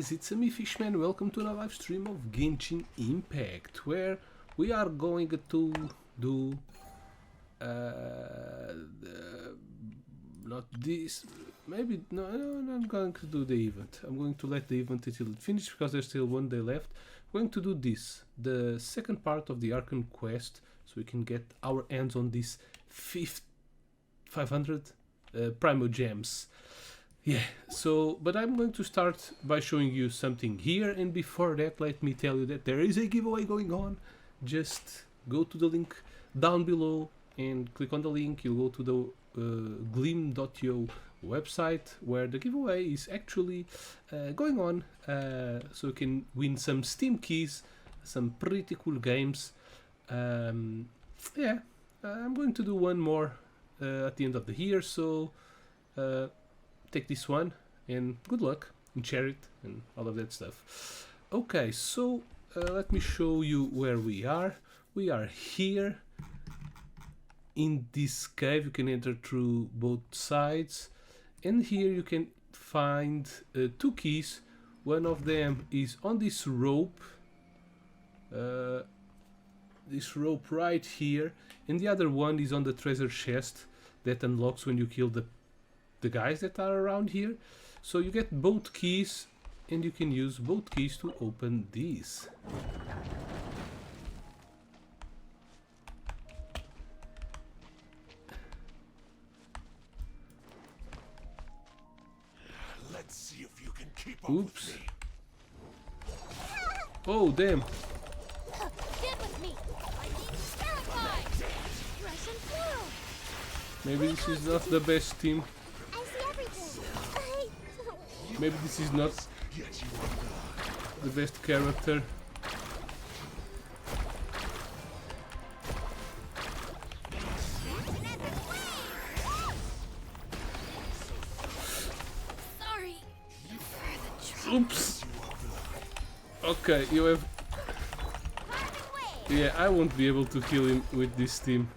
guys, it's me Fishman. Welcome to a live stream of Genshin Impact, where we are going to do not this, maybe no, I'm going to do the event. I'm going to let the event until it finishes because there's still one day left. I'm going to do this, the second part of the Archon quest, so we can get our hands on these 500 Primo Gems. Yeah, so, but I'm going to start by showing you something here, and before that let me tell you that there is a giveaway going on. Just go to the link down below and click on the link. You'll go to the gleam.io website where the giveaway is actually going on, so you can win some Steam keys, some pretty cool games. Yeah, I'm going to do one more at the end of the year, so take this one and good luck and share it and all of that stuff. Okay, so let me show you where we are. We are here in this cave. You can enter through both sides, and here you can find two keys. One of them is on this rope right here, and the other one is on the treasure chest that unlocks when you kill the guys that are around here. So you get both keys, and you can use both keys to open these. Let's see if you can keep up. Oops. With me. Oh damn. Get with me. I'm being terrified. Russian flu. Maybe this is not the best team. I see everything. Maybe this is not Yet you are not. the best character. Sorry. Oops. Okay, you have. Yeah, I won't be able to kill him with this team.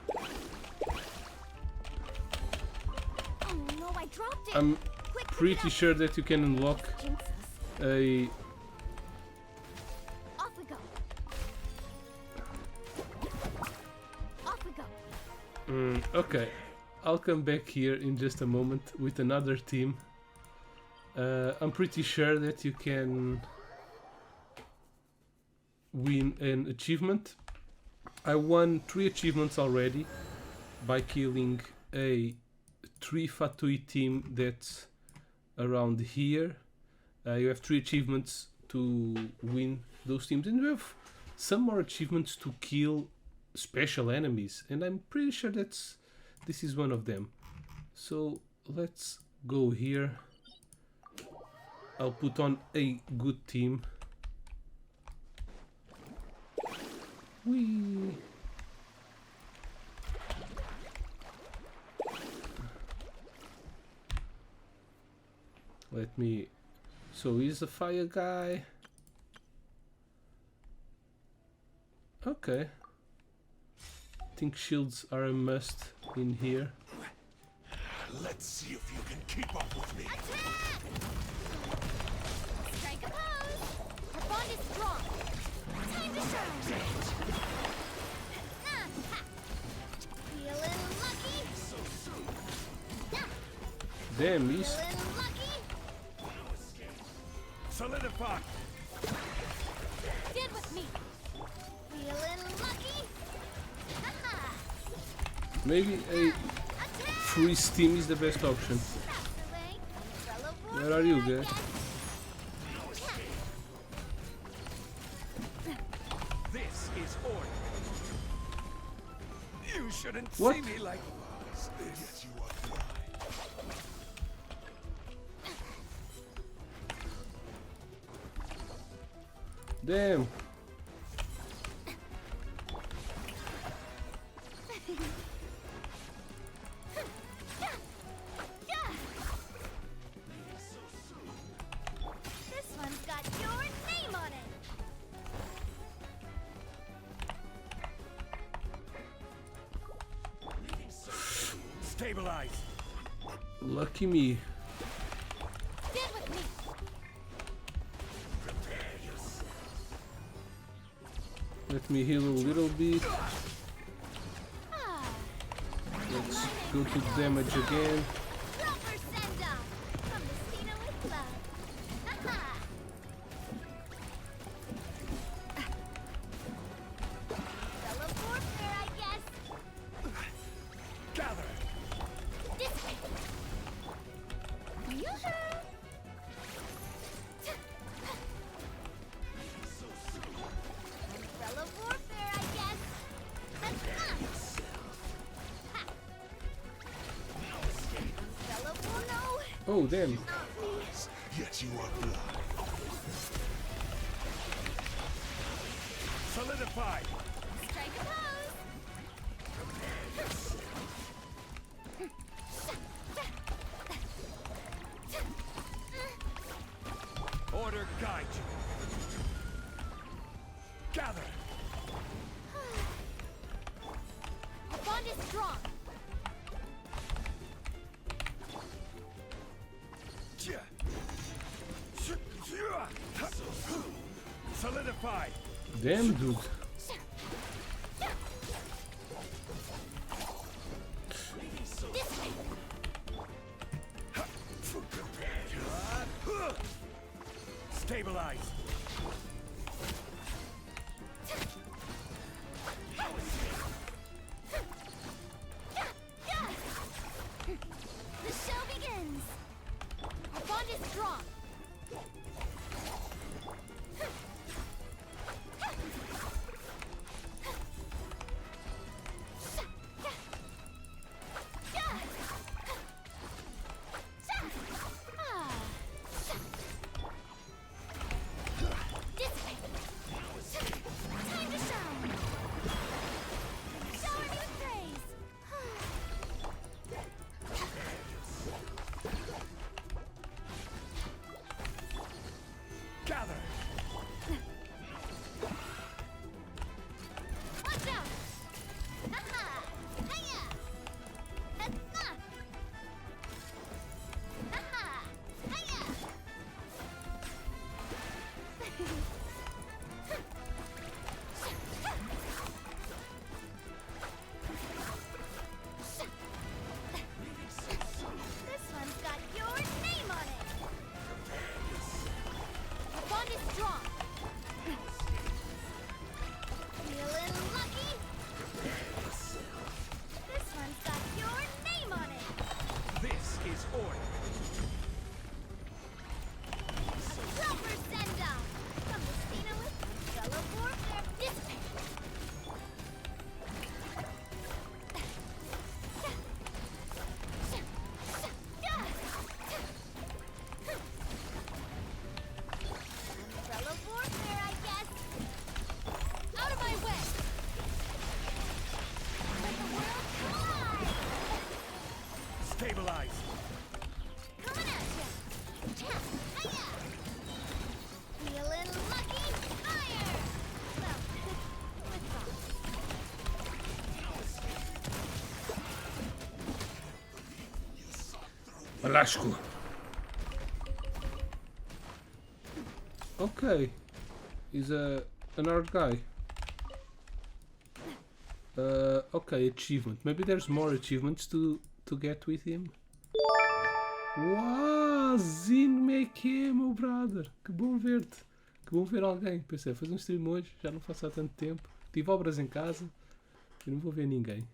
Oh no, I dropped it. I'm Quick, pick it pretty up. sure that you can unlock Jinx us. a. Off we go. Off we go. Okay, I'll come back here in just a moment with another team. I'm pretty sure that you can win an achievement. I won 3 achievements already by killing a 3 Fatui team that's around here. You have 3 achievements to win those teams, and you have some more achievements to kill special enemies, and I'm pretty sure this is one of them. So let's go here. I'll put on a good team. Whee! Let me. So he's a fire guy. Okay. I think shields are a must in here. Let's see if you can keep up with me. Strike a pose. Our bond is strong. Time to shine. Ha. Feeling lucky. Damn, he's. Feeling lucky. Solidify. Get with me. Feeling lucky. Ha. Maybe a Attack. freeze team is the best option. Where are you, guys? This is order. You shouldn't What? see me like this. Yet you are blind. Damn. This one's got your name on it. Stabilize. Lucky me. Get with me. Let me heal a little bit. Ah, Let's go to damage again. proper send-off from the Cena with love. Haha. Fellow warfare, I guess. Gather. This way. Yoo-hoo. Fellow warfare, I guess. Fellow war, no. Oh damn! Not me. Yet you are blood. Solidify. Strike a pose. Order guide you. Gather. Our bond is strong. Solidify. Damn, dude! This way. Stabilize. The show begins. Our bond is strong. This way. Time to shine. Shower me with praise. Gather. Watch out! Haha! Hiya! Haha! Haha! Hiya! This one's got your name on it. Our bond is strong. Feeling lucky? This one's got your name on it. This is order. Proper send-off from the Cena with fellow warfare. This way. Fellow warfare, I guess. Out of my way. Let the world collide. Stabilize. Coming at ya. Hiya. Feeling lucky? Fire. Well, withdraw. Alasco. Okay, he's an art guy. Okay, achievement. Maybe there's more achievements to get with him. Uau, Zine, como é que é, meu brother? Que bom ver-te. Que bom ver alguém. Pensei, fazer um stream hoje, já não faço há tanto tempo. Tive obras em casa e não vou ver ninguém.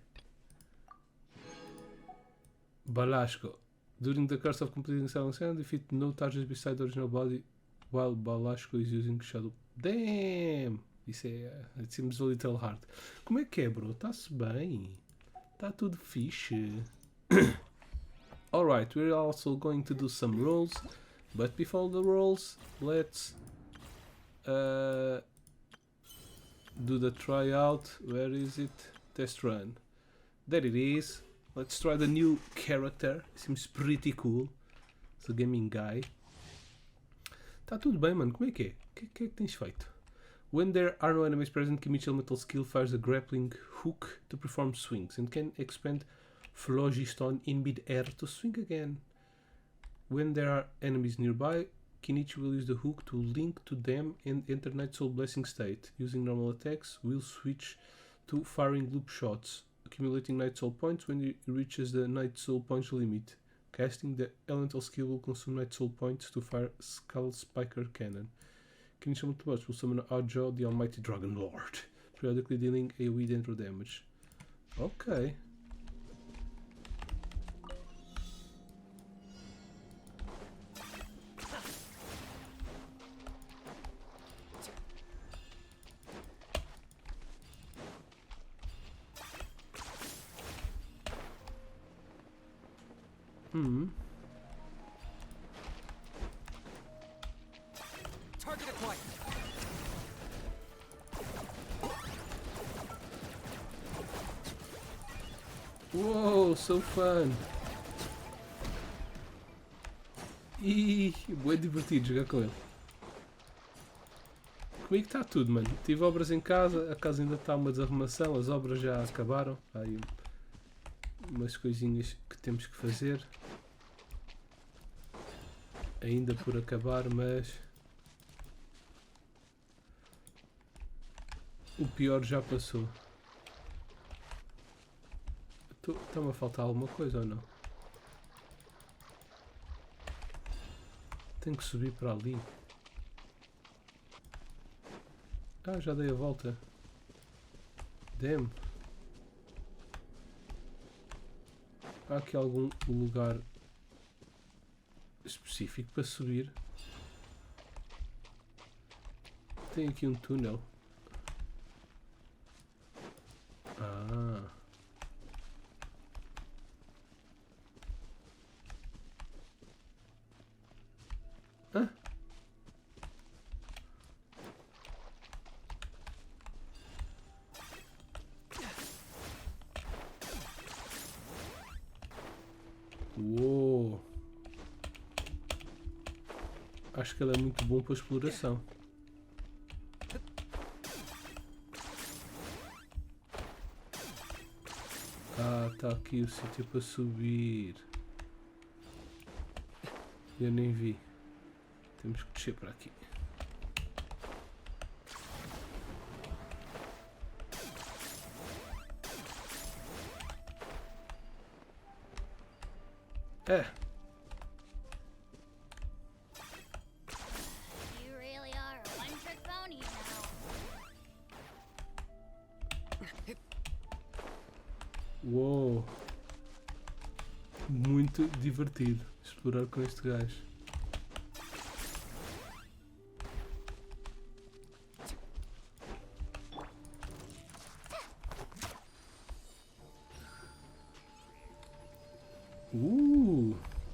Balasco. During the course of completing Silent Sound, defeat no targets beside the original body while Balasco is using Shadow. Damn! Isso é. It seems a little hard. Como é que é, bro? Está-se bem? Está tudo fixe? Alright, we're also going to do some rolls. But before the rolls, let's do the tryout. Where is it? Test run. There it is. Let's try the new character. Seems pretty cool. It's a gaming guy. Tá tudo bem, mano. Como é que é? O que é que tens feito? When there are no enemies present, Kimichi Elemental Skill fires a grappling hook to perform swings and can expand Phlogiston in mid-air to swing again. When there are enemies nearby, Kinichi will use the hook to link to them and enter Night Soul Blessing state. Using normal attacks, will switch to firing loop shots, accumulating Night Soul points when he reaches the Night Soul points limit. Casting the elemental skill will consume Night Soul points to fire Skull Spiker Cannon. Kinichi Multiverse will summon Archon, the Almighty Dragon Lord, periodically dealing AoE dentro damage. Ok. Target acquired. Uou, so fun! Ih, bué divertido jogar com ele. Comigo está tudo, mano. Tive obras em casa, a casa ainda está uma desarrumação, as obras já acabaram. Há aí umas coisinhas que temos que fazer. Ainda por acabar, mas o pior já passou. Está-me a faltar alguma coisa ou não? Tenho que subir para ali. Ah, já dei a volta. Damn. Há aqui algum lugar específico para subir? Tem aqui um túnel. Ah. Hã? Uou. Acho que ele é muito bom para exploração. Ah, tá aqui o sítio para subir. Eu nem vi. Temos que descer para aqui. É. You really are a one-trick pony now. Uou. Muito divertido explorar com este gajo.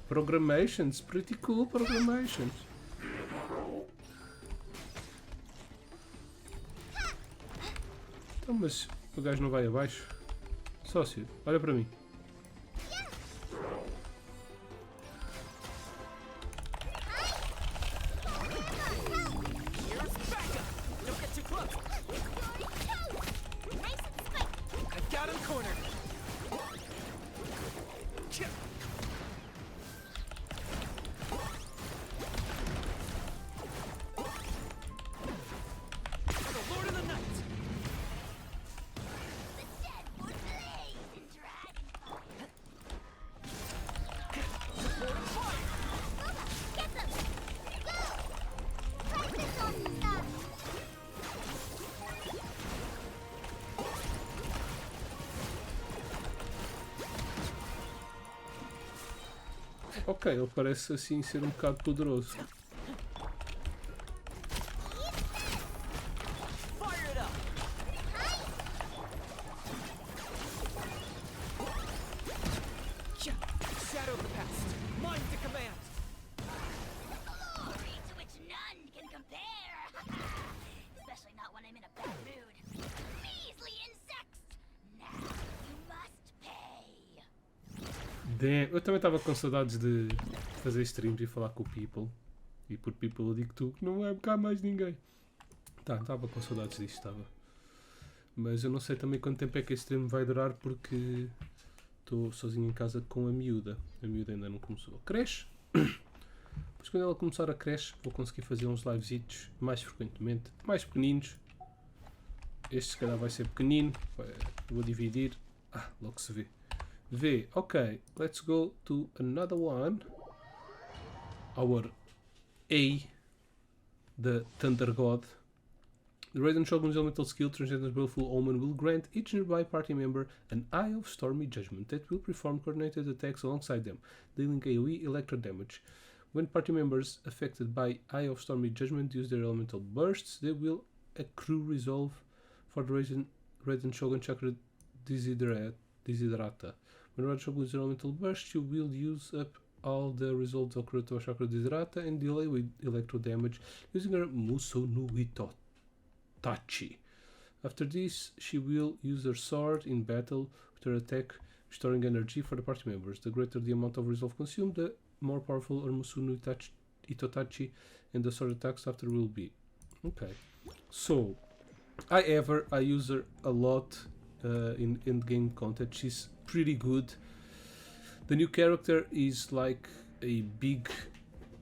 Programations, pretty cool programations. Então, mas o gajo não vai abaixo? Sócio, olha para mim. Don't get too close. Nice and spiked. I've got him cornered. For the Lord of the Night. The dead would blaze in dragonfire. Get them! Go! Practice on stuff! Ok, ele parece assim ser um bocado poderoso. Fire it up. Shadow the past. Mind to command. Glory to which none can compare! Especially not when I'm in a bad mood. Measly insects! Now you must pay! Damn, eu também estava com saudades de fazer streams e falar com o people. E por people eu digo tu que não é cá mais ninguém. Tá, estava com saudades disto, estava. Mas eu não sei também quanto tempo é que este stream vai durar porque estou sozinho em casa com a miúda. A miúda ainda não começou. Cresce! Por Mas quando ela começar a crescer, vou conseguir fazer uns livezits mais frequentemente, mais pequeninos. Este se calhar vai ser pequenino, vou dividir. Logo se vê. Ok, let's go to another one. Our A, the Thunder God. The Raiden Shogun's elemental skill, Transcendent Baleful Omen, will grant each nearby party member an Eye of Stormy Judgment that will perform coordinated attacks alongside them, dealing AoE electro damage. When party members affected by Eye of Stormy Judgment use their elemental bursts, they will accrue resolve for the Raiden Shogun Chakra Desiderata. When Raiden Shogun uses elemental burst, you will use up all the results of Kuroto Chakra Desiderata and delay with electro damage using her Musonuwi Tachi. After this, she will use her sword in battle with her attack, restoring energy for the party members. The greater the amount of resolve consumed, the more powerful her Musonuwi Itotachi and the sword attacks after will be. Okay, so I use her a lot in endgame content. She's pretty good. The new character is like a big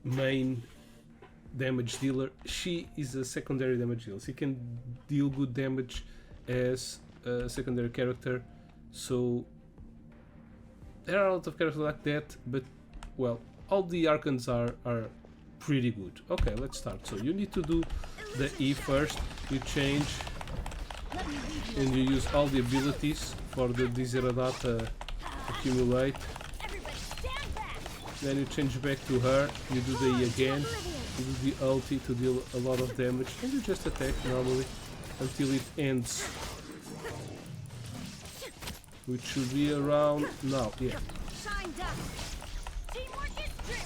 main damage dealer. She is a secondary damage dealer. She can deal good damage as a secondary character. So there are a lot of characters like that, but well, all the Archons are pretty good. Okay, let's start. So you need to do the E first. You change and you use all the abilities for the Desiderata accumulate. Then you change back to her, you do the E again, you do the ulti to deal a lot of damage, and you just attack normally until it ends. Which should be around now, yeah.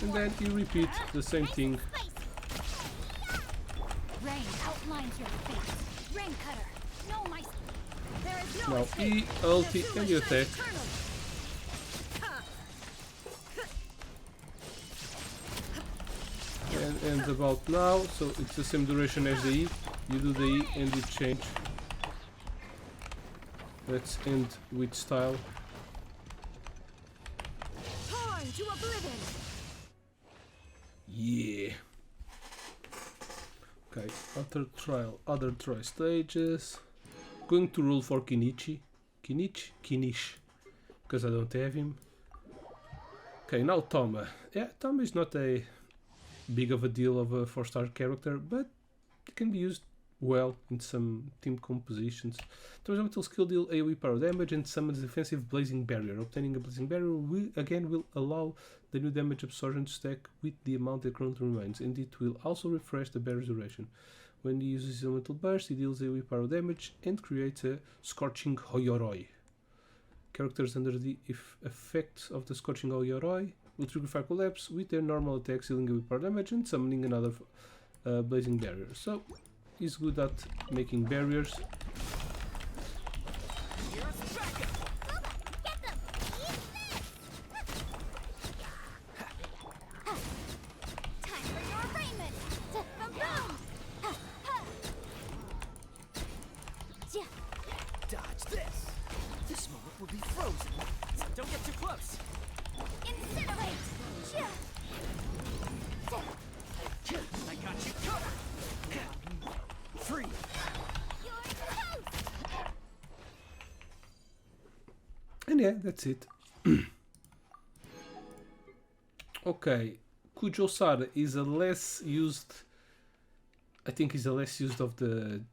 And then you repeat the same thing. Rain outlines your face. Rain cutter. No, my. There is no Now escape. E, ulti, and you attack. And ends about now, so it's the same duration as the E. You do the E and you change. Let's end with style. Torn to oblivion. Yeah. Okay, other trial stages. Going to roll for Kinichi. Kinish. Because I don't have him. Okay, now Toma. Yeah, Toma is not a big of a deal of a 4-star character, but it can be used well in some team compositions. The elemental skill deal AoE power damage and summons defensive Blazing Barrier. Obtaining a Blazing Barrier will allow the new damage absorption to stack with the amount that currently remains, and it will also refresh the barrier's duration. When he uses elemental burst, he deals AoE power damage and creates a Scorching Hoyoroi. Characters under the effects of the Scorching Hoyoroi will trigger Fire Collapse with their normal attacks, dealing AoE power damage and summoning another Blazing Barrier. So he's good at making barriers. Dodge this. This moment will be frozen. Don't get too close. Incinerate. I got you covered. Free. You're toast. And yeah, that's it. Okay, Kujo-Sara is a less used. I think is a less used of the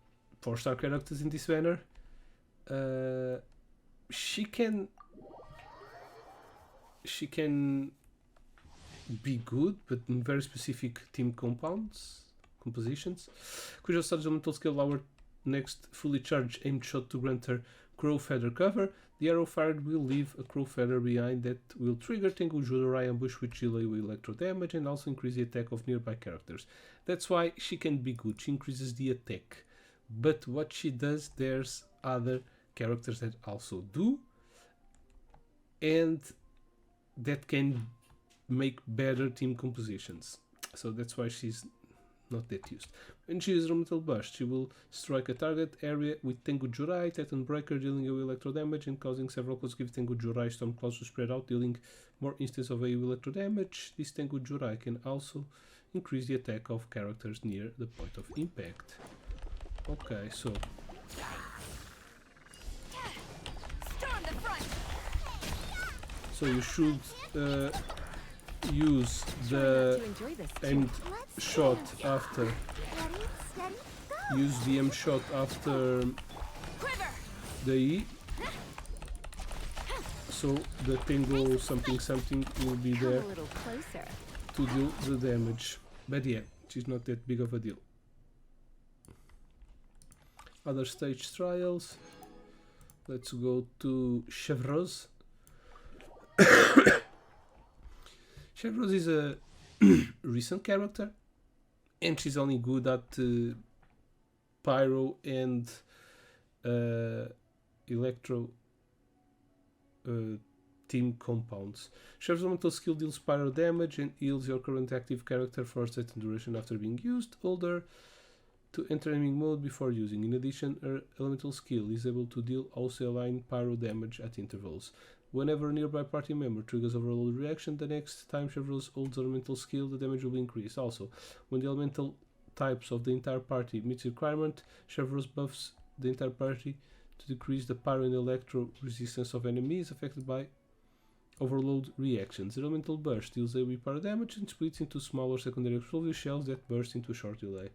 4-star characters in this banner. She can be good, but in very specific team compositions. Kujo-Sara's elemental skill, our next fully charged aimed shot to grant her Crow Feather cover. The arrow fired will leave a Crow Feather behind that will trigger Tengu Judorai ambush with delay with electro damage and also increase the attack of nearby characters. That's why she can be good. She increases the attack. But what she does, there's other characters that also do, and that can make better team compositions. So that's why she's not that used. When she uses Elemental Burst, she will strike a target area with Tengu Jurai, Titan Breaker, dealing AoE electro damage and causing several consecutive Tengu Jurai Storm Claws to spread out, dealing more instances of AoE electro damage. This Tengu Jurai can also increase the attack of characters near the point of impact. Okay, so Storm the front. you should use the To enjoy this. aimed shot after. Ready, steady, go. Use the aim shot after Quiver. the E. So the tingle something will be Come there a little closer. to deal the damage. But yeah, it's not that big of a deal. Other stage trials. Let's go to GIRLZ. GIRLZ is a recent character, and she's only good at pyro and electro team compounds. GIRLZ's elemental skill deals pyro damage and heals your current active character for a certain duration after being used. Older to enter aiming mode before using. In addition, her elemental skill is able to deal also aligned pyro damage at intervals. Whenever a nearby party member triggers overload reaction, the next time GIRLZ holds elemental skill, the damage will be increased. Also, when the elemental types of the entire party meets the requirement, GIRLZ buffs the entire party to decrease the pyro and electro resistance of enemies affected by overload reactions. The elemental burst deals AoE pyro damage and splits into smaller secondary explosive shells that burst into a short delay.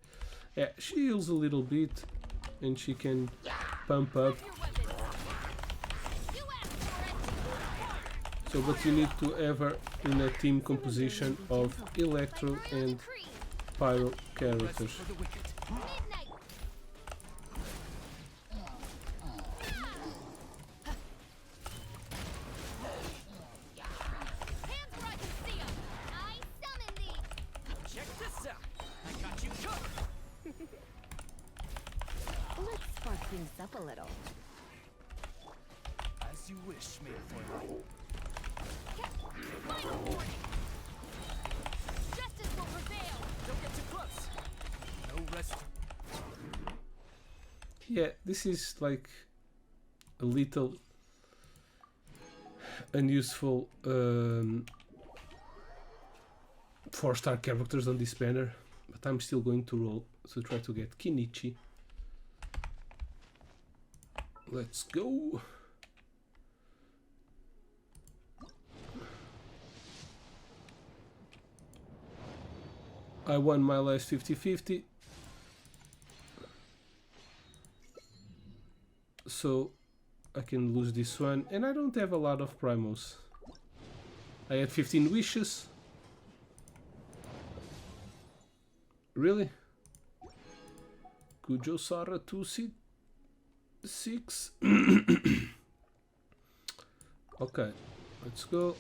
Yeah, she heals a little bit and she can pump up. So, but you need to have her in a team composition of electro and pyro characters. For the wicked. Midnight. Hands where I can see 'em. I summon thee. Check this out. I got you covered. Let's spark things up a little. As you wish, Mavuika. Final warning. Justice will prevail. Don't get too close. No rest. Yeah, this is like a little unuseful 4-star characters on this banner, but I'm still going to roll to try to get Kinichi. Let's go. I won my last 50-50. So I can lose this one, and I don't have a lot of primos. I had 15 wishes. Really? Kujo Sara 2C6. Okay, let's go.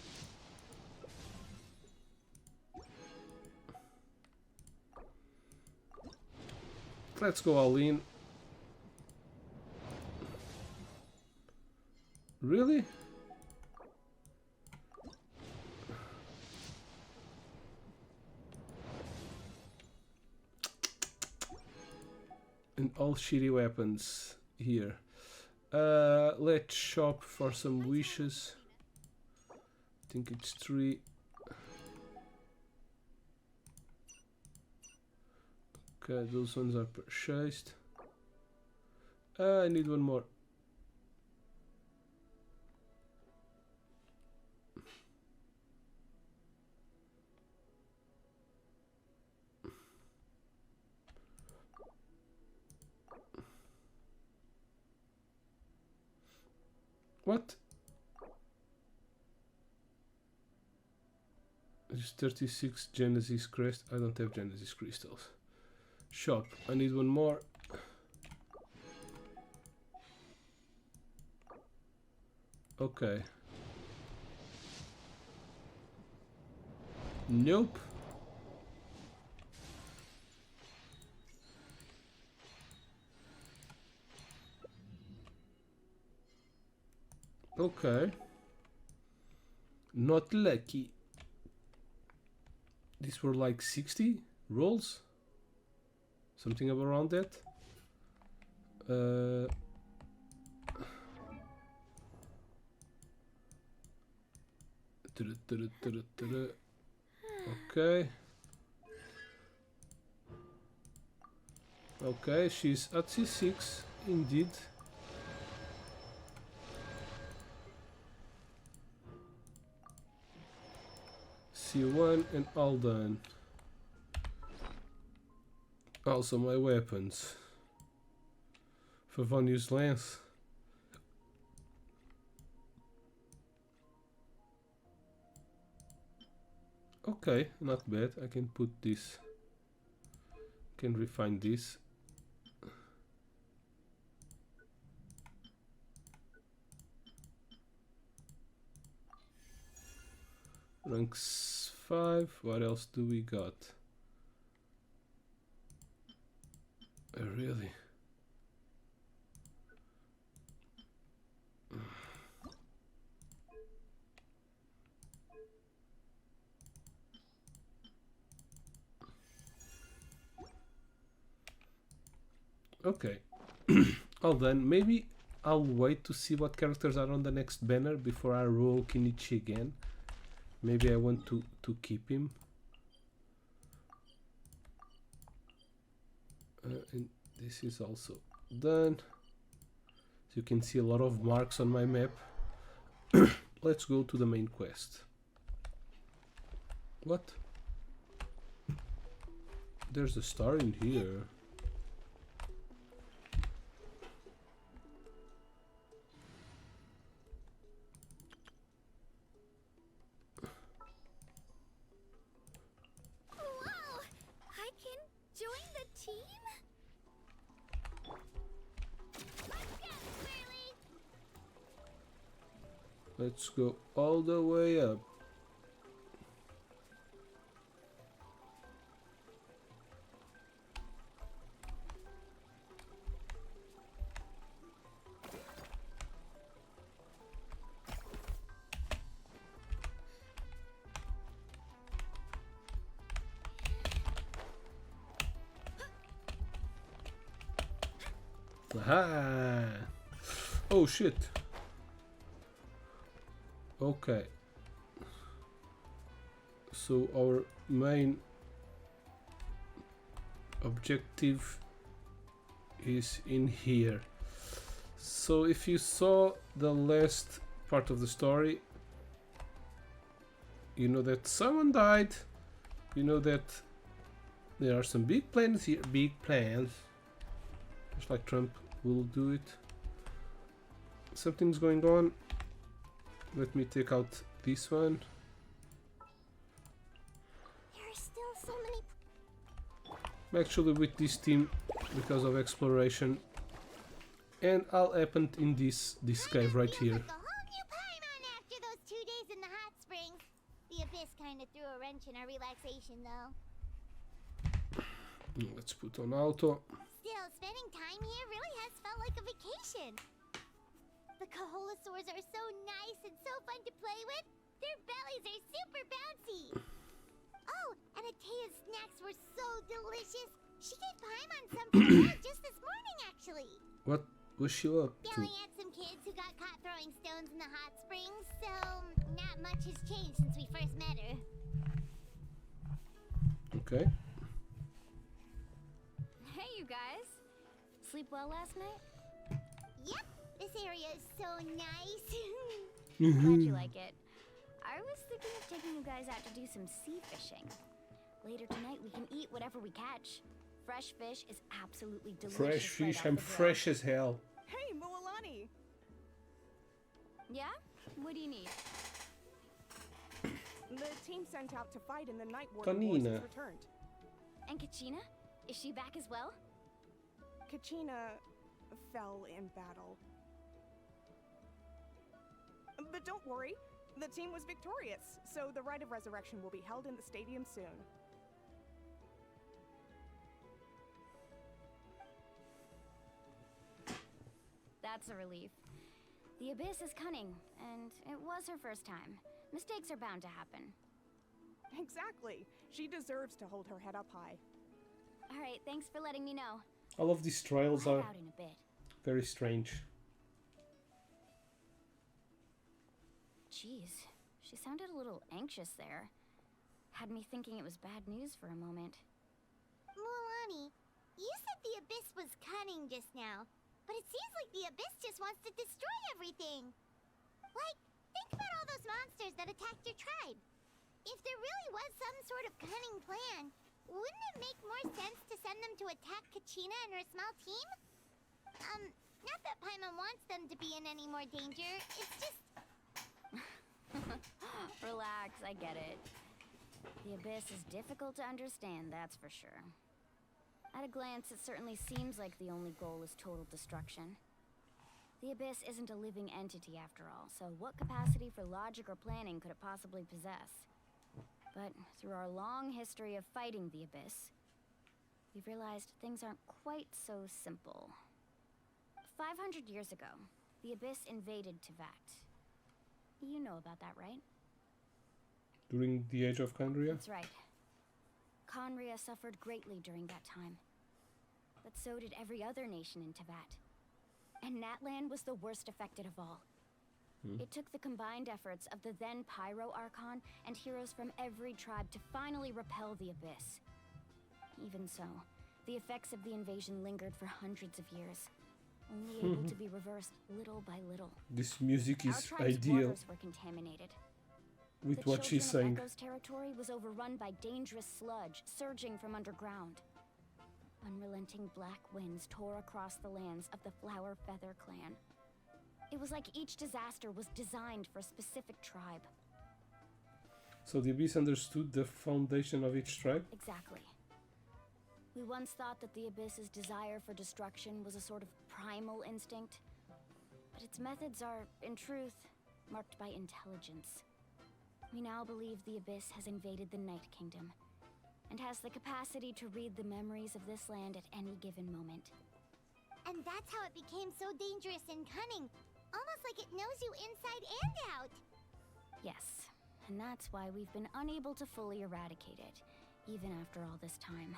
Let's go all in. Really? And all shitty weapons here. Let's shop for some wishes. I think it's 3. Okay, those ones are purchased. I need one more. What? There's 36 Genesis crest. I don't have Genesis crystals. Shop. I need one more. Okay. Nope. Okay. Not lucky. These were like 60 rolls. Something around that. Okay. Okay, she's at C6, indeed. C1 and all done. Also my weapons. Favonius lance. Okay, not bad. I can put this. Can refine this. Ranks 5. What else do we got? Really? Okay. All done. Maybe I'll wait to see what characters are on the next banner before I roll Kinichi again. Maybe I want to keep him. And this is also done. So you can see a lot of marks on my map. Let's go to the main quest. What? There's a star in here. Whoa! I can join the team? Let's go, Swirly! Let's go all the way up. Aha! Oh shit. Okay. So our main objective is in here. So if you saw the last part of the story, you know that someone died. You know that there are some big plans here. Big plans. Just like Trump will do it. Something's going on. Let me take out this one. There are still so many. I'm actually with this team because of exploration. And I'll happen in this cave right here. Like a whole new Paimon after those 2 days in the hot springs. The Abyss kind of threw a wrench in our relaxation, though. Let's put on auto. Still, spending time here really has felt like a vacation. The Kaholosaurs are so nice and so fun to play with. Their bellies are super bouncy. Oh, and Atea's snacks were so delicious. She gave Paimon some for her just this morning, actually. What was she up to? Yelling at some kids who got caught throwing stones in the hot springs, so not much has changed since we first met her. Okay. Hey, you guys. Sleep well last night? Yep, this area is so nice. Glad you like it. I was thinking of taking you guys out to do some sea fishing. Later tonight, we can eat whatever we catch. Fresh fish is absolutely delicious. Fresh right fish, off I'm the grill. fresh as hell. Hey, Mualani! Yeah? What do you need? The team sent out to fight in the Night Warden Wars Kanina. has returned. And Kachina? Is she back as well? Kachina fell in battle. But don't worry, the team was victorious, so the rite of resurrection will be held in the stadium soon. That's a relief. The Abyss is cunning, and it was her first time. Mistakes are bound to happen. Exactly. She deserves to hold her head up high. Alright, thanks for letting me know. All of these trials I'll are head out in a bit. very strange. Jeez, she sounded a little anxious there. Had me thinking it was bad news for a moment. Mualani, You said the Abyss was cunning just now, but it seems like the Abyss just wants to destroy everything. Like, think about all those monsters that attacked your tribe. If there really was some sort of cunning plan, wouldn't it make more sense to send them to attack Kachina and her small team? Not that Paimon wants them to be in any more danger, it's just... Relax, I get it. The Abyss is difficult to understand, that's for sure. At a glance, it certainly seems like the only goal is total destruction. The Abyss isn't a living entity after all, so what capacity for logic or planning could it possibly possess? But through our long history of fighting the Abyss, we've realized things aren't quite so simple. 500 years ago, the Abyss invaded Teyvat. You know about that, right? During the Age of Kandria? That's right. Khaenri'ah suffered greatly during that time. But so did every other nation in Teyvat. And Natlan was the worst affected of all. It took the combined efforts of the then Pyro Archon and heroes from every tribe to finally repel the Abyss. Even so, the effects of the invasion lingered for hundreds of years, only able to be reversed little by little. This music Our is tribe's ideal borders were contaminated. with The what she's children saying. of Echo's territory was overrun by dangerous sludge surging from underground. Unrelenting black winds tore across the lands of the Flower Feather clan. It was like each disaster was designed for a specific tribe. So the Abyss understood the foundation of each tribe? Exactly. We once thought that the Abyss's desire for destruction was a sort of primal instinct, but its methods are, in truth, marked by intelligence. We now believe the Abyss has invaded the Night Kingdom, and has the capacity to read the memories of this land at any given moment. And that's how it became so dangerous and cunning. Almost like it knows you inside and out. Yes, and that's why we've been unable to fully eradicate it, even after all this time.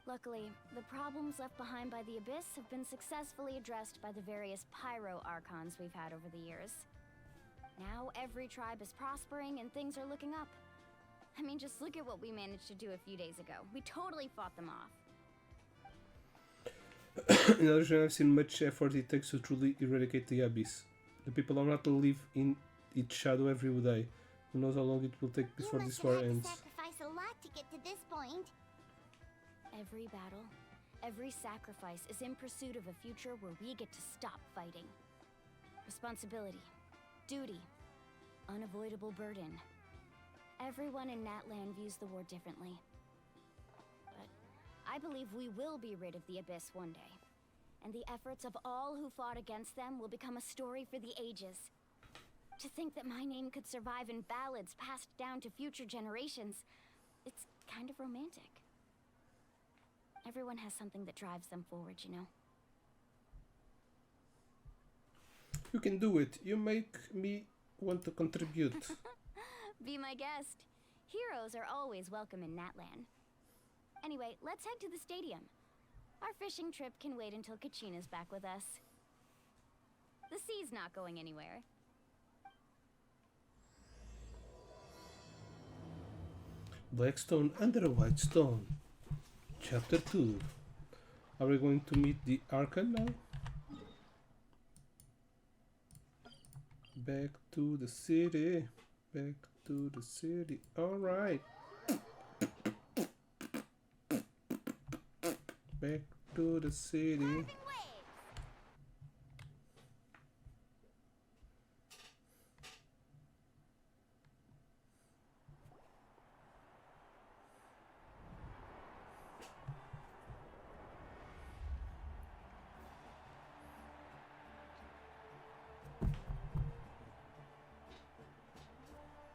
Luckily, the problems left behind by the Abyss have been successfully addressed by the various Pyro Archons we've had over the years. Now every tribe is prospering and things are looking up. I mean, just look at what we managed to do a few days ago. We totally fought them off. In addition, I've seen much effort it takes to truly eradicate the Abyss. The people are not to live in its shadow every day. Who knows how long it will take before You this must war have had ends. to sacrifice a lot to get to this point. Every battle, every sacrifice is in pursuit of a future where we get to stop fighting. Responsibility, duty, unavoidable burden. Everyone in Natlan views the war differently. But I believe we will be rid of the Abyss one day. And the efforts of all who fought against them will become a story for the ages. To think that my name could survive in ballads passed down to future generations, it's kind of romantic. Everyone has something that drives them forward, you know? You can do it. You make me want to contribute. Be my guest. Heroes are always welcome in Natlan. Anyway, let's head to the stadium. Our fishing trip can wait until Kachina's back with us. The sea's not going anywhere. Black stone under a white stone. Chapter 2. Are we going to meet the Archon now? Back to the city. Back to the city. Alright. Back to the city.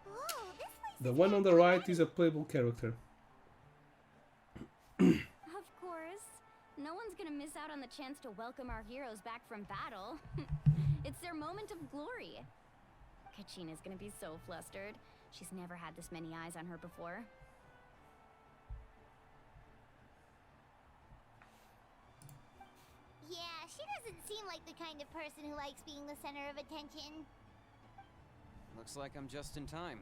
Whoa, this place The is one on the kinda right is a playable character. Of course. No one's gonna miss out on the chance to welcome our heroes back from battle. It's their moment of glory. Kachina's gonna be so flustered. She's never had this many eyes on her before. Yeah, she doesn't seem like the kind of person who likes being the center of attention. Looks like I'm just in time.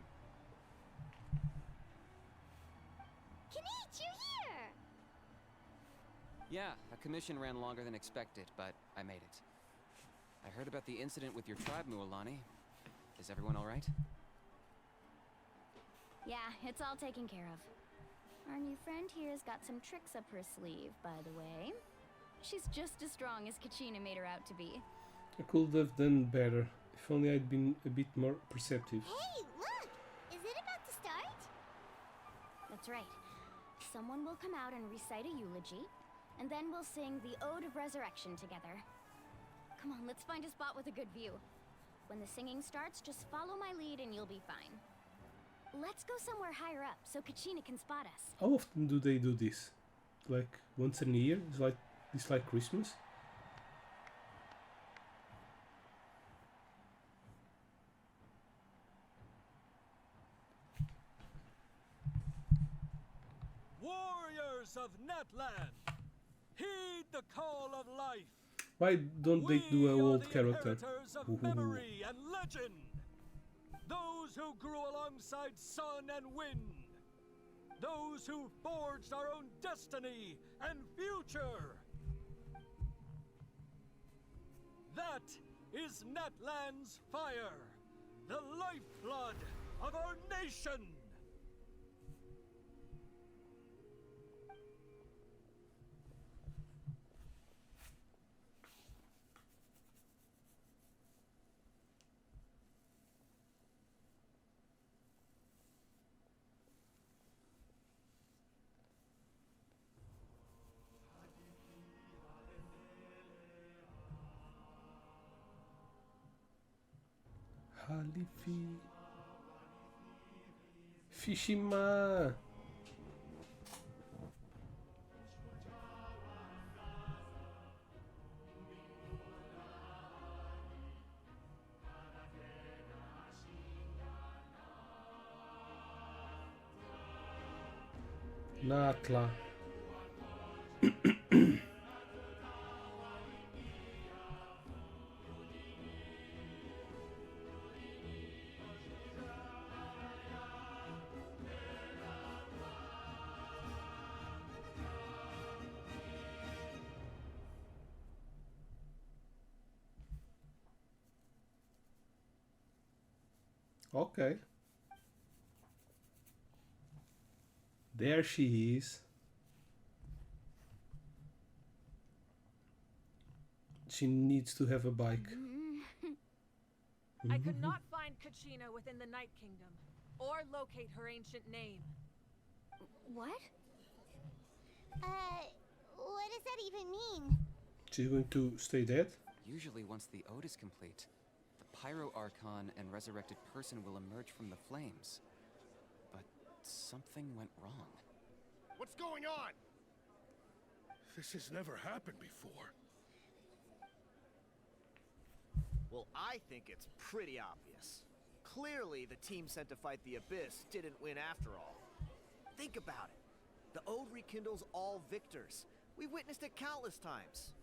Kinich, you're here! Yeah, a commission ran longer than expected, but I made it. I heard about the incident with your tribe, Mualani. Is everyone alright? Yeah, it's all taken care of. Our new friend here's got some tricks up her sleeve, by the way. She's just as strong as Kachina made her out to be. I could have done better. If only I'd been a bit more perceptive. Hey, look! Is it about to start? That's right. Someone will come out and recite a eulogy, and then we'll sing the Ode of Resurrection together. Come on, let's find a spot with a good view. When the singing starts, just follow my lead and you'll be fine. Let's go somewhere higher up so Kachina can spot us. How often do they do this? Like once in a year? It's like Christmas? Warriors of Netland, heed the call of life. Why don't they do an We are old the character? inheritors of Ooh. memory and legend. Those who grew alongside sun and wind. Those who forged our own destiny and future. That is Netland's fire, the lifeblood of our nation. Halifi. Fishima. Natla. Okay. There she is. She needs to have a bike. I could not find Kachina within the Night Kingdom, or locate her ancient name. What? What does that even mean? She's going to stay dead? Usually once the ode is complete, the Pyro Archon and resurrected person will emerge from the flames. But something went wrong. What's going on? This has never happened before. Well, I think it's pretty obvious. Clearly, the team sent to fight the Abyss didn't win after all. Think about it. The Ode rekindles all victors. We've witnessed it countless times.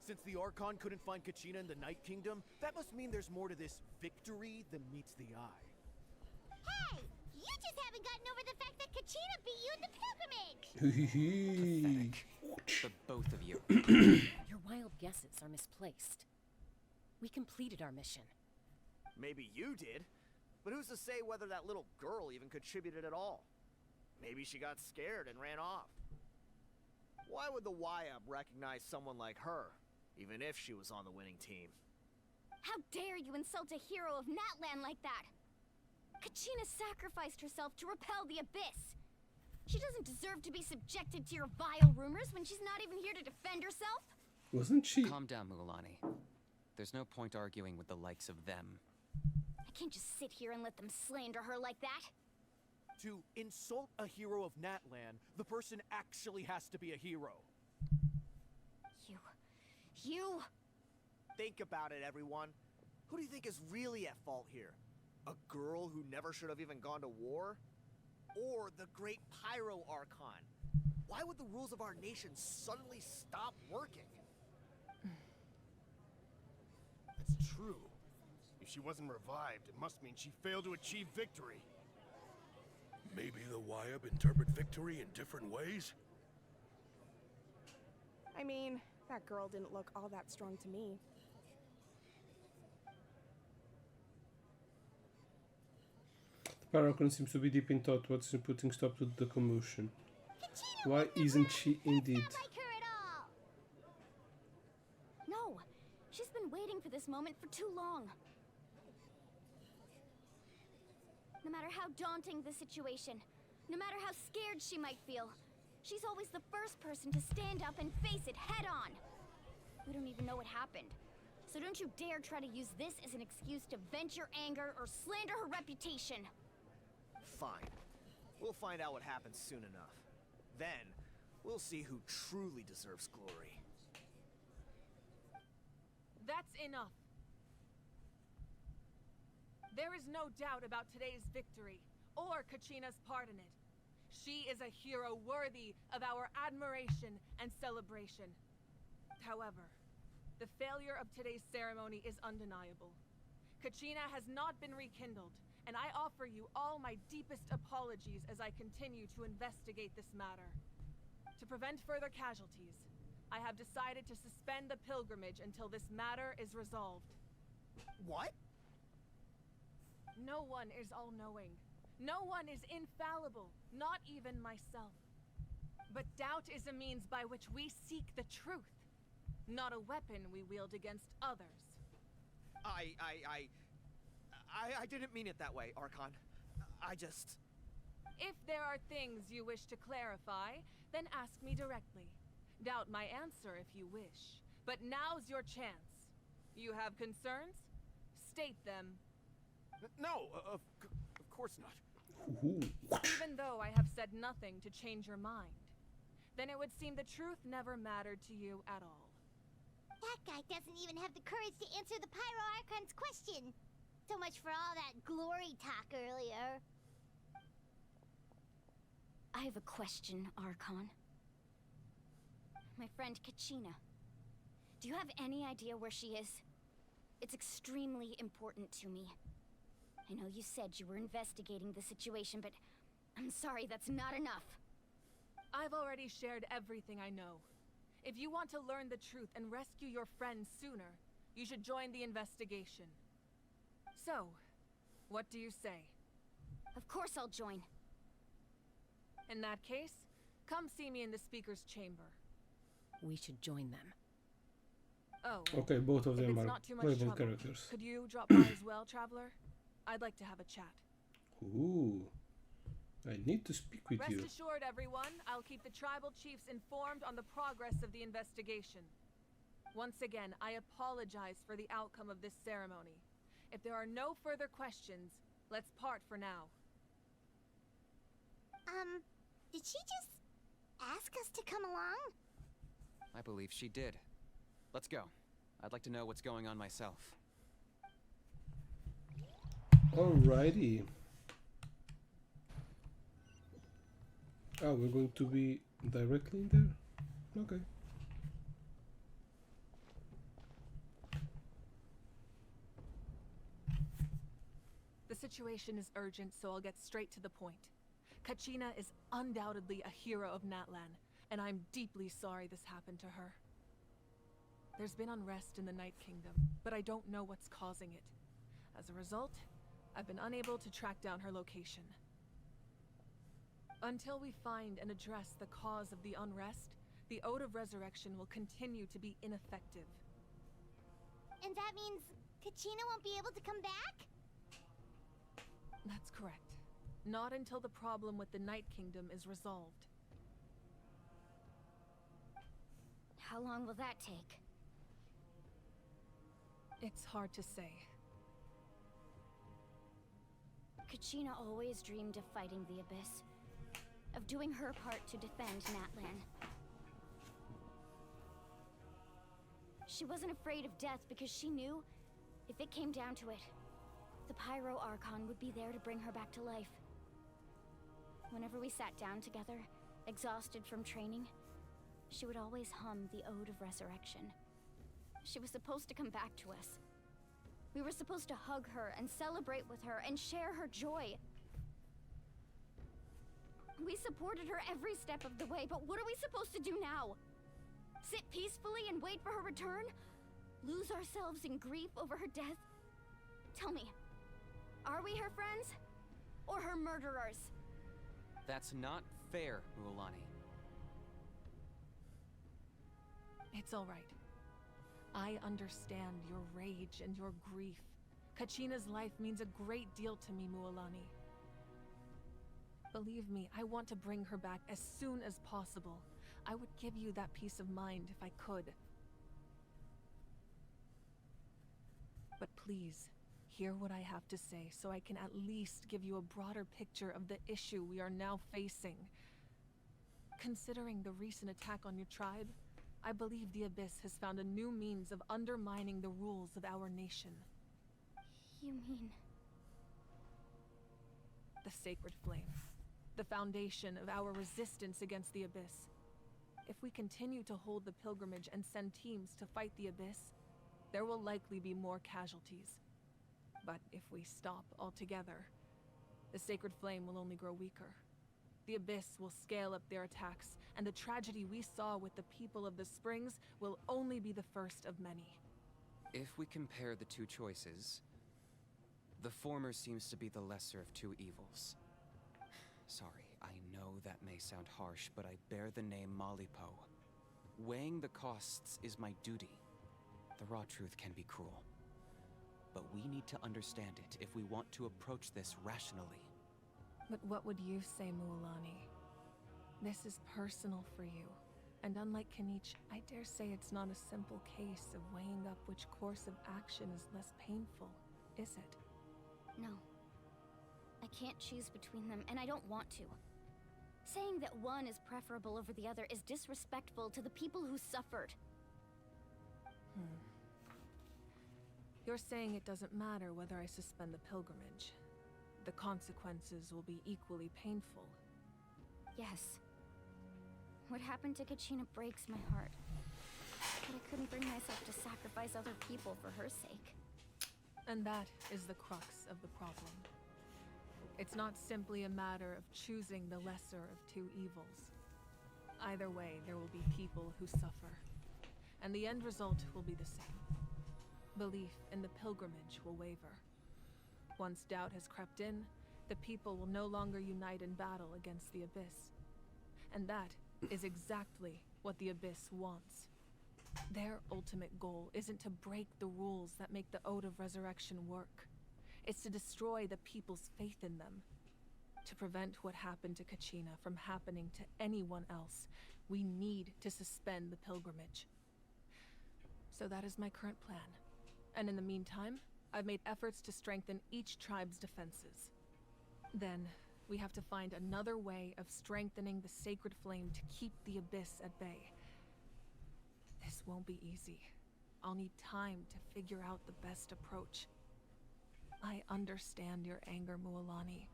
Since the Archon couldn't find Kachina in the Night Kingdom, that must mean there's more to this victory than meets the eye. Hey! You just haven't gotten over the fact that Kachina beat you in the pilgrimage! Pathetic. The both of you. Your wild guesses are misplaced. We completed our mission. Maybe you did, but who's to say whether that little girl even contributed at all? Maybe she got scared and ran off. Why would the YUB recognize someone like her, even if she was on the winning team? How dare you insult a hero of Natland like that? Kachina sacrificed herself to repel the Abyss. She doesn't deserve to be subjected to your vile rumors when she's not even here to defend herself. Wasn't she? Calm down, Mualani. There's no point arguing with the likes of them. I can't just sit here and let them slander her like that. To insult a hero of Natland, the person actually has to be a hero. You... Think about it, everyone. Who do you think is really at fault here? A girl who never should have even gone to war? Or the great Pyro Archon? Why would the rules of our nation suddenly stop working? That's true. If she wasn't revived, it must mean she failed to achieve victory. Maybe the YUB interpret victory in different ways? I mean, that girl didn't look all that strong to me. Archon seems to be deep in thought. What's putting stop to the commotion? Kachina Why wouldn't have isn't run. she That's indeed? not like her at all. No! She's been waiting for this moment for too long. No matter how daunting the situation, no matter how scared she might feel, she's always the first person to stand up and face it head on. We don't even know what happened. So don't you dare try to use this as an excuse to vent your anger or slander her reputation. Fine. We'll find out what happens soon enough. Then, we'll see who truly deserves glory. That's enough. There is no doubt about today's victory, or Kachina's part in it. She is a hero worthy of our admiration and celebration. However, the failure of today's ceremony is undeniable. Kachina has not been rekindled, and I offer you all my deepest apologies as I continue to investigate this matter. To prevent further casualties, I have decided to suspend the pilgrimage until this matter is resolved. What? No one is all-knowing. No one is infallible, not even myself. But doubt is a means by which we seek the truth, not a weapon we wield against others. I didn't mean it that way, Archon. I just... If there are things you wish to clarify, then ask me directly. Doubt my answer if you wish. But now's your chance. You have concerns? State them. No, of course not. Even though I have said nothing to change your mind, then it would seem the truth never mattered to you at all. That guy doesn't even have the courage to answer the Pyro Archon's question. So much for all that glory talk earlier. I have a question, Archon. My friend Kachina. Do you have any idea where she is? It's extremely important to me. I know you said you were investigating the situation, but I'm sorry, that's not enough. I've already shared everything I know. If you want to learn the truth and rescue your friends sooner, you should join the investigation. So, what do you say? Of course I'll join. In that case, come see me in the speaker's chamber. We should join them. Oh, Okay, both of if them it's are not too much playable trouble, characters. could you drop by as well, Traveler? I'd like to have a chat. Ooh. I need to speak with Rest you. assured, everyone, I'll keep the tribal chiefs informed on the progress of the investigation. Once again, I apologize for the outcome of this ceremony. If there are no further questions, let's part for now. Did she just ask us to come along? I believe she did. Let's go. I'd like to know what's going on myself. Alrighty. Oh, we're going to be directly in there? Okay. The situation is urgent, so I'll get straight to the point. Kachina is undoubtedly a hero of Natlan, and I'm deeply sorry this happened to her. There's been unrest in the Night Kingdom, but I don't know what's causing it. As a result, I've been unable to track down her location. Until we find and address the cause of the unrest, the Ode of Resurrection will continue to be ineffective. And that means Kachina won't be able to come back? That's correct. Not until the problem with the Night Kingdom is resolved. How long will that take? It's hard to say. Kachina always dreamed of fighting the Abyss. Of doing her part to defend Natlan. She wasn't afraid of death because she knew, if it came down to it, the Pyro Archon would be there to bring her back to life. Whenever we sat down together, exhausted from training, she would always hum the Ode of Resurrection. She was supposed to come back to us. We were supposed to hug her and celebrate with her and share her joy. We supported her every step of the way, but what are we supposed to do now? Sit peacefully and wait for her return? Lose ourselves in grief over her death? Tell me, are we her friends? Or her murderers? That's not fair, Mualani. It's all right. I understand your rage and your grief. Kachina's life means a great deal to me, Mualani. Believe me, I want to bring her back as soon as possible. I would give you that peace of mind if I could. But please, hear what I have to say so I can at least give you a broader picture of the issue we are now facing. Considering the recent attack on your tribe, I believe the Abyss has found a new means of undermining the rules of our nation. You mean... The Sacred Flame. The foundation of our resistance against the Abyss. If we continue to hold the pilgrimage and send teams to fight the Abyss, there will likely be more casualties. But if we stop altogether, the Sacred Flame will only grow weaker. The Abyss will scale up their attacks, and the tragedy we saw with the people of the Springs will only be the first of many. If we compare the two choices, the former seems to be the lesser of two evils. Sorry, I know that may sound harsh, but I bear the name Malipo. Weighing the costs is my duty. The raw truth can be cruel. But we need to understand it if we want to approach this rationally. But what would you say, Mualani? This is personal for you. And unlike Kanich, I dare say it's not a simple case of weighing up which course of action is less painful, is it? No. I can't choose between them, and I don't want to. Saying that one is preferable over the other is disrespectful to the people who suffered. You're saying it doesn't matter whether I suspend the pilgrimage. The consequences will be equally painful. Yes. What happened to Kachina breaks my heart. But I couldn't bring myself to sacrifice other people for her sake. And that is the crux of the problem. It's not simply a matter of choosing the lesser of two evils. Either way, there will be people who suffer. And the end result will be the same. Belief in the pilgrimage will waver. Once doubt has crept in, the people will no longer unite in battle against the Abyss. And that is exactly what the Abyss wants. Their ultimate goal isn't to break the rules that make the Ode of Resurrection work. It's to destroy the people's faith in them. To prevent what happened to Kachina from happening to anyone else, we need to suspend the pilgrimage. So that is my current plan. And in the meantime, I've made efforts to strengthen each tribe's defenses. Then, we have to find another way of strengthening the Sacred Flame to keep the Abyss at bay. This won't be easy. I'll need time to figure out the best approach. I understand your anger, Mualani,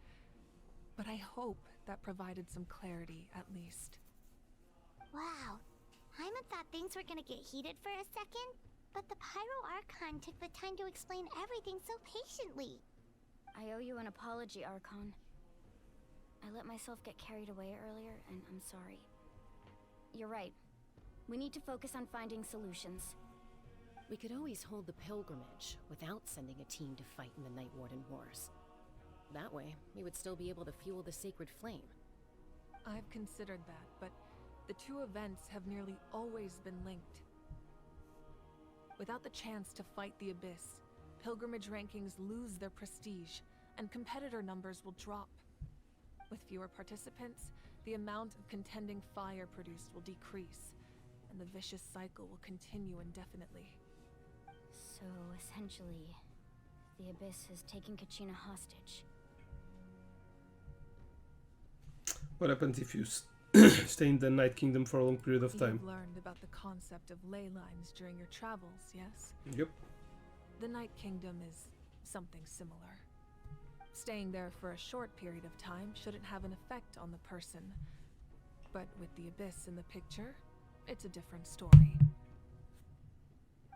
but I hope that provided some clarity, at least. Wow. Hyman thought things were gonna get heated for a second, but the Pyro Archon took the time to explain everything so patiently. I owe you an apology, Archon. I let myself get carried away earlier, and I'm sorry. You're right. We need to focus on finding solutions. We could always hold the pilgrimage without sending a team to fight in the Night Warden Wars. That way, we would still be able to fuel the Sacred Flame. I've considered that, but the two events have nearly always been linked. Without the chance to fight the Abyss, pilgrimage rankings lose their prestige, and competitor numbers will drop. With fewer participants, the amount of contending fire produced will decrease, and the vicious cycle will continue indefinitely. So, essentially, the Abyss is taking Kachina hostage. What happens if you stay in the Night Kingdom for a long period of time? You've learned about the concept of ley lines during your travels, yes? Yep. The Night Kingdom is something similar. Staying there for a short period of time shouldn't have an effect on the person. But with the Abyss in the picture, it's a different story.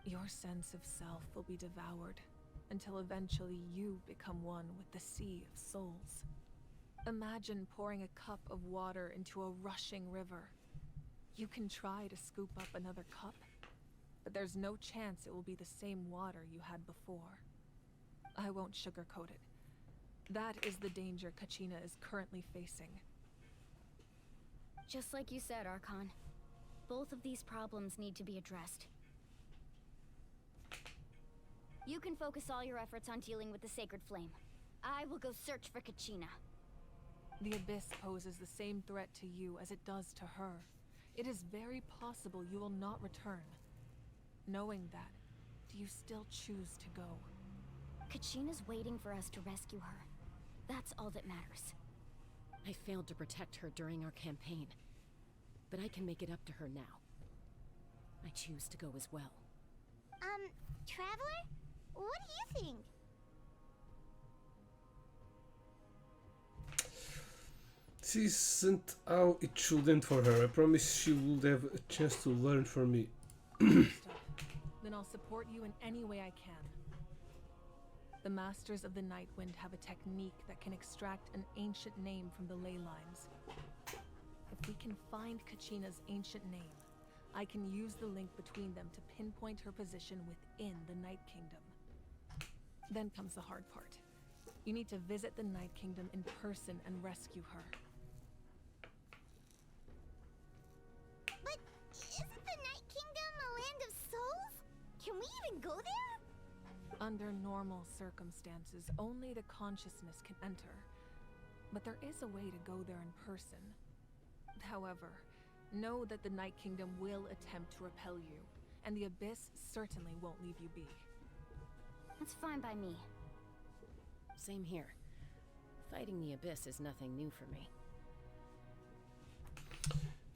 Your sense of self will be devoured, until eventually you become one with the Sea of Souls. Imagine pouring a cup of water into a rushing river. You can try to scoop up another cup, but there's no chance it will be the same water you had before. I won't sugarcoat it. That is the danger Kachina is currently facing. Just like you said, Archon. Both of these problems need to be addressed. You can focus all your efforts on dealing with the Sacred Flame. I will go search for Kachina. The Abyss poses the same threat to you as it does to her. It is very possible you will not return. Knowing that, do you still choose to go? Kachina's waiting for us to rescue her. That's all that matters. I failed to protect her during our campaign, but I can make it up to her now. I choose to go as well. Traveler? What do you think? This isn't how it should end for her. I promise she will have a chance to learn from me. Then I'll support you in any way I can. The Masters of the Nightwind have a technique that can extract an ancient name from the ley lines. If we can find Kachina's ancient name, I can use the link between them to pinpoint her position within the Night Kingdom. Then comes the hard part. You need to visit the Night Kingdom in person and rescue her. But isn't the Night Kingdom a land of souls? Can we even go there? Under normal circumstances, only the consciousness can enter. But there is a way to go there in person. However, know that the Night Kingdom will attempt to repel you, and the Abyss certainly won't leave you be. That's fine by me. Same here. Fighting the Abyss is nothing new for me.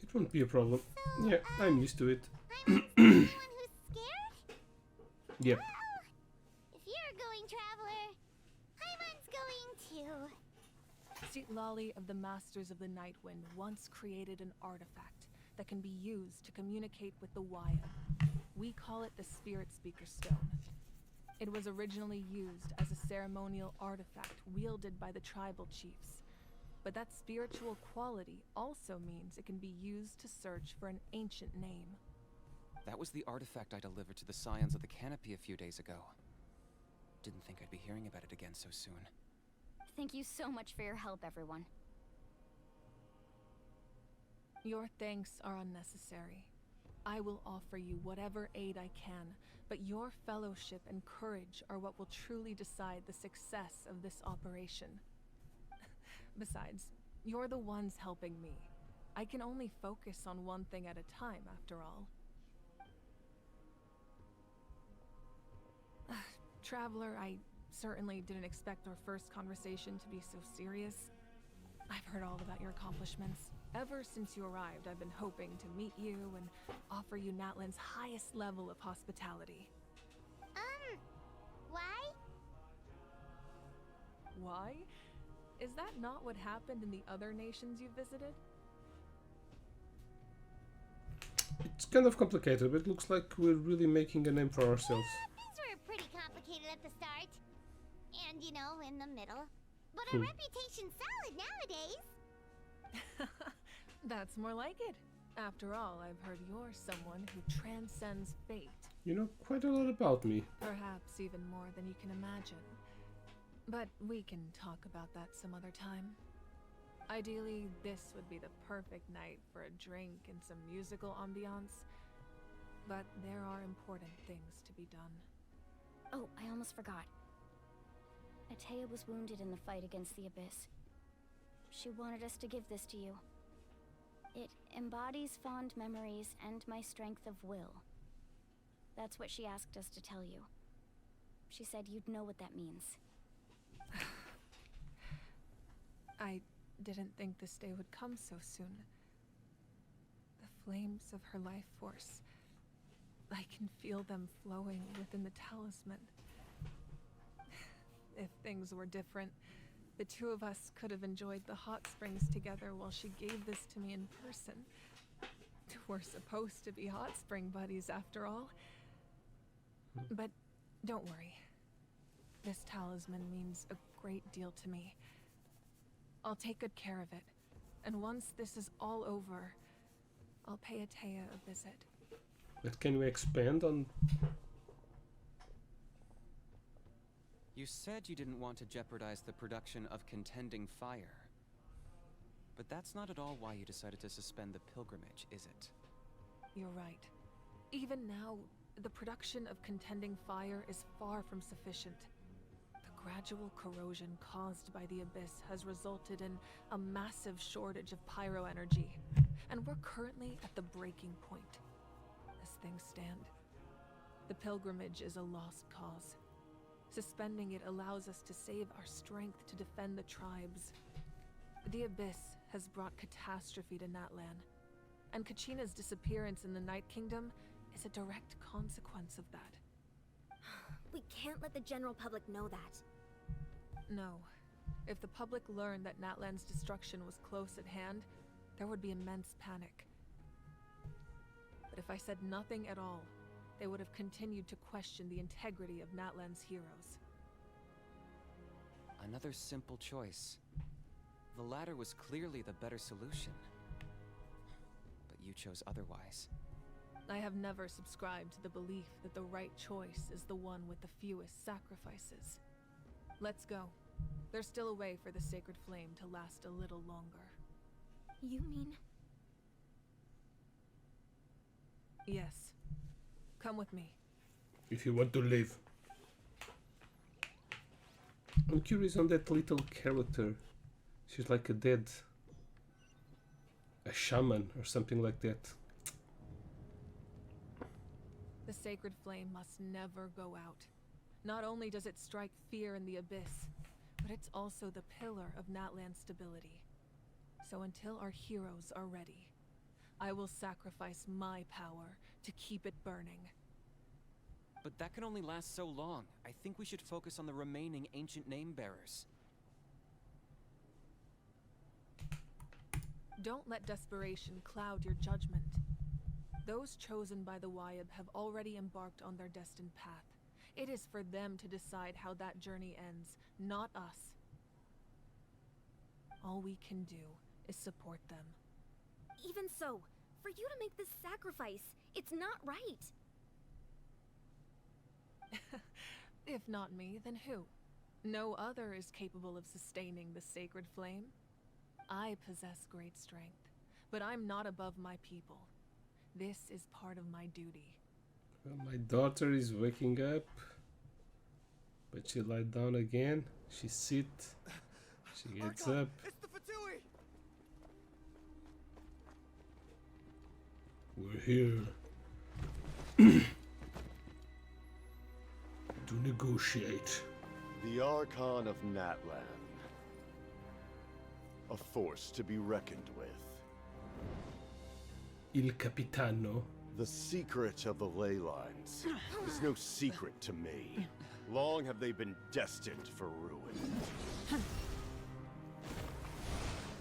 It won't be a problem. So, Yeah, I'm used to it. I'm the only one who's scared? Yep. Well, if you're going, Traveler, Paimon's going too. Lali of the Masters of the Nightwind once created an artifact that can be used to communicate with the Waya. We call it the Spirit Speaker Stone. It was originally used as a ceremonial artifact wielded by the tribal chiefs. But that spiritual quality also means it can be used to search for an ancient name. That was the artifact I delivered to the Scions of the Canopy a few days ago. Didn't think I'd be hearing about it again so soon. Thank you so much for your help, everyone. Your thanks are unnecessary. I will offer you whatever aid I can, but your fellowship and courage are what will truly decide the success of this operation. Besides, you're the ones helping me. I can only focus on one thing at a time, after all. Traveler, I certainly didn't expect our first conversation to be so serious. I've heard all about your accomplishments. Ever since you arrived, I've been hoping to meet you and offer you Natlan's highest level of hospitality. Why? Why? Is that not what happened in the other nations you visited? It's kind of complicated, but it looks like we're really making a name for ourselves. Things were pretty complicated at the start. And, you know, in the middle. But our reputation's solid nowadays. That's more like it. After all, I've heard you're someone who transcends fate. You know quite a lot about me. Perhaps even more than you can imagine. But we can talk about that some other time. Ideally, this would be the perfect night for a drink and some musical ambiance. But there are important things to be done. Oh, I almost forgot. Atea was wounded in the fight against the Abyss. She wanted us to give this to you. It embodies fond memories and my strength of will. That's what she asked us to tell you. She said you'd know what that means. I didn't think this day would come so soon. The flames of her life force. I can feel them flowing within the talisman. If things were different, the two of us could have enjoyed the hot springs together while she gave this to me in person. We're supposed to be hot spring buddies after all. But don't worry. This talisman means a great deal to me. I'll take good care of it. And once this is all over, I'll pay Atea a visit. But can we expand on... You said you didn't want to jeopardize the production of contending fire. But that's not at all why you decided to suspend the pilgrimage, is it? You're right. Even now, the production of contending fire is far from sufficient. The gradual corrosion caused by the Abyss has resulted in a massive shortage of pyro energy, and we're currently at the breaking point. As things stand, the pilgrimage is a lost cause. Suspending it allows us to save our strength to defend the tribes. The Abyss has brought catastrophe to Natlan, and Kachina's disappearance in the Night Kingdom is a direct consequence of that. We can't let the general public know that. No. If the public learned that Natlan's destruction was close at hand, there would be immense panic. But if I said nothing at all, they would have continued to question the integrity of Natlan's heroes. Another simple choice. The latter was clearly the better solution. But you chose otherwise. I have never subscribed to the belief that the right choice is the one with the fewest sacrifices. Let's go. There's still a way for the sacred flame to last a little longer. You mean? Yes. Come with me. If you want to live. I'm curious on that little character. She's like a shaman or something like that. The sacred flame must never go out. Not only does it strike fear in the Abyss, but it's also the pillar of Natlan's stability. So until our heroes are ready, I will sacrifice my power to keep it burning. But that can only last so long. I think we should focus on the remaining ancient name bearers. Don't let desperation cloud your judgment. Those chosen by the Wyab have already embarked on their destined path. It is for them to decide how that journey ends, not us. All we can do is support them. Even so, for you to make this sacrifice, it's not right. If not me, then who? No other is capable of sustaining the sacred flame. I possess great strength, but I'm not above my people. This is part of my duty. Well, my daughter is waking up, but she lied down again. She sits. She gets Archon, up. it's the Fatui! We're here to negotiate. The Archon of Natlan. A force to be reckoned with. Il Capitano. The secret of the ley lines is no secret to me. Long have they been destined for ruin.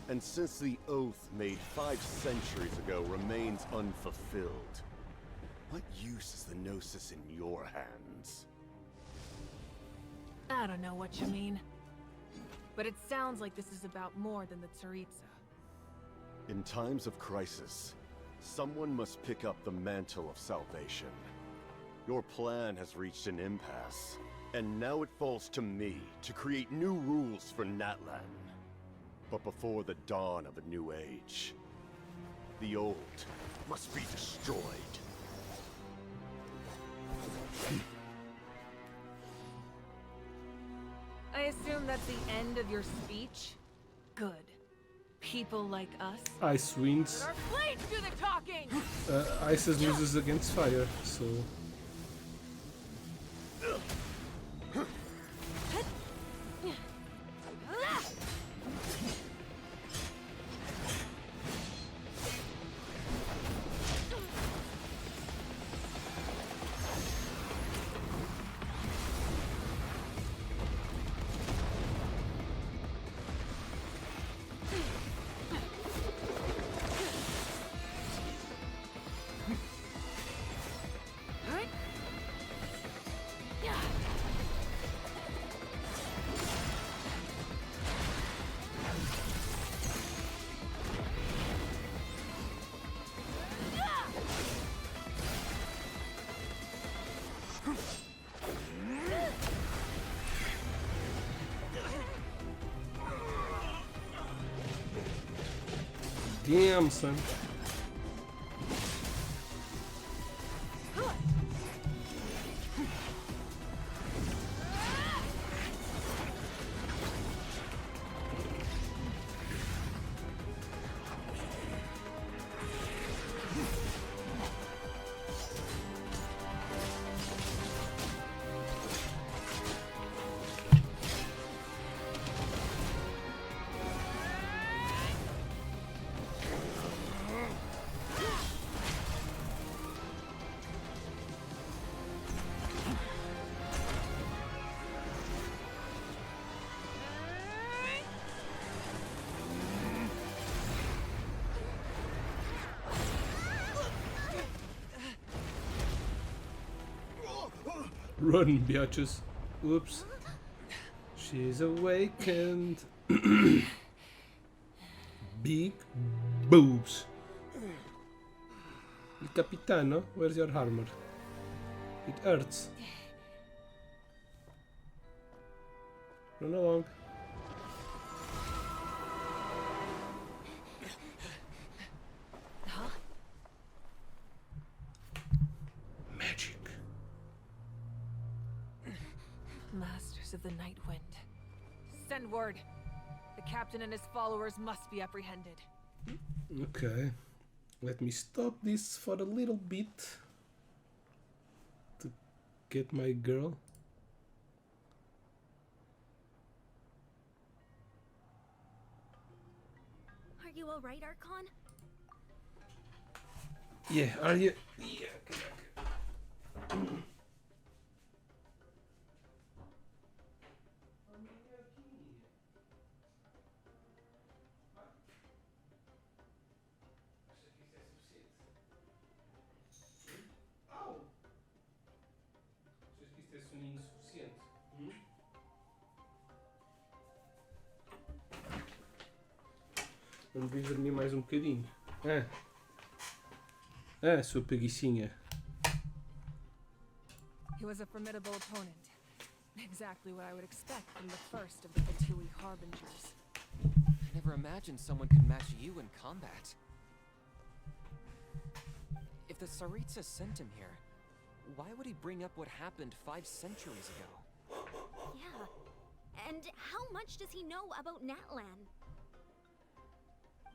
And since the oath made 5 centuries ago remains unfulfilled, what use is the Gnosis in your hands? I don't know what you mean. But it sounds like this is about more than the Tsaritsa. In times of crisis, someone must pick up the mantle of salvation. Your plan has reached an impasse, and now it falls to me to create new rules for Natlan. But before the dawn of a new age, the old must be destroyed. I assume that's the end of your speech? Good. People like us. Ice wins. Let our blades do the talking! Ice loses against fire, so... Damn, son. Run, bitches. Oops. She's awakened. Big boobs. Il capitano, where's your armor? It hurts. Run along. Magic. Masters of the Night Wind. Send word. The captain and his followers must be apprehended. Okay. Let me stop this for a little bit. To get my girl. Are you alright, Archon? Yeah, are you? Yeah. Vamos vir dormir mais um bocadinho. Sua preguiçinha. He was a formidable opponent. Exactly what I would expect from the first of the Fatui Harbingers. I never imagined someone could match you in combat. If the Tsaritsa sent him here, why would he bring up what happened 5 centuries ago? Yeah. And how much does he know about Natlan?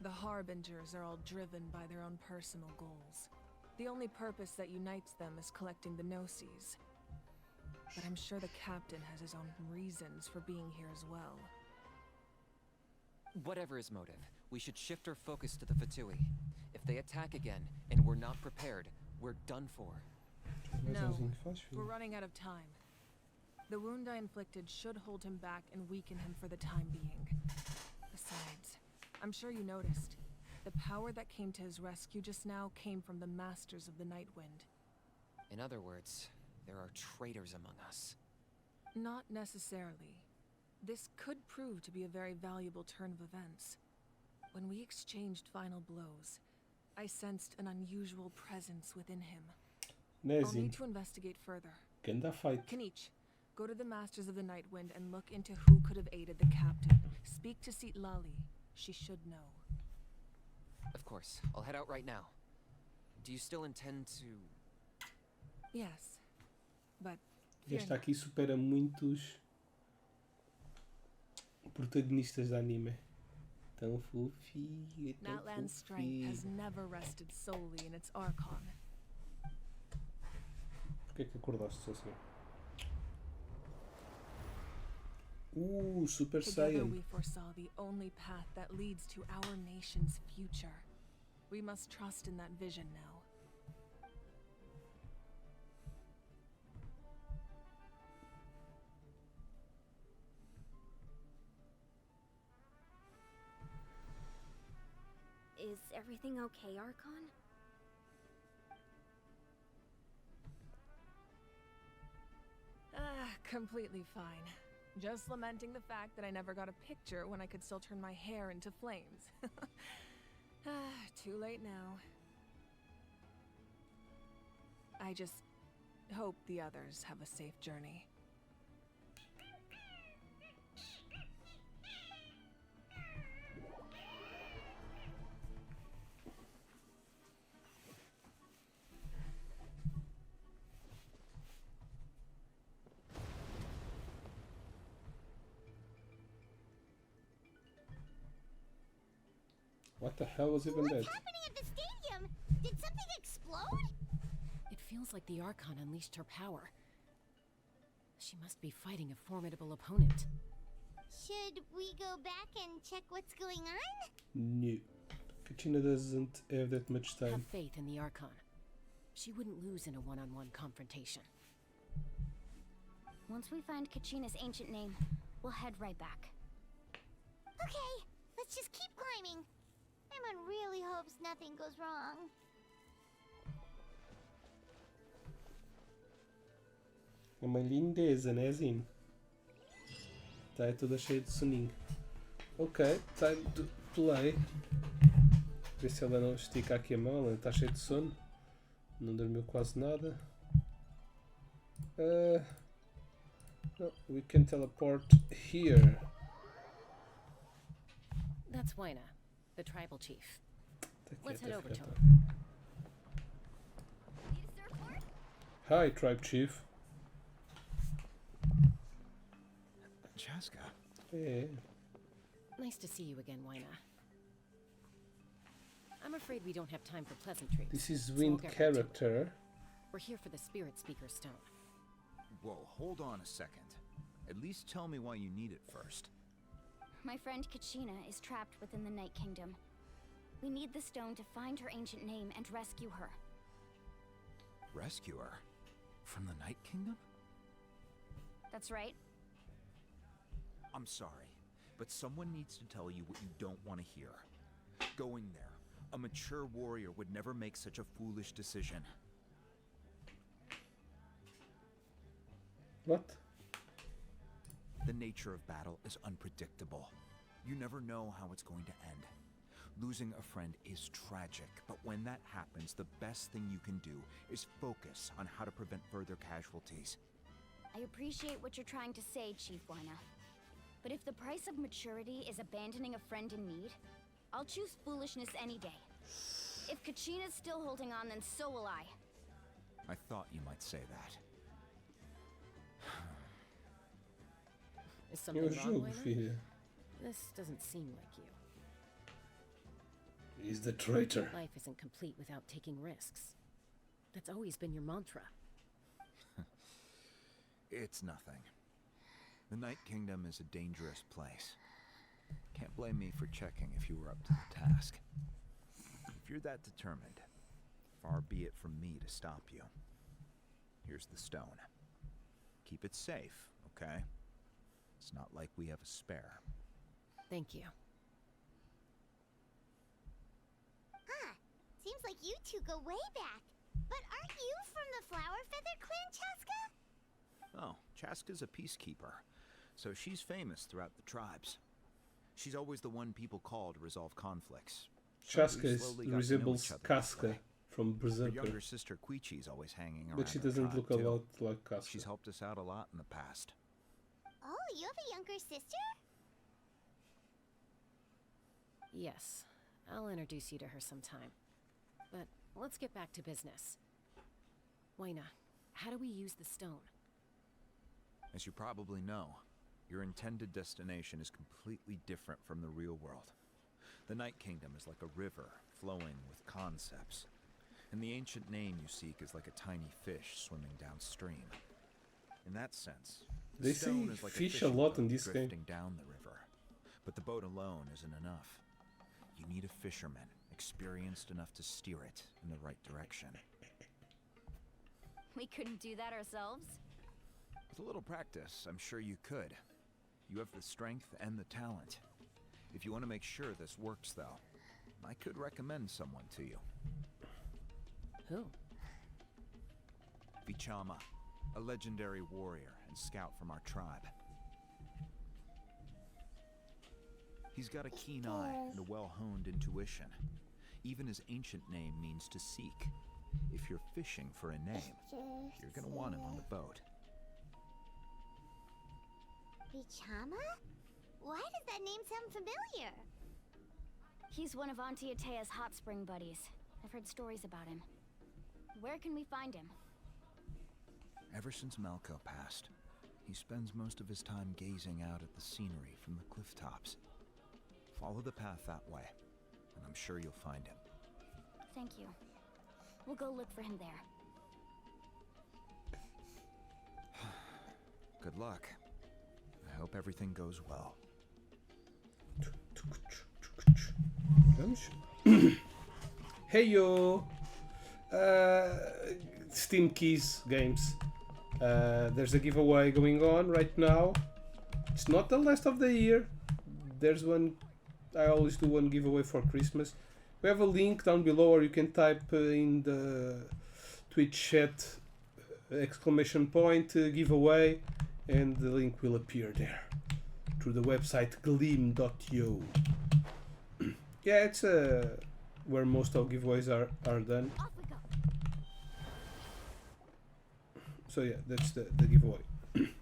The Harbingers are all driven by their own personal goals. The only purpose that unites them is collecting the Gnosis. But I'm sure the captain has his own reasons for being here as well. Whatever his motive, we should shift our focus to the Fatui. If they attack again, and we're not prepared, we're done for. No, we're running out of time. The wound I inflicted should hold him back and weaken him for the time being. Besides, I'm sure you noticed. The power that came to his rescue just now came from the Masters of the Night Wind. In other words, there are traitors among us. Not necessarily. This could prove to be a very valuable turn of events. When we exchanged final blows, I sensed an unusual presence within him. I'll need to investigate further. Kanich, go to the Masters of the Night Wind and look into who could have aided the captain. Speak to Seat Lali. She should know. Of course. I'll head out right now. Do you still intend to... Yes, but... Esta aqui supera muitos protagonistas de anime. Tão fofinho, tão Natlan's strength has never rested solely in its Archon. Por que acordaste assim? Super Together Saiyan. we foresaw the only path that leads to our nation's future. We must trust in that vision now. Is everything okay, Archon? Completely fine. Just lamenting the fact that I never got a picture when I could still turn my hair into flames. Too late now. I just hope the others have a safe journey. What the hell was even What's that? happening at the stadium? Did something explode? It feels like the Archon unleashed her power. She must be fighting a formidable opponent. Should we go back and check what's going on? No. Kachina doesn't have that much time. Have faith in the Archon. She wouldn't lose in a one-on-one confrontation. Once we find Kachina's ancient name, we'll head right back. Okay, let's just keep climbing. Emon really hopes nothing goes wrong. É uma lindeza, né, Zin? Tá, é toda cheia de soninho. Ok, time to play. Ver se ela não estica aqui a mão, ela está cheia de sono. Não dormiu quase nada. No, we can teleport here. That's Waina, the tribal chief. Tá Let's quieta, head over to quieta. him. Need a surfboard? Hi, tribe chief. Chaska. Hey. Nice to see you again, Waina. I'm afraid we don't have time for pleasantries. This is so we'll Wind get right to it. character. We're here for the Spirit Speaker Stone. Whoa, hold on a second. At least tell me why you need it first. My friend Kachina is trapped within the Night Kingdom. We need the stone to find her ancient name and rescue her. Rescue her? From the Night Kingdom? That's right. I'm sorry, but someone needs to tell you what you don't want to hear. Going there, a mature warrior would never make such a foolish decision. What? The nature of battle is unpredictable. You never know how it's going to end. Losing a friend is tragic, but when that happens, the best thing you can do is focus on how to prevent further casualties. I appreciate what you're trying to say, Chief Waina. But if the price of maturity is abandoning a friend in need, I'll choose foolishness any day. If Kachina's still holding on, then so will I. I thought you might say that. Is É something o wrong, jogo, Waina? filha. This doesn't seem like you. He's the traitor. Life isn't complete without taking risks. That's always been your mantra. It's nothing. The Night Kingdom is a dangerous place. Can't blame me for checking if you were up to the task. If you're that determined, far be it from me to stop you. Here's the stone. Keep it safe, okay? It's not like we have a spare. Thank you. Huh. Seems like you two go way back. But aren't you from the Flower Feather Clan, Chaska? Oh, Chaska's a peacekeeper, so she's famous throughout the tribes. She's always the one people call to resolve conflicts. So Chaska we slowly got to know resembles each other that Casca way. from Her Berserker, younger sister Quichi's always hanging around. but she our doesn't tribe, look a too. lot like Casca. She's helped us out a lot in the past. Oh, you have a younger sister? Yes, I'll introduce you to her sometime. But let's get back to business. Waina, how do we use the stone? As you probably know, your intended destination is completely different from the real world. The Night Kingdom is like a river flowing with concepts, and the ancient name you seek is like a tiny fish swimming downstream. In that sense, the They stone say is like fish a fishing lot in boat this game. drifting down the river. But the boat alone isn't enough. You need a fisherman experienced enough to steer it in the right direction. We couldn't do that ourselves? With a little practice, I'm sure you could. You have the strength and the talent. If you want to make sure this works, though, I could recommend someone to you. Who? Vichama, a legendary warrior and scout from our tribe. He's got a keen eye and a well-honed intuition. Even his ancient name means to seek. If you're fishing for a name, you're gonna want him on the boat. Vichama? Why does that name sound familiar? He's one of Auntie Atea's hot spring buddies. I've heard stories about him. Where can we find him? Ever since Malco passed, he spends most of his time gazing out at the scenery from the cliff tops. Follow the path that way. and I'm sure you'll find him. Thank you. We'll go look for him there. Good luck. I hope everything goes well. Vamos. Hey yo! Steam Keys games. There's a giveaway going on right now. It's not the last of the year. There's one. I always do one giveaway for Christmas. We have a link down below, or you can type in the Twitch chat ! Giveaway, and the link will appear there through the website gleam.io. Yeah, it's where most of giveaways are done. So yeah, that's the giveaway.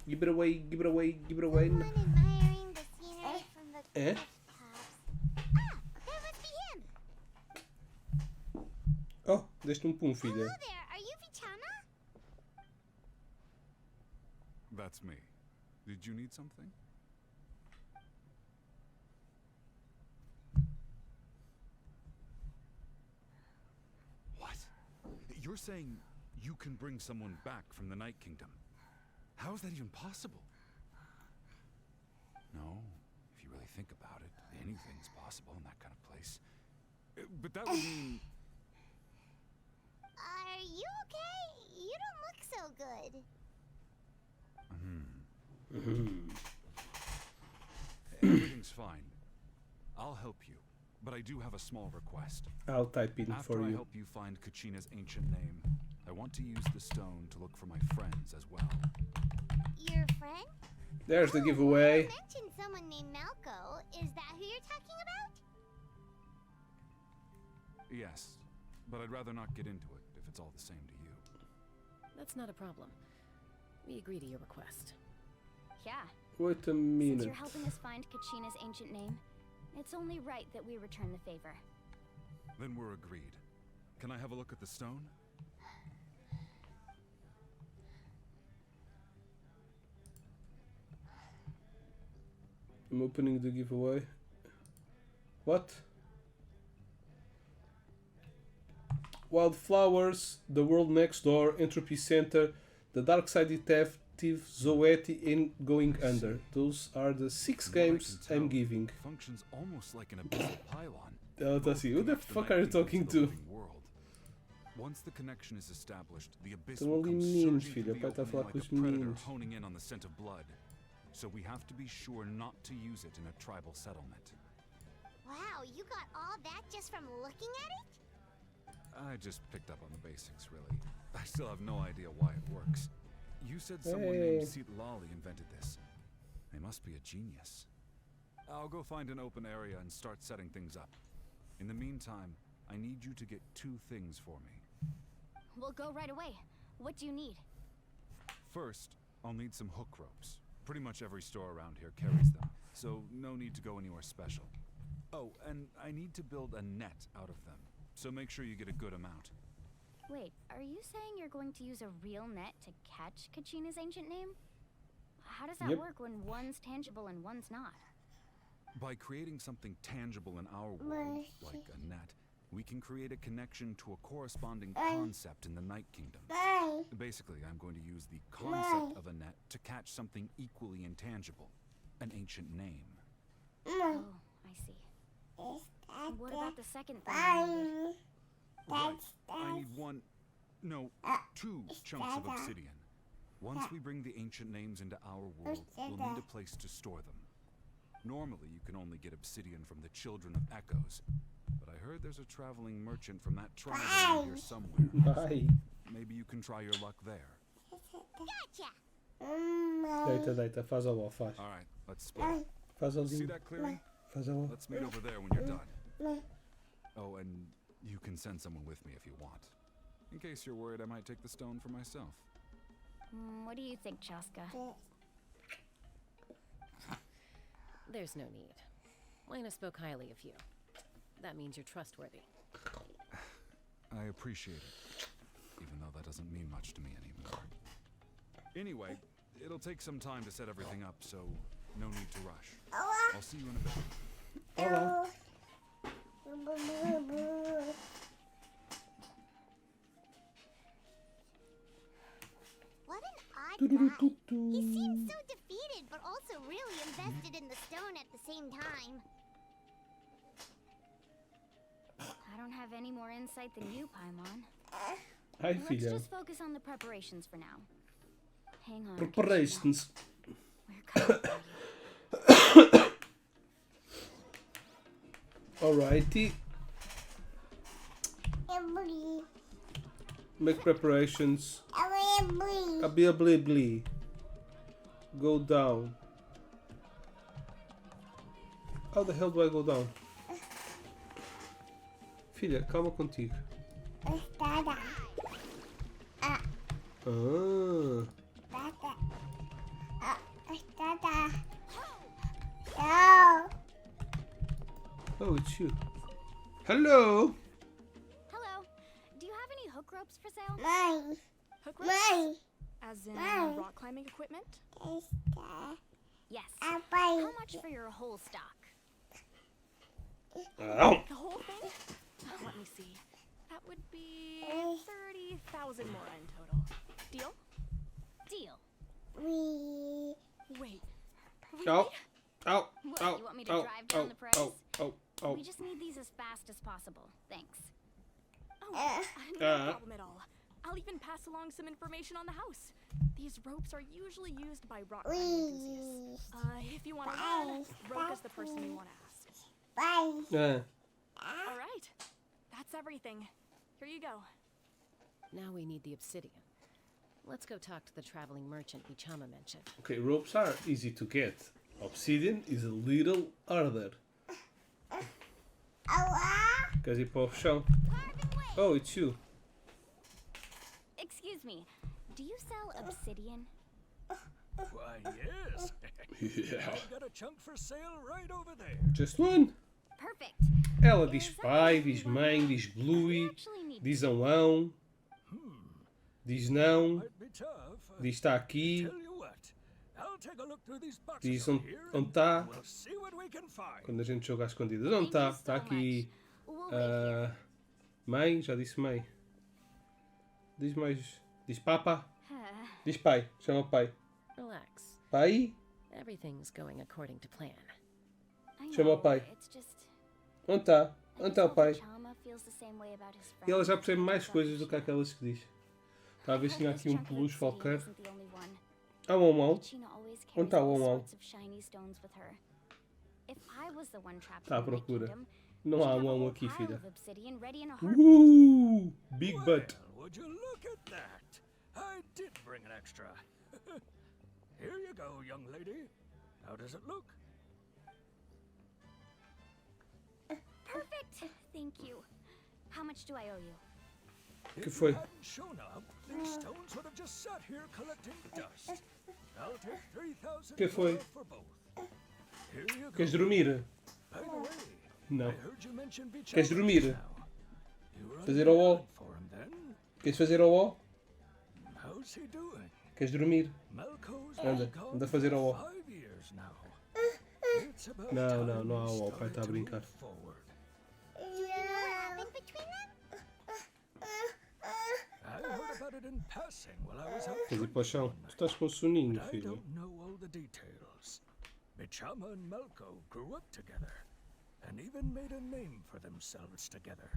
Give it away, give it away, give it away. Someone admiring the scenery from the Eh? cliff tops. Ah, that must be him. Oh, deste pum, filha. Hello there, are you Vichama? That's me. Did you need something? What? You're saying you can bring someone back from the Night Kingdom? How is that even possible? No, if you really think about it, anything's possible in that kind of place. But that would mean... Are you okay? You don't look so good. Everything's fine. I'll help you, but I do have a small request. I'll type in After for I you. help you find Kachina's ancient name, I want to use the stone to look for my friends as well. Your friend? There's the You giveaway. mentioned someone named Malco. Is that who you're talking about? Yes, but I'd rather not get into it if it's all the same to you. That's not a problem. We agree to your request. Yeah. Wait a Since minute. you're helping us find Kachina's ancient name, it's only right that we return the favor. Then we're agreed. Can I have a look at the stone? I'm opening the giveaway. What? Wildflowers, The World Next Door, Entropy Center, The Dark Side Detective, Zoetti, and Going Under. Those are the 6 From what I games can I'm tell, giving. it functions almost like an abyssal pylon. Let's see, who the Connects the fuck Night are you Kingdom talking the to? living world. Once the connection is established, the abyss Estão will ali come meninos, surging filha. through O the pai está a opening falar like com a os predator meninos. honing in on the scent of blood. So we have to be sure not to use it in a tribal settlement. Wow, you got all that just from looking at it? I just picked up on the basics, really. I still have no idea why it works. You said someone Hey. named Seat Lolly invented this. They must be a genius. I'll go find an open area and start setting things up. In the meantime, I need you to get 2 things for me. We'll go right away. What do you need? First, I'll need some hook ropes. Pretty much every store around here carries them, so no need to go anywhere special. Oh, and I need to build a net out of them, so make sure you get a good amount. Wait, are you saying you're going to use a real net to catch Kachina's ancient name? How does that Yep. work when one's tangible and one's not? By creating something tangible in our world, like a net, we can create a connection to a corresponding concept in the Night Kingdom. Basically, I'm going to use the concept of a net to catch something equally intangible, an ancient name. Oh, I see. What about the second thing you needed? Right, I need 2 chunks of obsidian. Once we bring the ancient names into our world, we'll need a place to store them. Normally, you can only get obsidian from the Children of Echoes, but I heard there's a traveling merchant from that tribe around here somewhere. Bye. Maybe you can try your luck there. Gotcha! Deita, faz a wall, faz. Alright, let's split. Faz a See linha. that clearing? Faz a wall. Let's meet over there when you're done. Oh, and you can send someone with me if you want. In case you're worried I might take the stone for myself. What do you think, Chaska? There's no need. Lena spoke highly of you. That means you're trustworthy. I appreciate it, even though that doesn't mean much to me anymore. Anyway, it'll take some time to set everything up, so no need to rush. I'll see you in a bit. Olá. What an odd guy. He seems so defeated, but also really invested in the stone at the same time. I don't have any more insight than you, Paimon. Ai, Let's filha. just focus on the preparations for now. Hang on. Preparations. We're coming for you. Alrighty. Make preparations. A blee. Go down. How the hell do I go down? Filha, calma contigo. Ah. Oh, it's you. Hello. Hello. Do you have any hook ropes for sale? Hook ropes? As in rock climbing equipment? Yes. How much for your whole stock? Ow. The whole thing? Let me see. That would be 30,000 more in total. Deal? Deal. Wait. Ow. Ow. What, Ow. you want me to Ow. drive down the price? Ow. We just need these as fast as possible. Thanks. Oh, no problem at all. I'll even pass along some information on the house. These ropes are usually used by rock climbing enthusiasts. If you want to learn, Roka's the person you want to ask. All right. That's everything. Here you go. Now we need the obsidian. Let's go talk to the traveling merchant Bichama mentioned. Okay, ropes are easy to get. Obsidian is a little harder. Queres ir para o chão? Oh, it's you. Excuse me. Do you sell obsidian? Why, yes. Yeah. I've got a chunk for sale right over there. Just one. Perfect. Ela diz pai, diz mãe, diz Bluey, diz ão, diz não, Might be tough. diz está aqui, Tell you what, I'll take a look through these boxes diz over onde here, está. We'll see what we can find. Quando a gente joga às escondidas, onde está? Está aqui. Mãe, já disse mãe. Diz mais. Diz papa. Diz pai, chama pai. Relax. Pai, Everything's going according to plan. chama o pai. Onde está? Onde está o pai? E ela já percebe mais coisas do que aquelas que diz. Talvez tenha aqui um peluche qualquer. Ah, um mão. Onde está o mão? Está à procura. Não há um aqui, filha. Big butt. Well, would you look at that? I did bring an extra. Here you go, young lady. How does it look? Perfect. Thank you. How much do I owe you? Que If foi? you hadn't shown up, these stones would have just sat here collecting dust. I'll take 3,000 Que foi? for both. Here you go. Queres dormir? By the way, Não. I heard you mention Bichama Queres dormir? just now. You were on Fazer the ao ó? island for him then? Queres fazer ao ó? How's he doing? Queres dormir? Malco's Anda, been gone anda a fazer ao ó. for 5 years now. It's about Não, time não, não há we ó. O pai está a started to brincar. move forward. Do you know what happened between them? I heard about it in passing while I was out Queres ir drinking para o chão? one Tu night, estás com soninho, but I filho. don't know all the details. Bichama and Malco grew up together and even made a name for themselves together.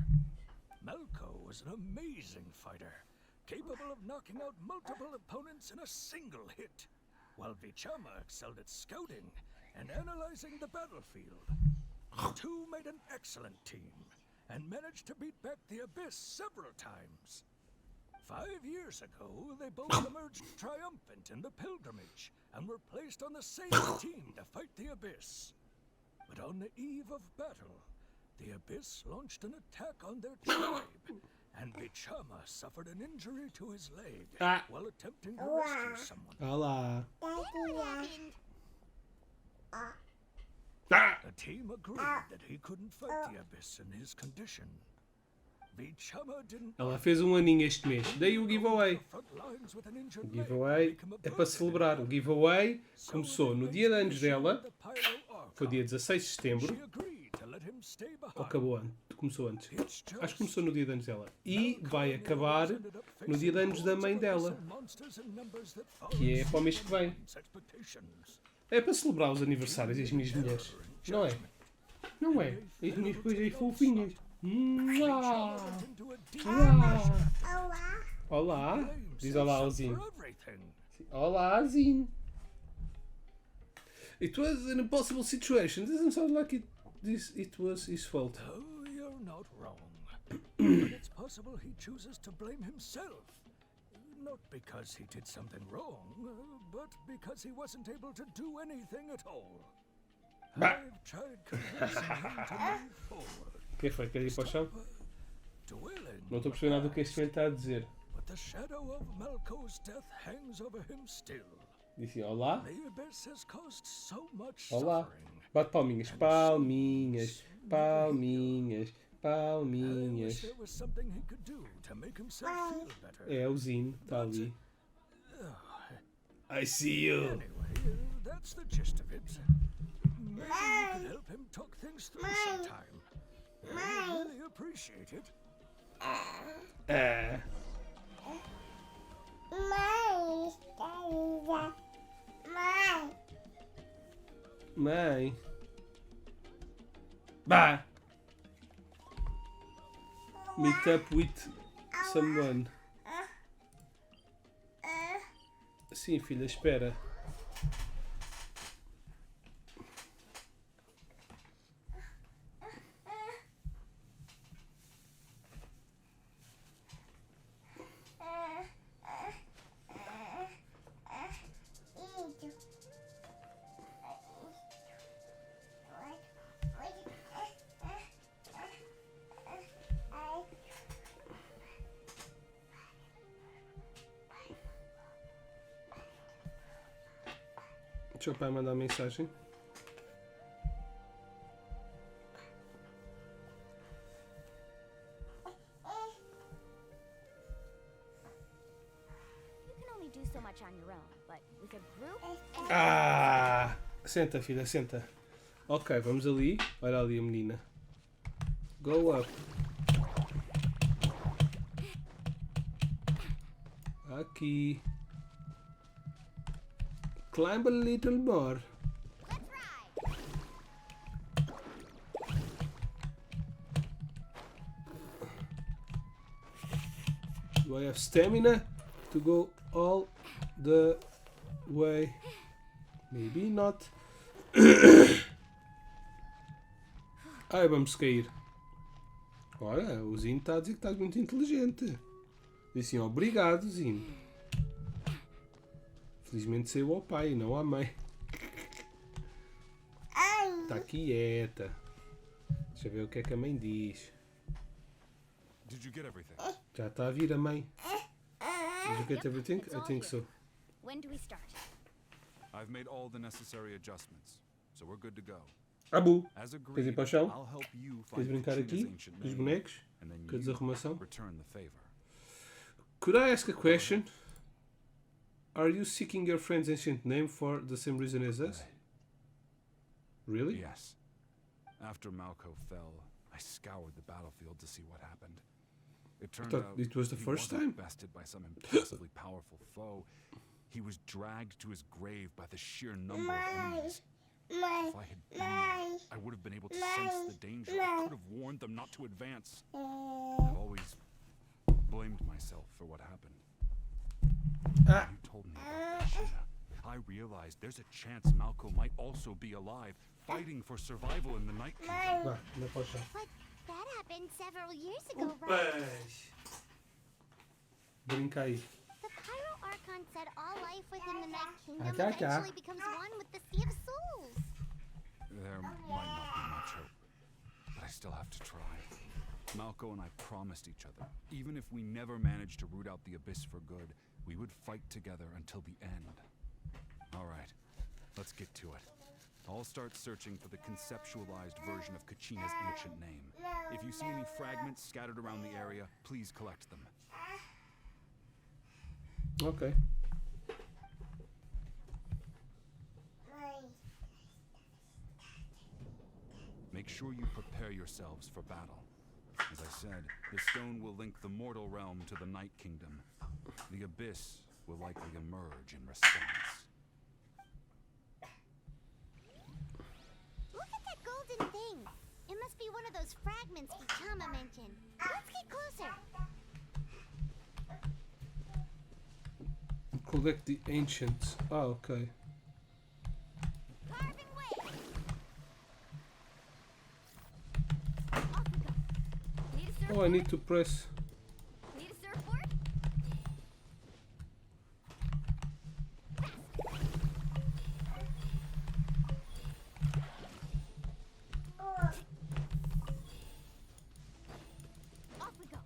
Malco was an amazing fighter, capable of knocking out multiple opponents in a single hit, while Bichama excelled at scouting and analyzing the battlefield. The two made an excellent team and managed to beat back the Abyss several times. 5 years ago, they both emerged triumphant in the pilgrimage and were placed on the same team to fight the Abyss. But on the eve of battle, the Abyss launched an attack on their tribe, and Bichama suffered an injury to his leg while attempting to rescue someone. Olá. The team agreed that he couldn't fight the Abyss in his condition. Bichama didn't Ela fez um aninho este mês. Daí o giveaway. front lines with an injured O leg, giveaway become a é para burden. celebrar. O giveaway começou no dia de anos dela. The Pyro Archon. Foi dia 16 de setembro. She agreed to let him stay Ou behind. acabou antes. começou antes? Acho que começou no dia de anos dela. E vai acabar no dia de anos da mãe dela. Que é para o mês que vem. É para celebrar os aniversários das minhas mulheres. Não é? Não é? As minhas coisas fofinhas. Uau! Uau! Olá! Diz olá, Alzinho. Olá, Alzinho. It was an impossible situation. Doesn't sound like it was his fault. Oh, you're not wrong. But it's possible he chooses to blame himself. Not because he did something wrong, but because he wasn't able to do anything at all. I've tried convincing him to move forward. Que foi? Quer ir para o chão? Não estou a perceber nada do que este velho está a dizer. But the shadow of Malco's death hangs over him still. Disse olá. The abyss has caused so much Olá. suffering. Bate palminhas. Palminhas. Palminhas. Palminhas. There was something he could do to make himself feel better. É o Zine. Está ali. I see you. Anyway, that's the gist of it. Maybe you could help him talk things through sometime. I really appreciate it. Mãe. Bah. Meet up with someone. Sim, filha, espera. Deixa o pai mandar mensagem. Ah! Senta, filha, senta. Ok, vamos ali. Olha ali a menina. Go up. Aqui. Climb a little more. Do I have stamina to go all the way? Maybe not. Ai, vamos cair. Olha, o Zino está a dizer que estás muito inteligente. Diz assim, obrigado, Zino. Felizmente saiu ao pai e não à mãe. Está quieta. Deixa eu ver o que é que a mãe diz. Já está a vir a mãe. Did you get everything? I think so. When do we start? I've made all the necessary adjustments, so we're good to go. Abu, As queres ir agreed, para o chão? I'll help you Queres find brincar Kachina's aqui ancient com os name, bonecos? and then Com a you desarrumação? return the favor. Could I ask a question? Are you seeking your friend's ancient name for the same reason as us? Really? Yes. After Malco fell, I scoured the battlefield to see what happened. It turned thought out it was the he first wasn't time. bested by some impossibly powerful foe. He was dragged to his grave by the sheer number of enemies. If I had been there, I would have been able to sense the danger. I could have warned them not to advance. I've always blamed myself for what happened. When you told me about Kachina, I realized there's a chance Malco might also be alive, fighting for survival in the Night Kingdom. But that happened several years ago, right? Brinca aí. The Pyro Archon said all life within the Night Kingdom Aga. eventually becomes one with the Sea of Souls. There might not be much hope, but I still have to try. Malco and I promised each other, even if we never managed to root out the Abyss for good, we would fight together until the end. All right, let's get to it. I'll start searching for the conceptualized version of Kachina's ancient name. If you see any fragments scattered around the area, please collect them. Ok. Make sure you prepare yourselves for battle. As I said, the stone will link the mortal realm to the Night Kingdom. The Abyss will likely emerge in response. Look at that golden thing. It must be one of those fragments Vichama mentioned. Let's get closer. Collect the ancients. Ah, okay. Carving way. Need a surfboard? Oh, I need to press. Need a surfboard? Off we go.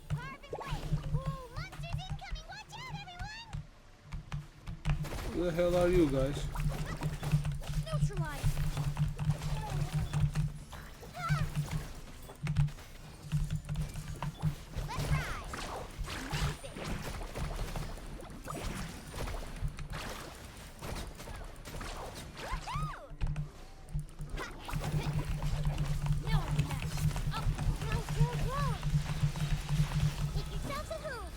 Carving way. Ooh, monsters incoming. Watch out, everyone. Who the hell are you guys? Neutralize! Let's ride. Amazing. No match! Up. Go, go, go. Make yourselves a hoop.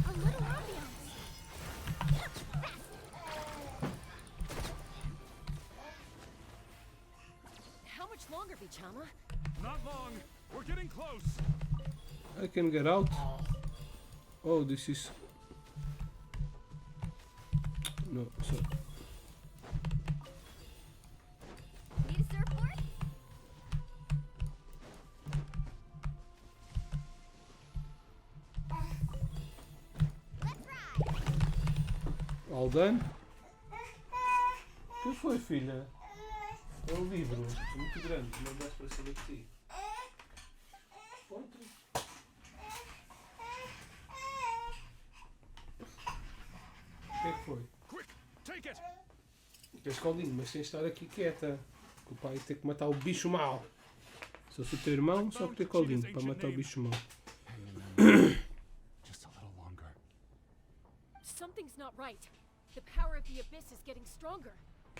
A little ambiance! How much longer, Vichama? Not long. We're getting close. I can get out. Oh, this is. No, so. Need a surfboard? Let's ride. All done? O que foi, filha? É um livro muito grande, não dá para saber de ti. Ponto. O que é que foi? Quick, take it. Que é escondinho, mas sem estar aqui quieta. Que o pai tem que matar o bicho mau. Se eu sou teu irmão, só que ter colinho para matar o bicho mau. Just a little longer. Something's not right. The power of the Abyss is getting stronger.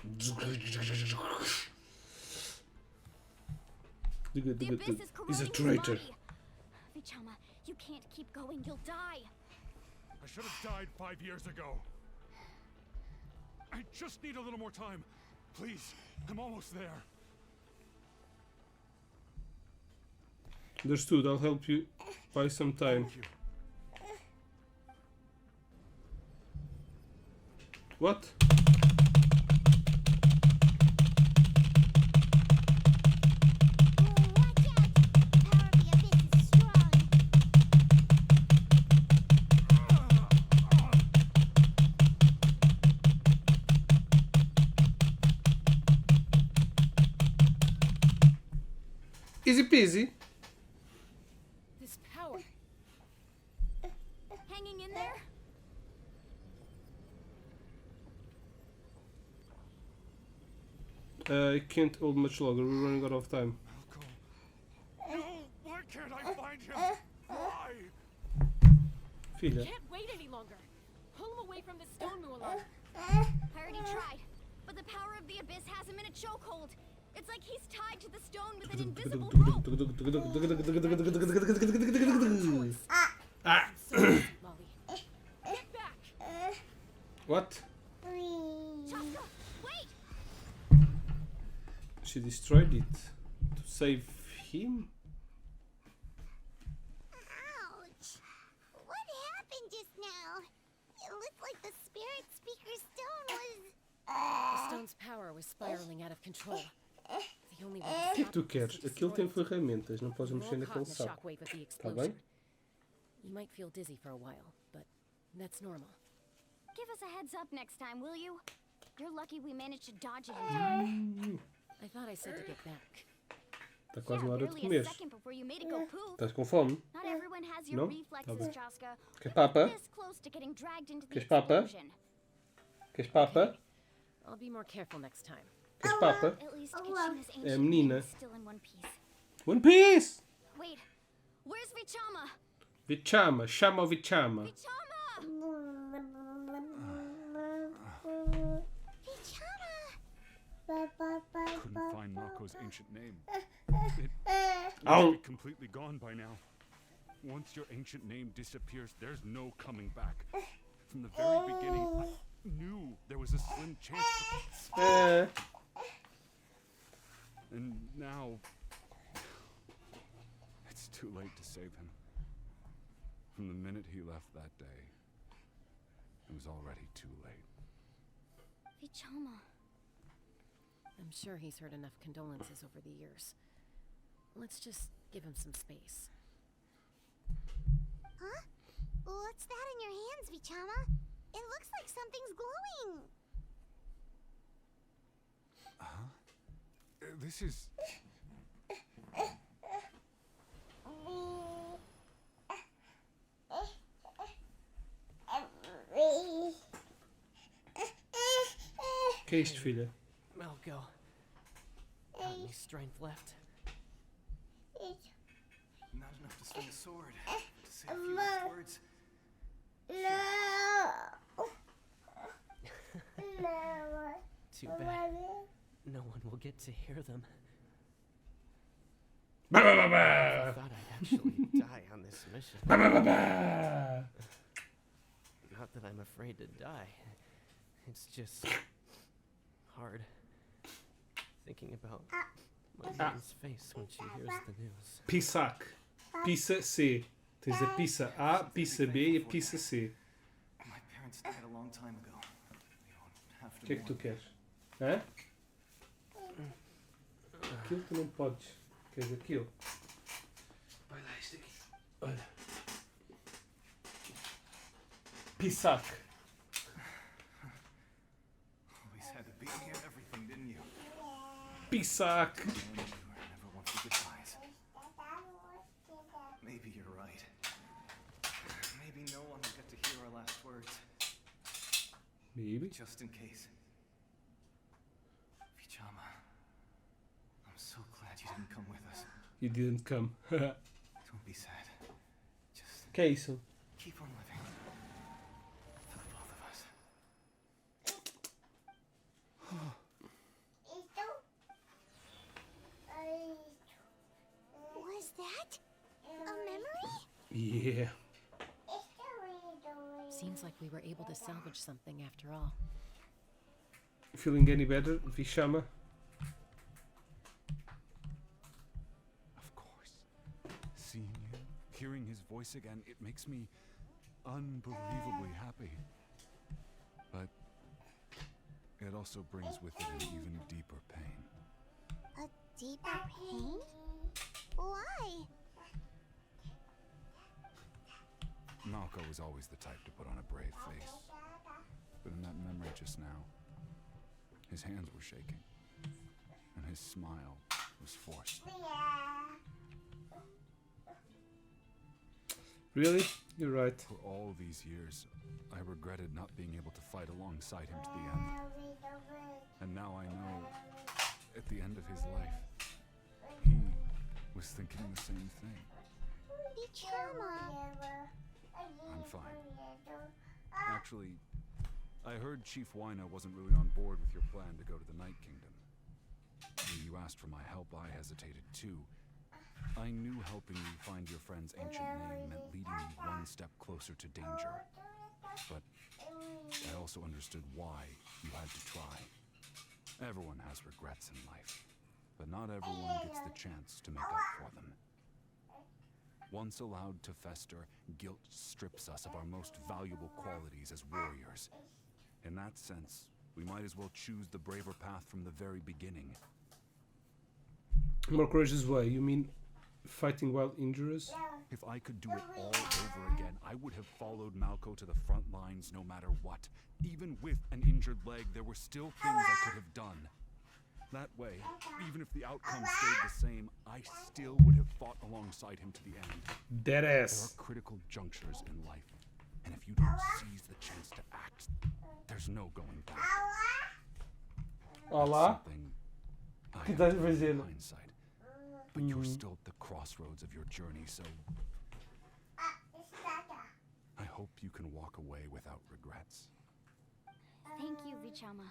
The Abyss is He's a corroding his traitor. body. Vichama, you can't keep going. You'll die. I should have died 5 years ago. I just need a little more time. Please, I'm almost there. Understood, I'll help you buy some time. Thank you. What? Watch out! The power of the abyss is strong. Easy peasy. This power. Hanging in there? I can't hold much longer, we're running out of time. Malcolm. No, why can't I find him? Why? Filha. Can't wait any longer. Pull him away from the stone, Mulan. I already tried, but the power of the Abyss has him in a chokehold. It's like he's tied to the stone with an invisible rope. Molly. Get back! What? Chaska, wait! She destroyed it to save him? Ouch! What happened just now? It looked like the spirit speaker stone was... The stone's power was spiraling out of control. The only way O to que é que stop tu it was queres? to Aquilo destroy tem it. ferramentas, não podes We're mexer all naquele caught in the saco. shockwave of the Tá explosion. bem? You might feel dizzy for a while, but that's normal. Give us a heads up next time, will you? You're lucky we managed to dodge it in time. I thought I said to get back. Está quase na Yeah, hora de barely a comer. second before you made it go poof. Estás com fome? Not everyone has your No? reflexes, Tá bem. Chaska. Queres But papa? we're this close to getting dragged into the Queres papa? explosion. Queres papa? I'll be more careful next time. Queres papa? At least Kachina's É a ancient menina. name is still in one piece. One Piece! Wait, where's Vichama? Vichama, chama o Vichama. Vichama! Couldn't find Mako's ancient name. It must be completely gone by now. Once your ancient name disappears, there's no coming back. From the very beginning, I knew there was a slim chance. And now, it's too late to save him. From the minute he left that day, it was already too late. Vichama. I'm sure he's heard enough condolences over the years. Let's just give him some space. Huh? What's that in your hands, Vichama? It looks like something's glowing. Huh? This is... Caged filha. Malco. Got any strength left? Not enough to swing a sword. To say a few last words. Too bad. No one will get to hear them. Ba, ba, ba, I ba. thought I'd actually die on this mission. Ba, ba, ba, ba. Not that I'm afraid to die. It's just hard thinking about my mom's face when she hears the news. Pissac. Pissa C. Tens a pissa A, pissa B e a pissa C. My parents died a long time ago. You don't have O to que é que tu mourn. queres? Hã? Aquilo tu não podes. Queres aquilo? Olha lá, isto aqui. Olha. Pissac. Always had to be me and everything, didn't you? Pissac. And you never want the goodbyes. Maybe you're right. Maybe no one will get to hear our last words. Maybe. Just in case. Vichama, I'm so glad you didn't come with us. You didn't come. Don't be sad. Just Que é isso? keep on living. For the both of us. Was that a memory? Yeah. Seems like we were able to salvage something after all. Feeling any better, Vichama? Of course. Seeing him, hearing his voice again, it makes me unbelievably happy. But it also brings with it an even deeper pain. A deeper pain? Why? Malco was always the type to put on a brave face. But in that memory just now, his hands were shaking, and his smile was forced. Really? You're right. For all these years, I regretted not being able to fight alongside him to the end. And now I know, at the end of his life, he was thinking the same thing. Vichama. I'm fine. Actually, I heard Chief Wyna wasn't really on board with your plan to go to the Night Kingdom. When you asked for my help, I hesitated too. I knew helping you find your friend's ancient name meant leading you one step closer to danger. But I also understood why you had to try. Everyone has regrets in life, but not everyone gets the chance to make up for them. Once allowed to fester, guilt strips us of our most valuable qualities as warriors. In that sense, we might as well choose the braver path from the very beginning. More courageous way. You mean fighting while injurious? If I could do it all over again, I would have followed Malco to the front lines no matter what. Even with an injured leg, there were still things I could have done. That way, even if the outcome stayed the same, I still would have fought alongside him to the end. Dead There ass. are critical junctures in life, and if you don't seize the chance to act, there's no going back. Olá. Something I Que have estás done in fazendo? hindsight. But you're still at the crossroads of your journey, so I hope you can walk away without regrets. Thank you, Vichama.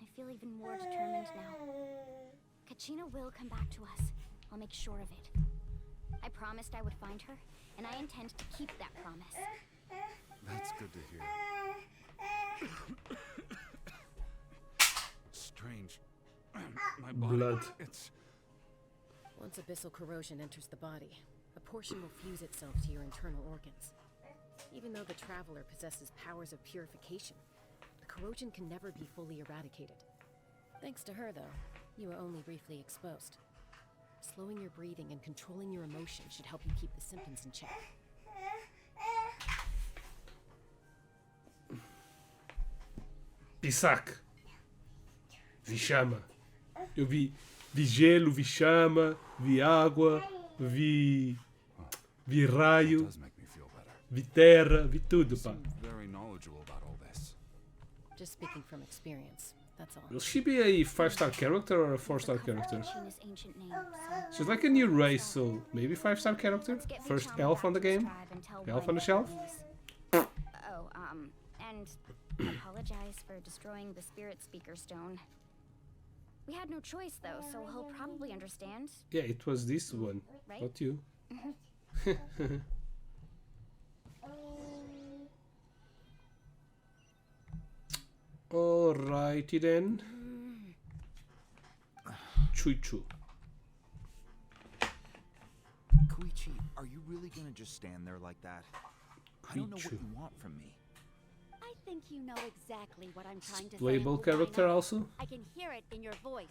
I feel even more determined now. Kachina will come back to us. I'll make sure of it. I promised I would find her, and I intend to keep that promise. That's good to hear. Strange. My body. Blood. It's. Once abyssal corrosion enters the body, a portion will fuse itself to your internal organs. Even though the Traveler possesses powers of purification, the corrosion can never be fully eradicated. Thanks to her, though, you are only briefly exposed. Slowing your breathing and controlling your emotions should help you keep the symptoms in check. Pissac. Vi chama. Eu vi gelo, vi chama, vi água, vi raio, Does make me feel better. vi terra, vi tudo, pá. Seem very knowledgeable about all this. Just speaking from experience, that's all. Will she be a 5-star character or a 4-star character? Kachina's ancient name, so She's like a new race, so maybe 5-star character? First elf on the game? Elf on the shelf? Oh, and apologize for destroying the Spirit Speaker Stone. We had no choice, though, so he'll probably understand. Yeah, it was this one, Right? not you. Alrighty then. Choo-choo. Koichi, are you really gonna just stand there like that? I don't know what you want from me. I think you know exactly what I'm trying to say. Playable Mavuika. character also? I can hear it in your voice.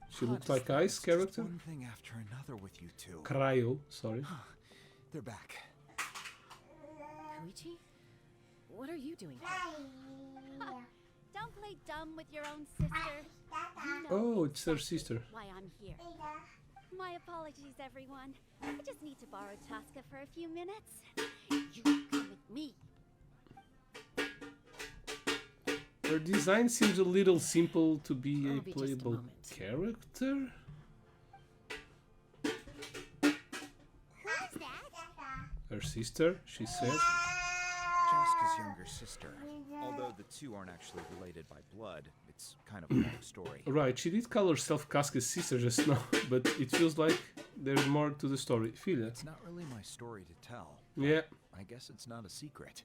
She looks like Ice character? One thing after another with you two. Cryo, sorry. They're back. Koichi? What are you doing here? Don't play dumb with your own sister. You know Oh, it's her exactly sister. Why I'm here. My apologies, everyone. I just need to borrow Chaska for a few minutes. You come with me. Her design seems a little simple to be I'll a be just a playable moment. character. Who's that? Her sister, she said. Chaska's younger sister. Although the two aren't actually related by blood, it's kind of a long story. Right, she did call herself Casca's sister just now, but it feels like there's more to the story. Feel it? It's not really my story to tell. Yeah. I guess it's not a secret.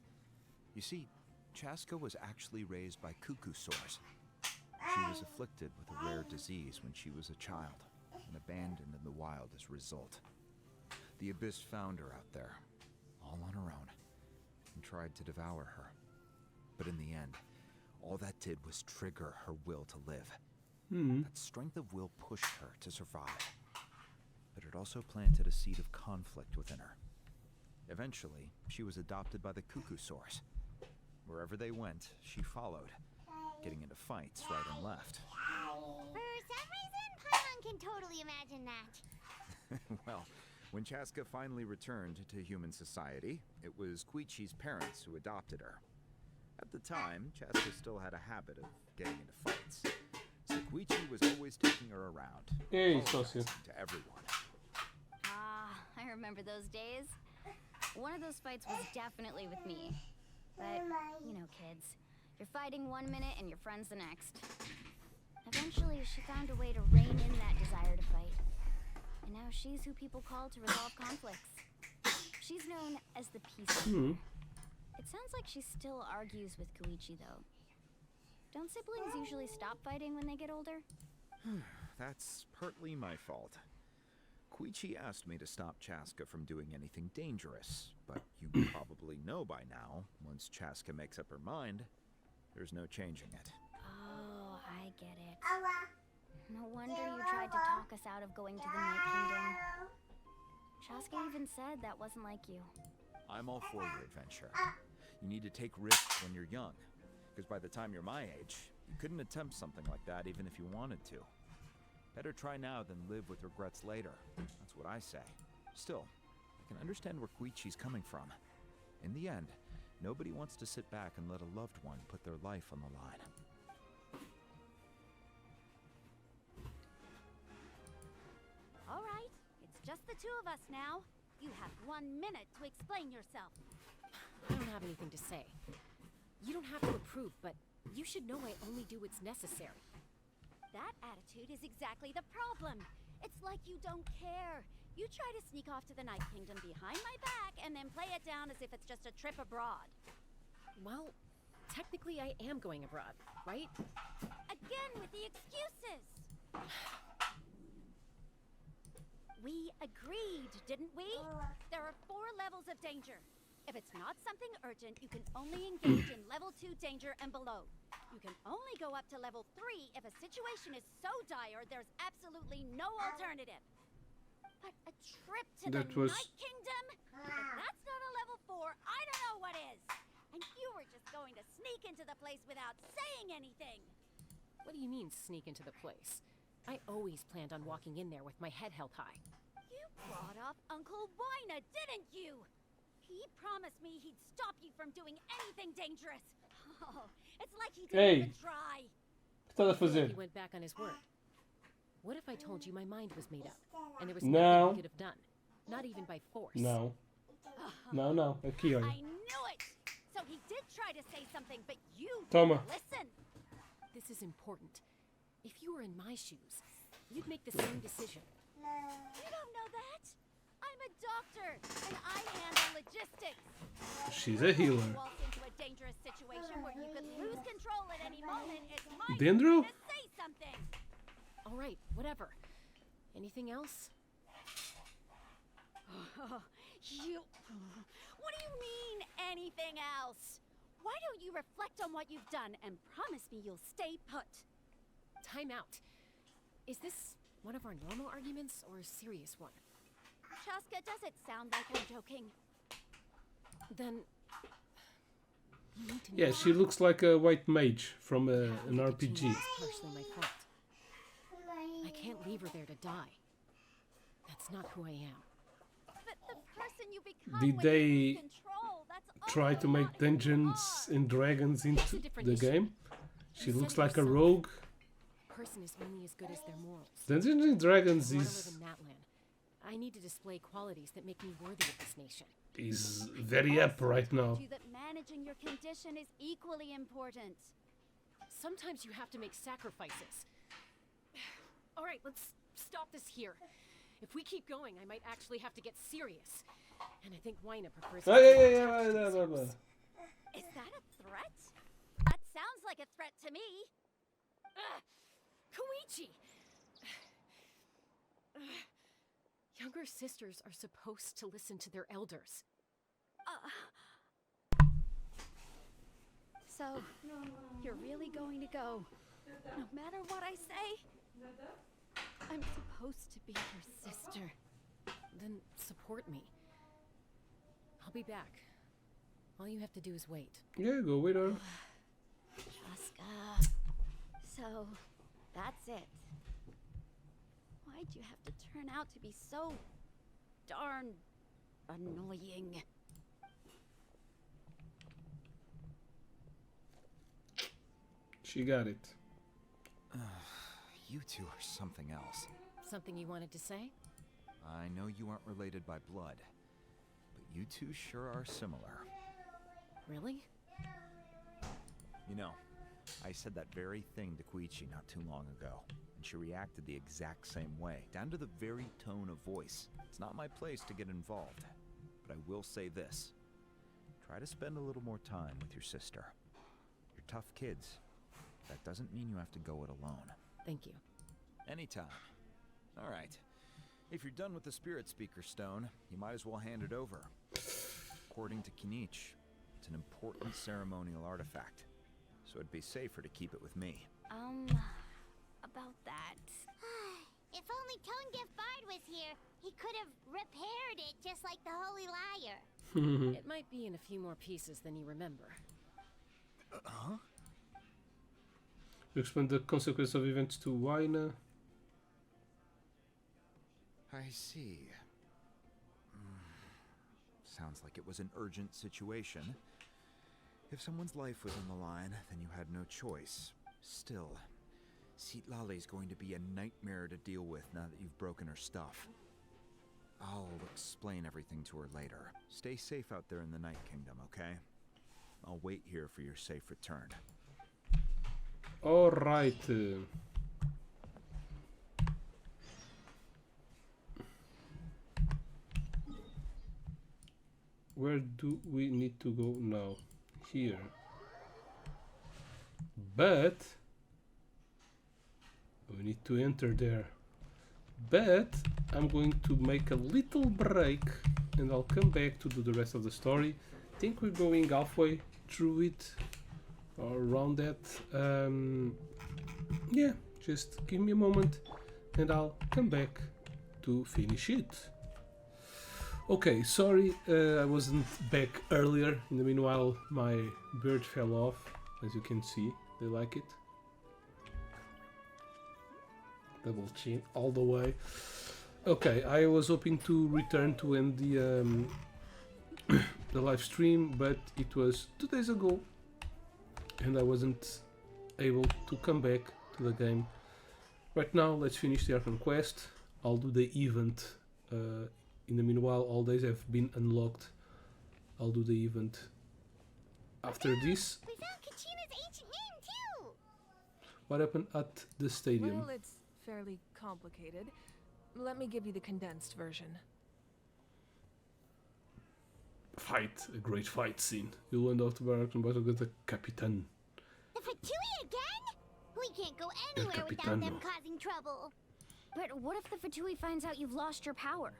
You see, Chaska was actually raised by cuckoo sores. She was afflicted with a rare disease when she was a child and abandoned in the wild as a result. The Abyss found her out there, all on her own, and tried to devour her. But in the end, all that did was trigger her will to live. That strength of will pushed her to survive. But it also planted a seed of conflict within her. Eventually, she was adopted by the cuckoo sores. Wherever they went, she followed, getting into fights right and left. For some reason, Paimon can totally imagine that. Well, when Chaska finally returned to human society, it was Koichi's parents who adopted her. At the time, Chaska still had a habit of getting into fights, so Koichi was always taking her around, Hey, apologizing Sosia. to everyone. Ah, I remember those days. One of those fights was definitely with me. But, you know, kids. You're fighting one minute and your friend's the next. Eventually, she found a way to rein in that desire to fight. And now she's who people call to resolve conflicts. She's known as the peacekeeper. It sounds like she still argues with Koichi, though. Don't siblings usually stop fighting when they get older? That's partly my fault. Koichi asked me to stop Chaska from doing anything dangerous, but you probably know by now, once Chaska makes up her mind, there's no changing it. Oh, I get it. No wonder you tried to talk us out of going to the Night Kingdom. Chaska even said that wasn't like you. I'm all for your adventure. You need to take risks when you're young, because by the time you're my age, you couldn't attempt something like that even if you wanted to. Better try now than live with regrets later. That's what I say. Still, I can understand where Koichi's coming from. In the end, nobody wants to sit back and let a loved one put their life on the line. All right, it's just the two of us now. You have 1 minute to explain yourself. I don't have anything to say. You don't have to approve, but You should know I only do what's necessary. That attitude is exactly the problem. It's like you don't care. You try to sneak off to the Night Kingdom behind my back and then play it down as if it's just a trip abroad. Well, technically I am going abroad, right? Again with the excuses! We agreed, didn't we? There are 4 levels of danger. If it's not something urgent, you can only engage in level 2 danger and below. You can only go up to level 3 if a situation is so dire there's absolutely no alternative. But a trip to the Night Kingdom? If that's not a level 4, I don't know what is. And you were just going to sneak into the place without saying anything. What do you mean, sneak into the place? I always planned on walking in there with my head held high. You brought up Uncle Wina, didn't you? He promised me he'd stop you from doing anything dangerous. Oh, it's like he didn't even try. He went back on his word. What if I told you my mind was made up, and there was nothing I could have done? Not even by force. No. No, Akira. I knew it! So he did try to say something, but you Toma. didn't listen. This is important. If you were in my shoes, you'd make the same decision. You don't know that. I'm a doctor, and I handle logistics. She's a healer. Walk into a dangerous situation where you could lose control at any moment. It's my Dendro? turn to say something. All right, whatever. Anything else? What do you mean, anything else? Why don't you reflect on what you've done and promise me you'll stay put? Time out. Is this one of our normal arguments or a serious one? Chaska, does it sound like I'm joking? Then... you need to know. Yeah, she looks like a white mage from an RPG. It's partially my fault. I can't leave her there to die. That's not who I am. But the person you become Did when they you lose control, that's try to make Dungeons and Dragons into the game? She looks like a rogue. Person is only as good as their morals. Dungeons and Dragons I wanna is live in Natlan. I need to display qualities that make me worthy of this nation. very up right now. you that managing your condition is equally important. Sometimes you have to make sacrifices. All right, let's stop this here. If we keep going, I might actually have to get serious. And I think Wina prefers... Is that a threat? That sounds like a threat to me. Koichi! Younger sisters are supposed to listen to their elders. So, you're really going to go, no matter what I say? I'm supposed to be your sister. Then support me. I'll be back. All you have to do is wait. Yeah, go with her. Chaska. So, that's it. Why'd you have to turn out to be so darn annoying? She got it. You two are something else. Something you wanted to say? I know you aren't related by blood, but you two sure are similar. Really? You know, I said that very thing to Koichi not too long ago, and she reacted the exact same way, down to the very tone of voice. It's not my place to get involved, but I will say this. Try to spend a little more time with your sister. You're tough kids. That doesn't mean you have to go it alone. Thank you. Anytime. All right. If you're done with the Spirit Speaker Stone, you might as well hand it over. According to Kinich, it's an important ceremonial artifact, so it'd be safer to keep it with me. About that. If only Tonegif Bard was here, he could have repaired it just like the Holy Liar. It might be in a few more pieces than you remember. Huh? You explain the consequence of events to Wina. I see. Sounds like it was an urgent situation. If someone's life was on the line, then you had no choice. Still, Citlali's going to be a nightmare to deal with now that you've broken her stuff. I'll explain everything to her later. Stay safe out there in the Night Kingdom, okay? I'll wait here for your safe return. Alright. Where do we need to go now? Here. But we need to enter there. But I'm going to make a little break and I'll come back to do the rest of the story. I think we're going halfway through it or around that. Yeah, just give me a moment and I'll come back to finish it. Okay, sorry I wasn't back earlier. In the meanwhile, my bird fell off, as you can see. They like it. Double chin all the way. Okay, I was hoping to return to end the live stream, but it was 2 days ago and I wasn't able to come back to the game. Right now, let's finish the Archon quest. I'll do the event. In the meanwhile, all days have been unlocked. I'll do the event after this. We found Kachina's ancient name too. What happened at the stadium? Well, it's fairly complicated. Let me give you the condensed version. Fight, a great fight scene. You learned after Archon battle with the Capitan. The Fatui again? We can't go anywhere without them causing trouble. But what if the Fatui finds out you've lost your power?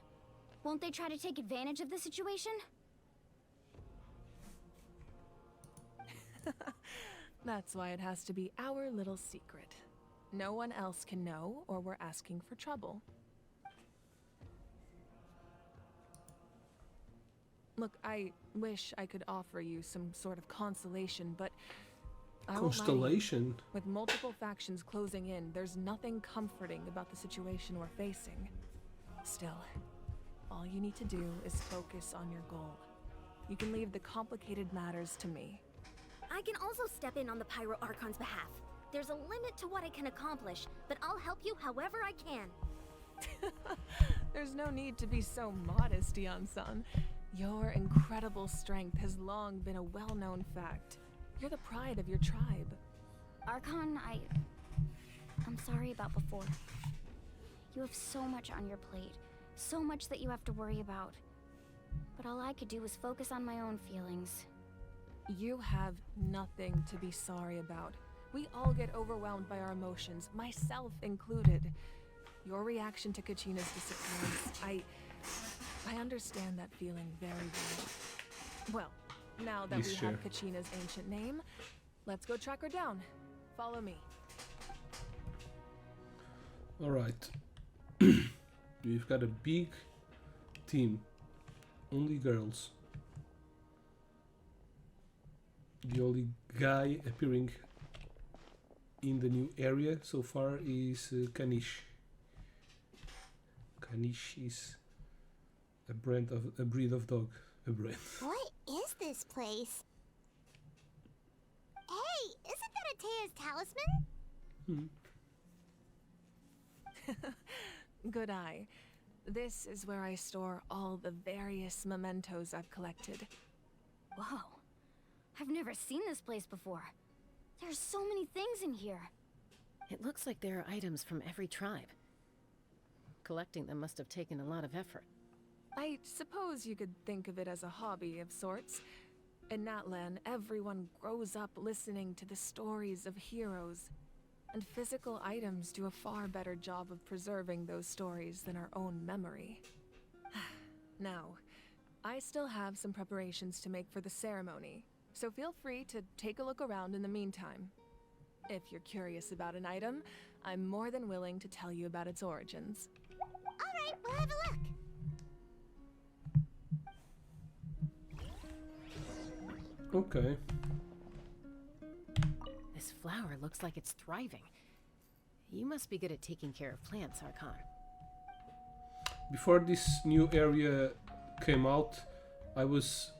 Won't they try to take advantage of the situation? That's why it has to be our little secret. No one else can know, or we're asking for trouble. Look, I wish I could offer you some sort of consolation, but I won't lie to you. Constellation? With multiple factions closing in, there's nothing comforting about the situation we're facing. Still, all you need to do is focus on your goal. You can leave the complicated matters to me. I can also step in on the Pyro Archon's behalf. There's a limit to what I can accomplish, but I'll help you however I can. There's no need to be so modest, Yan-san. Your incredible strength has long been a well-known fact. You're the pride of your tribe. Archon, I'm sorry about before. You have so much on your plate, so much that you have to worry about. But all I could do was focus on my own feelings. You have nothing to be sorry about. We all get overwhelmed by our emotions, myself included. Your reaction to Kachina's disappearance, I understand that feeling very well. Well, now that we have Kachina's ancient name, let's go track her down. Follow me. Alright. We've got a big team. Only girls. The only guy appearing in the new area so far is Kanish. Kanish is a breed of dog. A breed. What is this place? Hey, isn't that Atea's talisman? Good eye. This is where I store all the various mementos I've collected. Wow. I've never seen this place before. There's so many things in here. It looks like there are items from every tribe. Collecting them must have taken a lot of effort. I suppose you could think of it as a hobby of sorts. In Natlan, everyone grows up listening to the stories of heroes, and physical items do a far better job of preserving those stories than our own memory. Now, I still have some preparations to make for the ceremony, so feel free to take a look around in the meantime. If you're curious about an item, I'm more than willing to tell you about its origins. Alright, we'll have a look. Okay. This flower looks like it's thriving. You must be good at taking care of plants, Archon. Before this new area came out, I was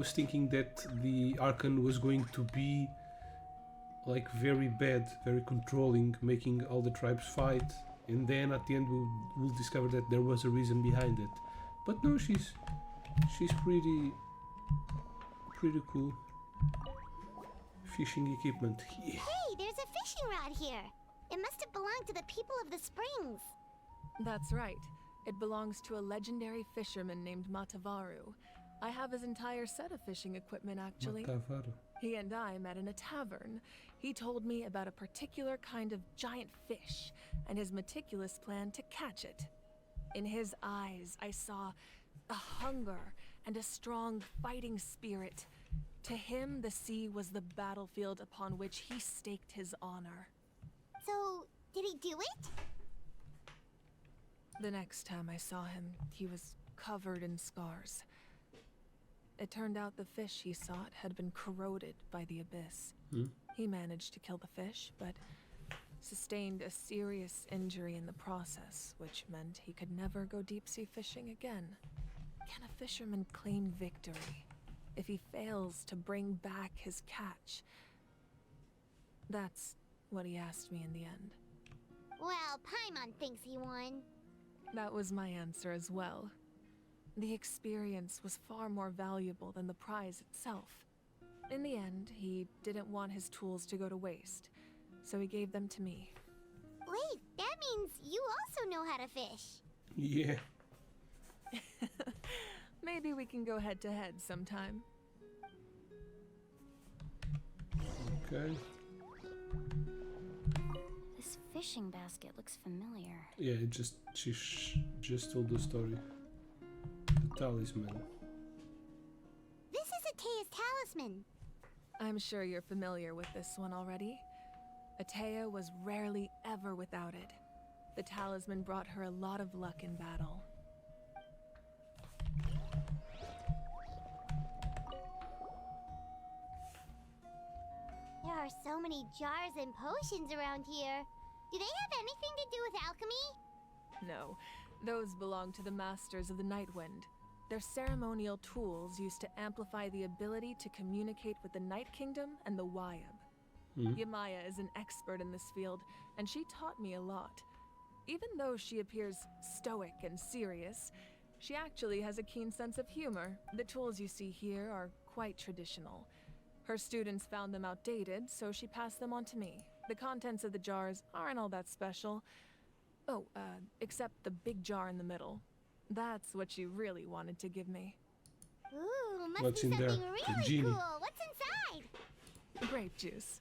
thinking that the Archon was going to be like very bad, very controlling, making all the tribes fight, and then at the end we'll discover that there was a reason behind it. But no, she's pretty cool. Fishing equipment. Yeah. Hey, fishing rod here. It must have belonged to the people of the springs. That's right. It belongs to a legendary fisherman named Matavaru. I have his entire set of fishing equipment, actually. Matavaru. He and I met in a tavern. He told me about a particular kind of giant fish and his meticulous plan to catch it. In his eyes, I saw a hunger and a strong fighting spirit. To him, the sea was the battlefield upon which he staked his honor. So, did he do it? The next time I saw him, he was covered in scars. It turned out the fish he sought had been corroded by the abyss. He managed to kill the fish, but sustained a serious injury in the process, which meant he could never go deep-sea fishing again. Can a fisherman claim victory if he fails to bring back his catch? That's what he asked me in the end. Well, Paimon thinks he won. That was my answer as well. The experience was far more valuable than the prize itself. In the end, he didn't want his tools to go to waste, so he gave them to me. Wait, that means you also know how to fish. Yeah. Maybe we can go head-to-head sometime. Okay. This fishing basket looks familiar. Yeah, she just told the story. The talisman. This is Atea's talisman. I'm sure you're familiar with this one already. Atea was rarely ever without it. The talisman brought her a lot of luck in battle. There are so many jars and potions around here. Do they have anything to do with alchemy? No, those belong to the Masters of the Nightwind. They're ceremonial tools used to amplify the ability to communicate with the Night Kingdom and the Wyab. Yamaya is an expert in this field, and she taught me a lot. Even though she appears stoic and serious, she actually has a keen sense of humor. The tools you see here are quite traditional. Her students found them outdated, so she passed them on to me. The contents of the jars aren't all that special. Oh, except the big jar in the middle. That's what she really wanted to give me. Ooh, must What's be in there? something The really genie. cool. What's inside? Grape juice.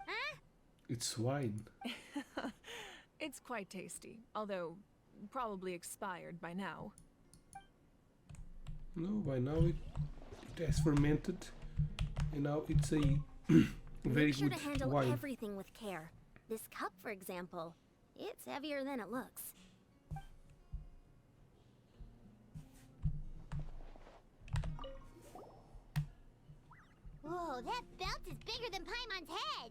Huh? It's wine. It's quite tasty, although probably expired by now. No, by now it has fermented, and now it's a very Make sure good to handle wine. everything with care. This cup, for example, it's heavier than it looks. Whoa, that belt is bigger than Paimon's head.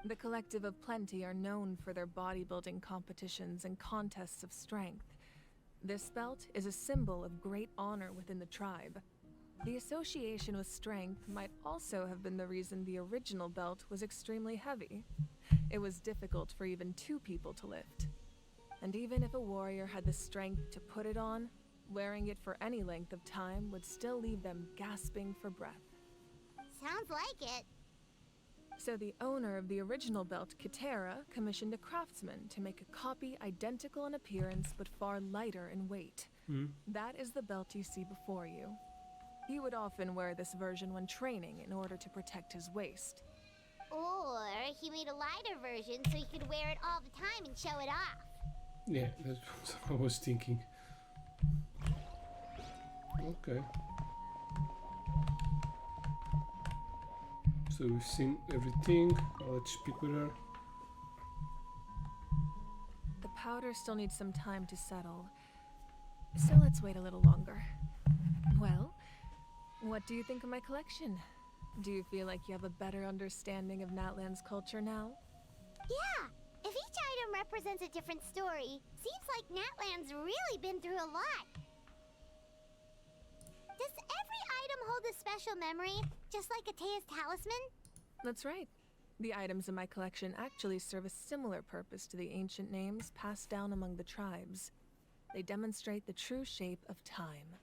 The Collective of Plenty are known for their bodybuilding competitions and contests of strength. This belt is a symbol of great honor within the tribe. The association with strength might also have been the reason the original belt was extremely heavy. It was difficult for even two people to lift. And even if a warrior had the strength to put it on, wearing it for any length of time would still leave them gasping for breath. Sounds like it. So the owner of the original belt, Kitera, commissioned a craftsman to make a copy identical in appearance but far lighter in weight. That is the belt you see before you. He would often wear this version when training in order to protect his waist. Or he made a lighter version so he could wear it all the time and show it off. Yeah, that's what I was thinking. Okay. So we've seen everything. Let's speak with her. The powder still needs some time to settle, so let's wait a little longer. Well, what do you think of my collection? Do you feel like you have a better understanding of Natlan's culture now? Yeah, if each item represents a different story, seems like Natlan's really been through a lot. Does every item hold a special memory, just like Atea's talisman? That's right. The items in my collection actually serve a similar purpose to the ancient names passed down among the tribes. They demonstrate the true shape of time.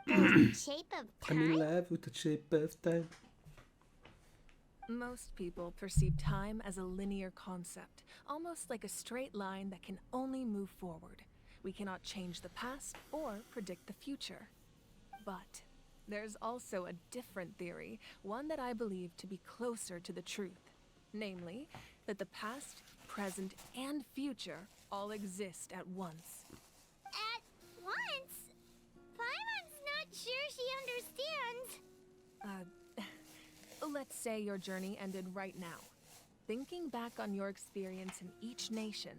The shape of I'm in time? love with the shape of time. Most people perceive time as a linear concept, almost like a straight line that can only move forward. We cannot change the past or predict the future. But there's also a different theory, one that I believe to be closer to the truth. Namely, that the past, present, and future all exist at once. At once? Paimon's not sure she understands. Let's say your journey ended right now. Thinking back on your experience in each nation,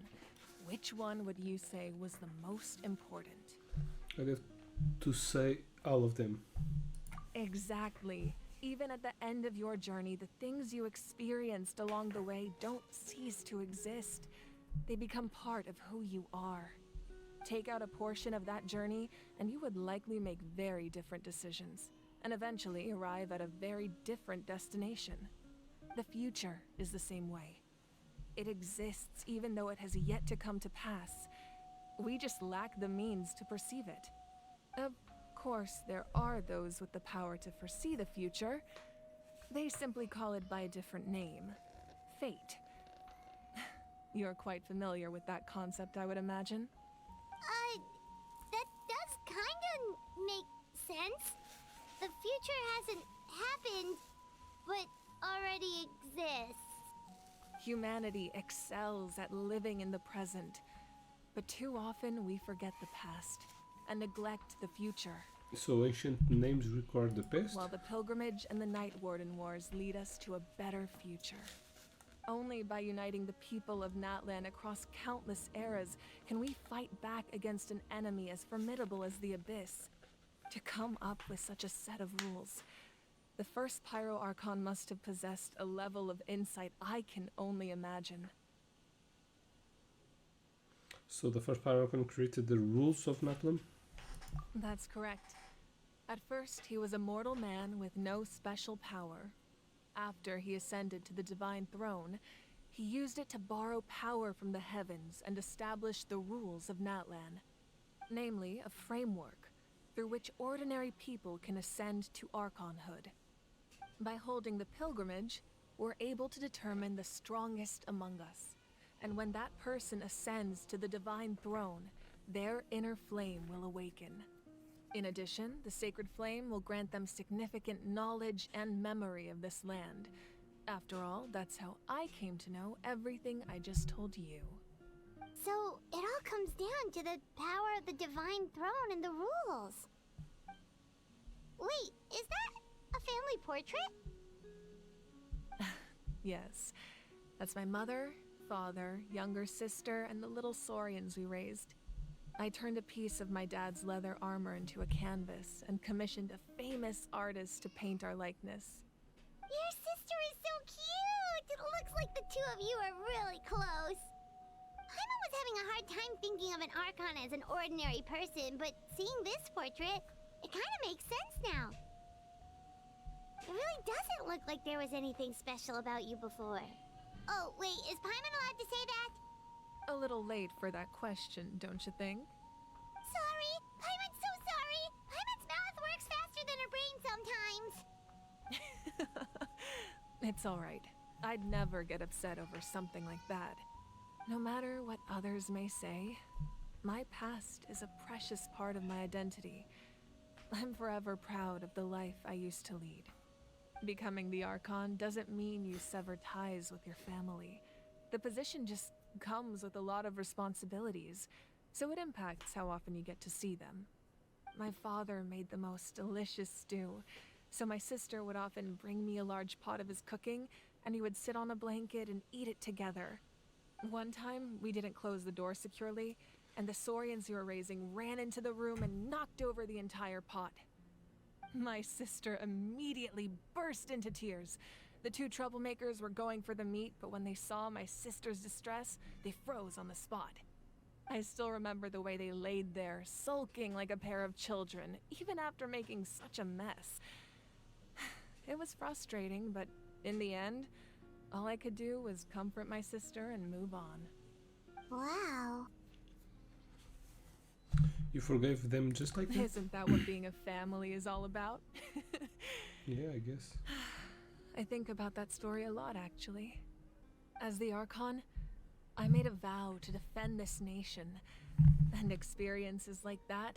which one would you say was the most important? I'd have to say all of them. Exactly. Even at the end of your journey, the things you experienced along the way don't cease to exist. They become part of who you are. Take out a portion of that journey, and you would likely make very different decisions, and eventually arrive at a very different destination. The future is the same way. It exists even though it has yet to come to pass. We just lack the means to perceive it. Of course, there are those with the power to foresee the future. They simply call it by a different name. Fate. You're quite familiar with that concept, I would imagine. That does kinda make sense. The future hasn't happened, but already exists. Humanity excels at living in the present, but too often we forget the past and neglect the future. So ancient names record the past? While the Pilgrimage and the Night Warden Wars lead us to a better future. Only by uniting the people of Natlan across countless eras can we fight back against an enemy as formidable as the Abyss. To come up with such a set of rules, the first Pyro Archon must have possessed a level of insight I can only imagine. So the first Archon created the rules of Natlan? That's correct. At first, he was a mortal man with no special power. After he ascended to the Divine Throne, he used it to borrow power from the heavens and establish the rules of Natlan. Namely, a framework through which ordinary people can ascend to Archonhood. By holding the pilgrimage, we're able to determine the strongest among us. And when that person ascends to the Divine Throne, their inner flame will awaken. In addition, the sacred flame will grant them significant knowledge and memory of this land. After all, that's how I came to know everything I just told you. So, it all comes down to the power of the Divine Throne and the rules. Wait, is that a family portrait? Yes. That's my mother, father, younger sister, and the little saurians we raised. I turned a piece of my dad's leather armor into a canvas and commissioned a famous artist to paint our likeness. Your sister is so cute! It looks like the two of you are really close. Paimon was having a hard time thinking of an Archon as an ordinary person, but seeing this portrait, it kind of makes sense now. It really doesn't look like there was anything special about you before. Oh, wait, is Paimon allowed to say that? A little late for that question, don't you think? Sorry! Paimon's so sorry! Paimon's mouth works faster than her brain sometimes! It's alright. I'd never get upset over something like that. No matter what others may say, my past is a precious part of my identity. I'm forever proud of the life I used to lead. Becoming the Archon doesn't mean you sever ties with your family. The position just comes with a lot of responsibilities, so it impacts how often you get to see them. My father made the most delicious stew, so my sister would often bring me a large pot of his cooking, and we would sit on a blanket and eat it together. One time, we didn't close the door securely, and the saurians we were raising ran into the room and knocked over the entire pot. My sister immediately burst into tears. The two troublemakers were going for the meat, but when they saw my sister's distress, they froze on the spot. I still remember the way they laid there, sulking like a pair of children, even after making such a mess. It was frustrating, but in the end, all I could do was comfort my sister and move on. Wow. You forgave them just like that? Isn't that what being a family is all about? Yeah, I guess. I think about that story a lot, actually. As the Archon, I made a vow to defend this nation, and experiences like that,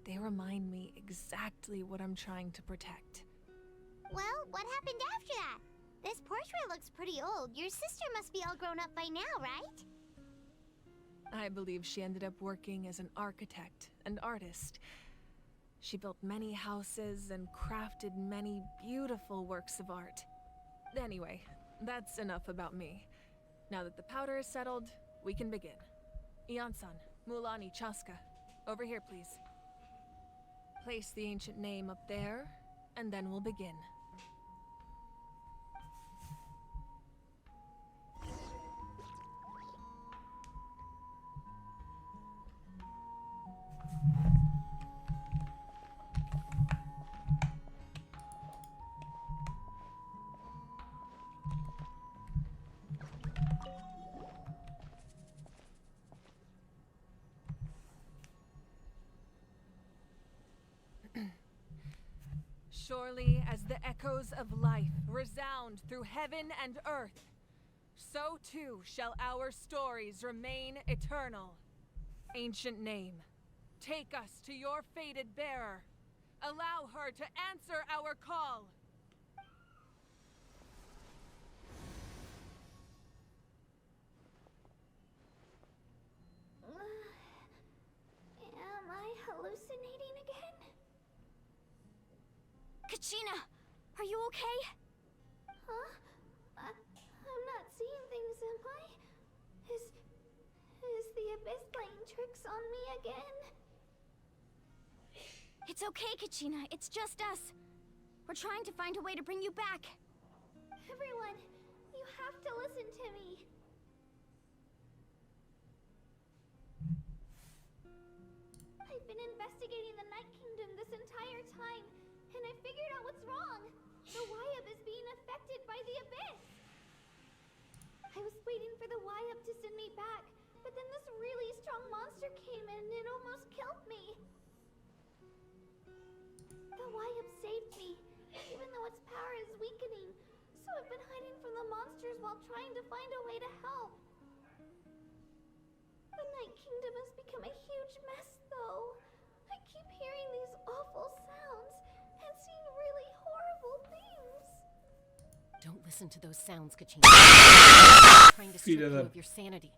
they remind me exactly what I'm trying to protect. Well, what happened after that? This portrait looks pretty old. Your sister must be all grown up by now, right? I believe she ended up working as an architect and artist. She built many houses and crafted many beautiful works of art. Anyway, that's enough about me. Now that the powder is settled, we can begin. Ian-san, Mulani, Chaska, over here, please. Place the ancient name up there, and then we'll begin. Surely as the echoes of life resound through heaven and earth, so too shall our stories remain eternal. Ancient name, take us to your fated bearer. Allow her to answer our call. Am I hallucinating again? Kachina, are you okay? Huh? I'm not seeing things, am I? Is the Abyss playing tricks on me again? It's okay, Kachina. It's just us. We're trying to find a way to bring you back. Everyone, you have to listen to me. I've been investigating the Night Kingdom this entire time, and I figured out what's wrong. The Wyab is being affected by the Abyss. I was waiting for the Wyab to send me back, but then this really strong monster came in and it almost killed me. The Wyab saved me, even though its power is weakening, so I've been hiding from the monsters while trying to find a way to help. The Night Kingdom has become a huge mess, though. I keep hearing these awful sounds and seeing really horrible things. Don't listen to those sounds, Kachina. Trying to strip you of your sanity.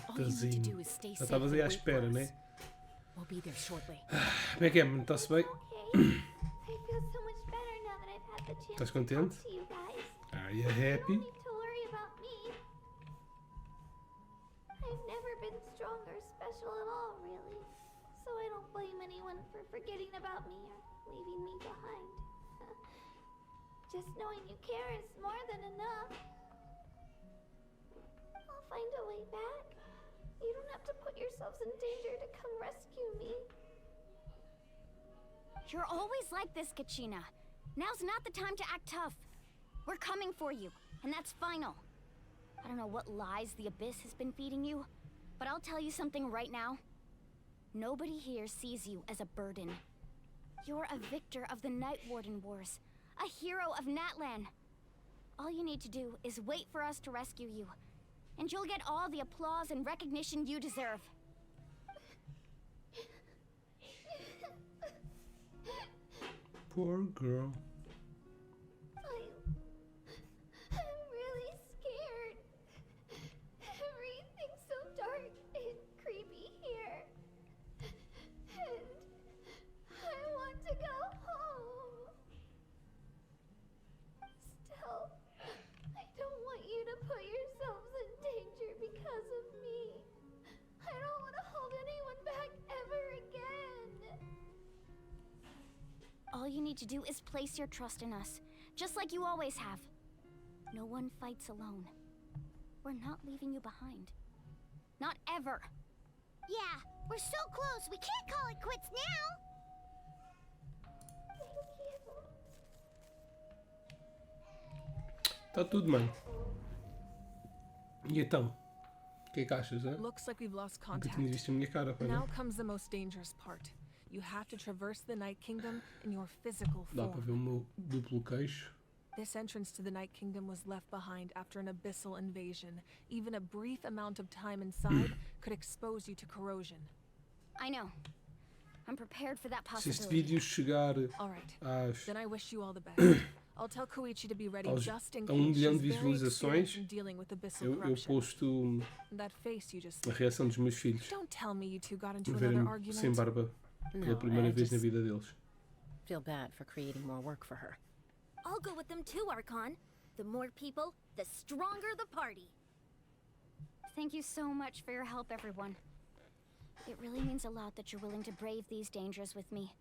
All you need to do is stay safe and wait for us. We'll be there shortly. Como é que é? Está-se bem? I feel so much better now that I've had the chance Estás to contente? talk to you guys. Are you You happy? don't need to worry about me. I've never been strong or special at all, really. So I don't blame anyone for forgetting about me or leaving me behind. Just knowing you care is more than enough. I'll find a way back. You don't have to put yourselves in danger to come rescue me. You're always like this, Kachina. Now's not the time to act tough. We're coming for you, and that's final. I don't know what lies the Abyss has been feeding you, but I'll tell you something right now. Nobody here sees you as a burden. You're a victor of the Night Warden Wars, a hero of Natlan. All you need to do is wait for us to rescue you, and you'll get all the applause and recognition you deserve. Poor girl. I'm really scared. Everything's so dark and creepy here. And I want to go home. Still, I don't want you to put yourselves in danger because of me. I don't want to hold anyone back ever again. All you need to do is place your trust in us, just like you always have. No one fights alone. We're not leaving you behind. Not ever. Yeah, we're so close. We can't call it quits now. Está tudo, mano. E então? O que é que achas, hein? Looks like we've lost Nunca contact. tinha visto a minha cara, foi, Now não? comes the most dangerous part. You have to traverse the Night Kingdom in your physical Dá para form. ver o meu duplo queixo. This entrance to the Night Kingdom was left behind after an abyssal invasion. Even a brief amount of time inside could expose you to corrosion. I know. I'm prepared for that Se este possibility. vídeo chegar Then I wish you all the best. I'll tell Koichi to be ready just in a case. 1 milhão de She's very visualizações, experienced in dealing with abyssal eu corruption. posto That face you just a reação dos meus filhos Don't tell me you two got into por another verem sem argument. barba pela No, primeira I vez na just vida deles. feel bad for creating more work for her. I'll go with them too, Archon. The more people, the stronger the party. Thank you so much for your help, everyone. It really means a lot that you're willing to brave these dangers with me.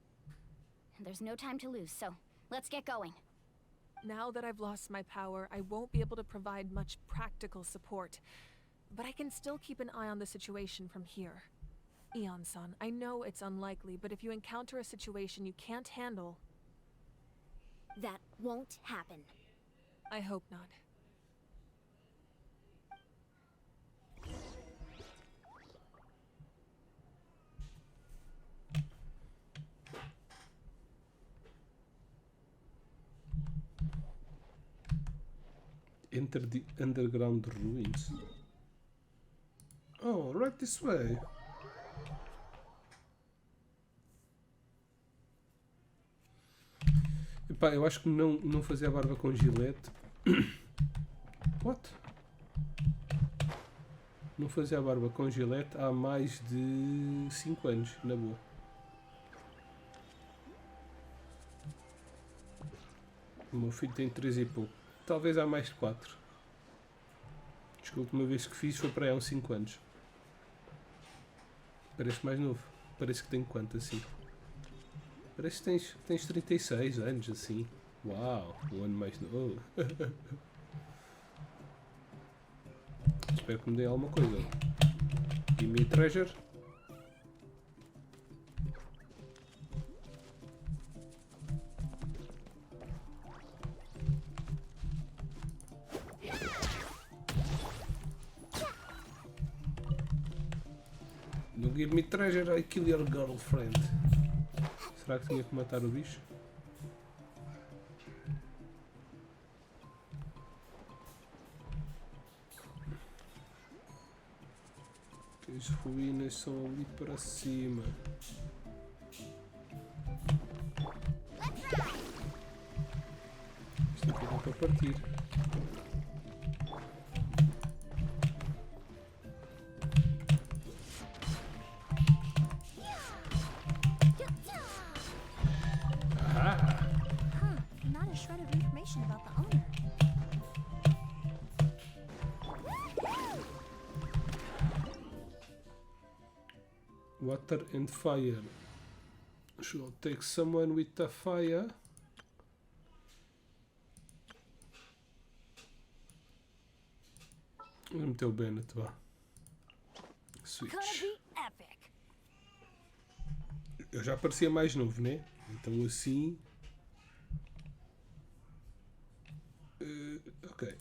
And there's no time to lose, so let's get going. Now that I've lost my power, I won't be able to provide much practical support. But I can still keep an eye on the situation from here. Eon-san, I know it's unlikely, but if you encounter a situation you can't handle... That won't happen. I hope not. Enter the underground ruins. Oh, right this way. Epá, eu acho que não fazia a barba com gilete. What? Não fazia a barba com gilete há mais de 5 anos, na boa. O meu filho tem 3 e pouco. Talvez há mais de 4. Acho que a última vez que fiz foi para aí há uns 5 anos. Parece mais novo. Parece que tenho quanto assim? Parece que tens 36 anos assim. Uau, um ano mais novo. Espero que me dê alguma coisa. Give me a treasure. Don't give me treasure, I kill your girlfriend. Será que tinha que matar o bicho? As ruínas são ali para cima. Isto aqui dá para partir. Not a shred of information about the owner. Water and fire. Should I take someone with the fire? Vou meter o Bennett, vá. Switch. Eu já parecia mais novo, né? Então assim... ok.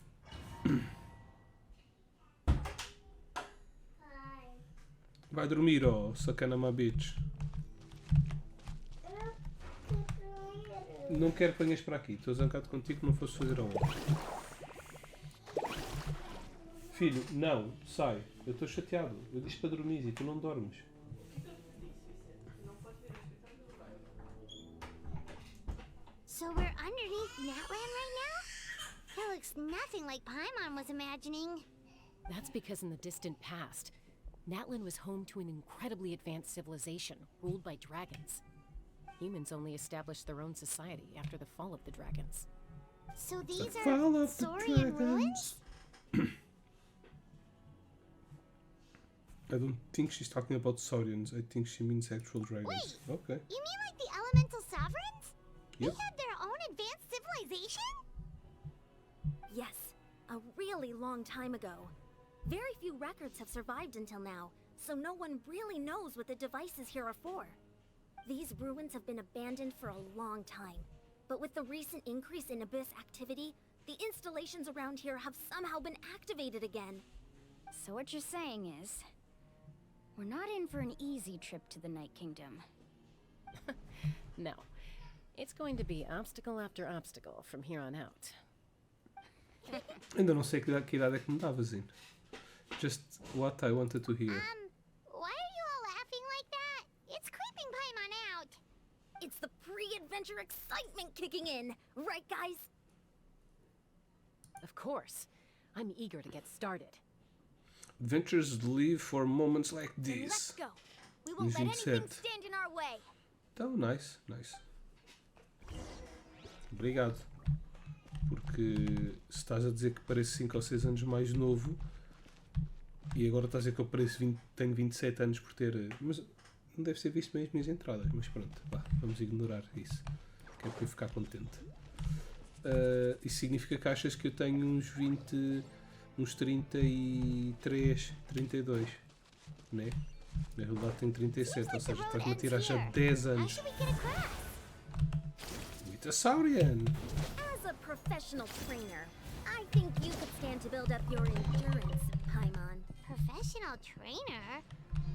Vai dormir, ó, sacana má bitch. Não quero que venhas para aqui. Estou zangado contigo que não fosse fazer a honra. Filho, não, sai. Eu estou chateado. Eu disse para dormir e tu não dormes. So we're underneath Natlan right now? It looks nothing like Paimon was imagining. That's because in the distant past, Natlan was home to an incredibly advanced civilization ruled by dragons. Humans only established their own society after the fall of the dragons. So these fall are of the Saurian ruins? I don't think she's talking about Saurians. I think she means actual dragons. Wait, Okay. you mean like the elemental sovereigns? Yep. They had their own advanced civilization? Yes, a really long time ago. Very few records have survived until now, so no one really knows what the devices here are for. These ruins have been abandoned for a long time, but with the recent increase in Abyss activity, the installations around here have somehow been activated again. So what you're saying is, we're not in for an easy trip to the Night Kingdom. No. It's going to be obstacle after obstacle from here on out. Ainda não sei que idade é que me dava, Zin. Just what I wanted to hear. Why are you all laughing like that? It's creeping Paimon out. It's the pre-adventure excitement kicking in, right, guys? Of course. I'm eager to get started. Adventures live for moments like Then let's this. go. We won't let anything 27. stand in our way. Então, nice. Obrigado. Porque se estás a dizer que pareço 5 ou 6 anos mais novo e agora estás a dizer que eu pareço tenho 27 anos por ter... Mas não deve ser visto bem as minhas entradas. Mas pronto, vá, vamos ignorar isso. Que é para eu ficar contente. Isso significa que achas que eu tenho uns 20... uns 33, 32, né? Na realidade tenho 37, ou seja, estás-me a tirar já 10 anos. Mitasaurian! As a professional trainer, I think you could stand to build up your endurance, Paimon. Professional trainer?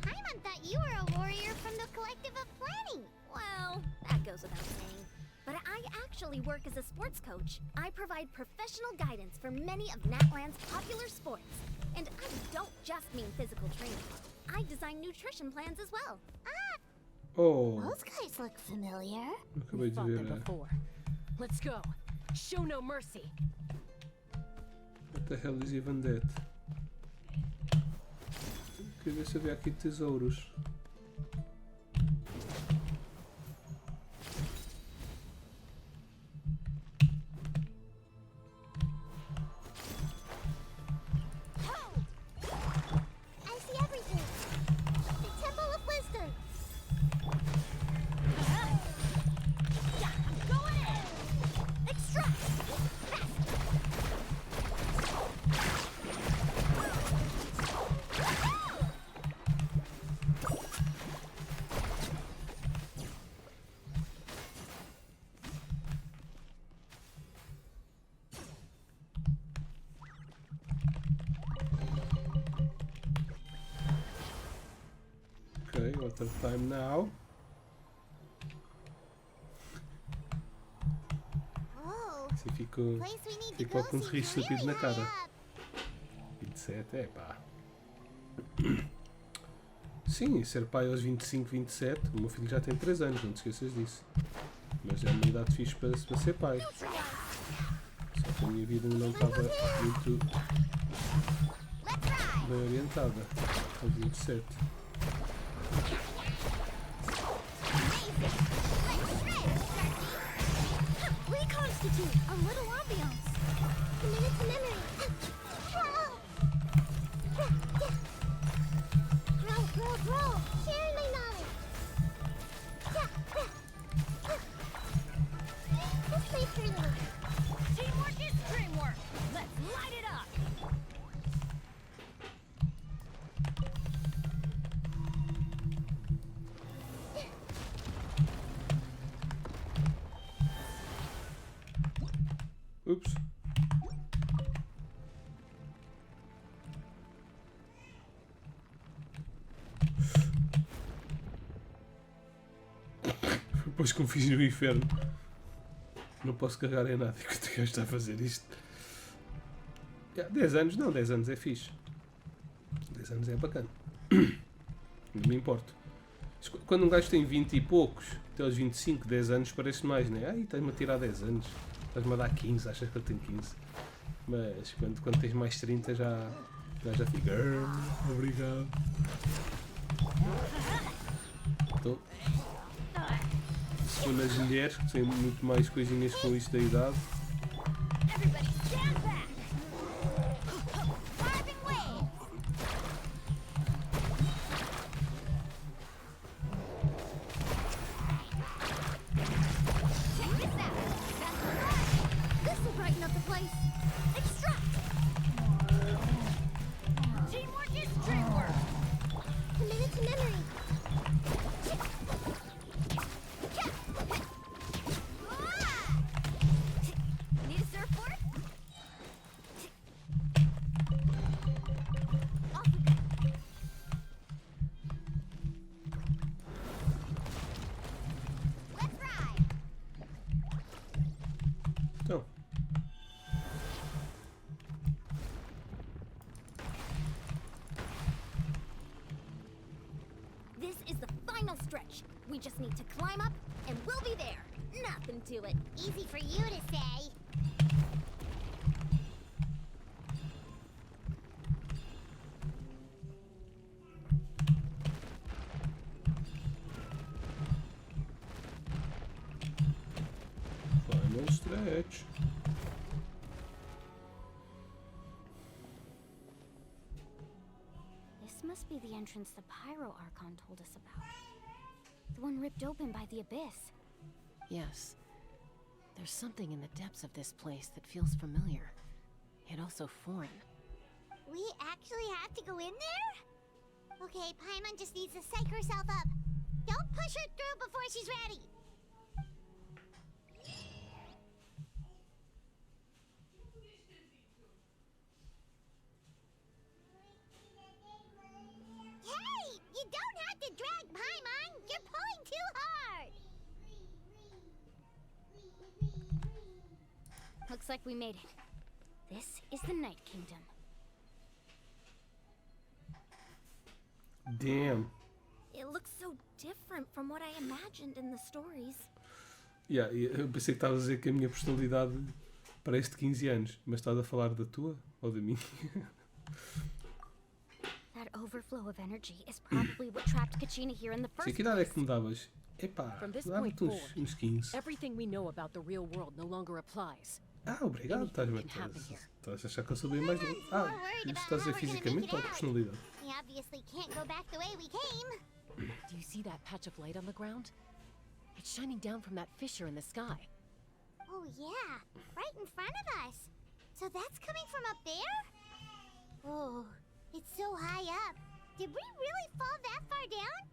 Paimon thought you were a warrior from the Collective of Planning. Well, that goes without saying. But I actually work as a sports coach. I provide professional guidance for many of Natland's popular sports. And I don't just mean physical training. I design nutrition plans as well. Oh! Those guys look familiar. Acabei de ver. Before. Let's go. Show no mercy. What the hell is even that? Queria ver se havia aqui tesouros. I see everything. The Temple of Wisdom. Go ahead! Extract! Ok, water time now. Oh, Assim ficou com um sorriso estúpido na cara. 27, é pá. Sim, ser pai aos 25, 27, o meu filho já tem 3 anos, não te esqueças disso. Mas é uma idade fixe para ser pai. Só que a minha vida não estava muito bem orientada aos 27. Reconstitute a little ambiance. Commit it to memory. Grow. Sharing my knowledge. Let's play for a little. Teamwork is dreamwork! Let's light it up! Ups. Depois como fiz no inferno. Não posso carregar em nada enquanto o gajo está a fazer isto. 10 anos? Não, 10 anos é fixe. 10 anos é bacana. Não me importo. Quando um gajo tem 20 e poucos, até aos 25, 10 anos parece mais, não é? Ai, estás-me a tirar 10 anos. Estás-me a dar 15, achas que eu tenho 15. Mas quando tens mais 30 já fica. Obrigado. Então, se for nas mulheres, que têm muito mais coisinhas com isso da idade. Everybody stand back! Driving waves. Check this out! This will brighten up the place! Extract! Teamwork is dreamwork! Commit it to memory. Need a surfboard? Off we go! Let's ride. do it. Easy for you to say. Final stretch. This must be the entrance the Pyro Archon told us about. The one ripped open by the Abyss. Yes. There's something in the depths of this place that feels familiar, yet also foreign. We actually have to go in there? Okay, Paimon just needs to psych herself up. Don't push her through before she's ready. Hey! You don't have to drag Paimon! You're pulling too hard! Looks like we made it. This is the Night Kingdom. Damn. It looks so different from what I imagined in the stories. Yeah, eu pensei que estavas a dizer que a minha personalidade parece de 15 anos, mas estás a falar da tua ou da minha? That overflow of energy is probably what trapped Kachina here in the first Sei que idade é que me davas? Epá, From this dava-te point forward, uns 15. everything we know about the real world no longer applies. Ah, obrigado, estás a achar que eu sou bem mais novo. Ah, isto estás a dizer fisicamente ou de personalidade? We obviously can't go back the way we came. Do you see that patch of light on the ground? It's shining down from that fissure in the sky. Oh yeah, right in front of us. So that's coming from up there? Oh, it's so high up. Did we really fall that far down?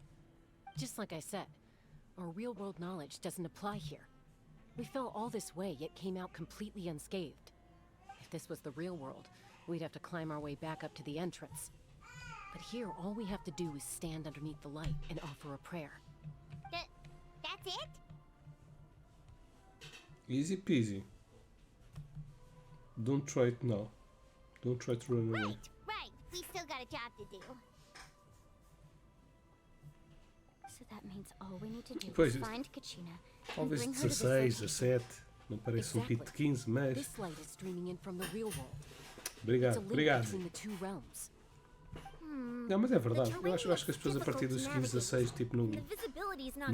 Just like I said, our real-world knowledge doesn't apply here. We fell all this way, yet came out completely unscathed. If this was the real world, we'd have to climb our way back up to the entrance. But here, all we have to do is stand underneath the light and offer a prayer. That's it? Easy peasy. Don't try it now. Don't try to run away. Right. We still got a job to do. So that means all we need to do Pois, is find Kachina and talvez bring her to this 16, location. 17, não parece pito de 15, mas... This light is streaming in from the real world. Obrigado, It's a link obrigado. between the two realms. Não, mas é verdade. Eu acho que as pessoas a partir dos 15, 16, tipo, não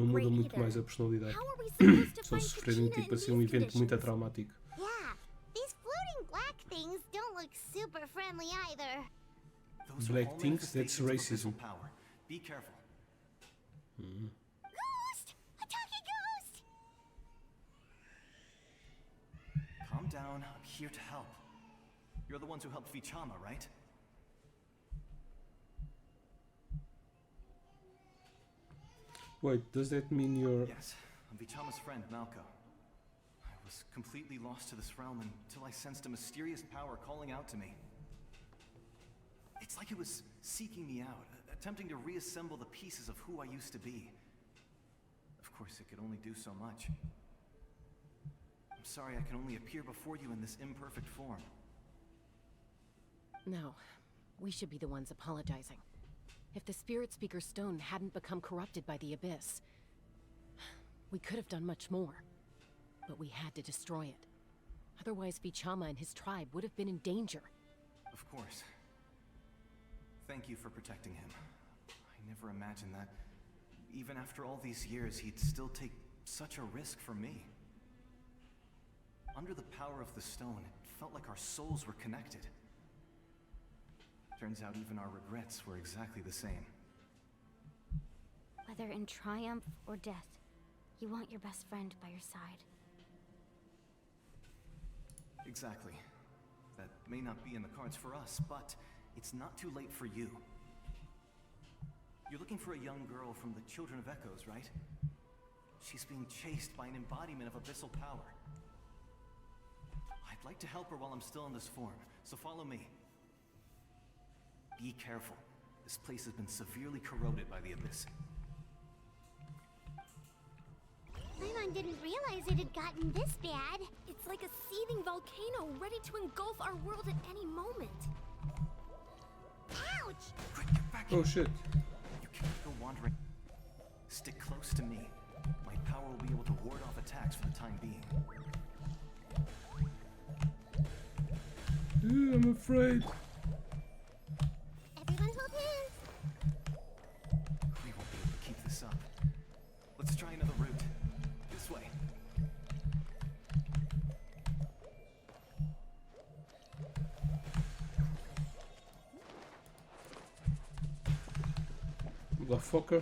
mudam muito mais a personalidade. Só se sofrerem, tipo, assim, um evento muito traumático. Yeah, these floating black things don't look super friendly either. Black things, that's racism. Be careful. Ghost! A talking ghost! Calm down. I'm here to help. You're the ones who helped Vichama, right? Wait, does that mean you're... Yes, I'm Vichama's friend, Malko. I was completely lost to this realm until I sensed a mysterious power calling out to me. It's like it was seeking me out, attempting to reassemble the pieces of who I used to be. Of course, it could only do so much. I'm sorry I can only appear before you in this imperfect form. No, we should be the ones apologizing. If the Spirit Speaker Stone hadn't become corrupted by the Abyss, we could have done much more. But we had to destroy it. Otherwise, Vichama and his tribe would have been in danger. Of course. Thank you for protecting him. I never imagined that, even after all these years, he'd still take such a risk for me. Under the power of the stone, it felt like our souls were connected. Turns out even our regrets were exactly the same. Whether in triumph or death, you want your best friend by your side. Exactly. That may not be in the cards for us, but it's not too late for you. You're looking for a young girl from the Children of Echoes, right? She's being chased by an embodiment of abyssal power. I'd like to help her while I'm still in this form, so follow me. Be careful. This place has been severely corroded by the Abyss. Paimon didn't realize it had gotten this bad. It's like a seething volcano ready to engulf our world at any moment. Ouch! Quick, get back Oh shit. You can't go wandering. Stick close to me. My power will be able to ward off attacks for the time time being. I'm afraid. Everyone hold hands. We won't be able to keep this up. Let's try another route. This way. Motherfucker.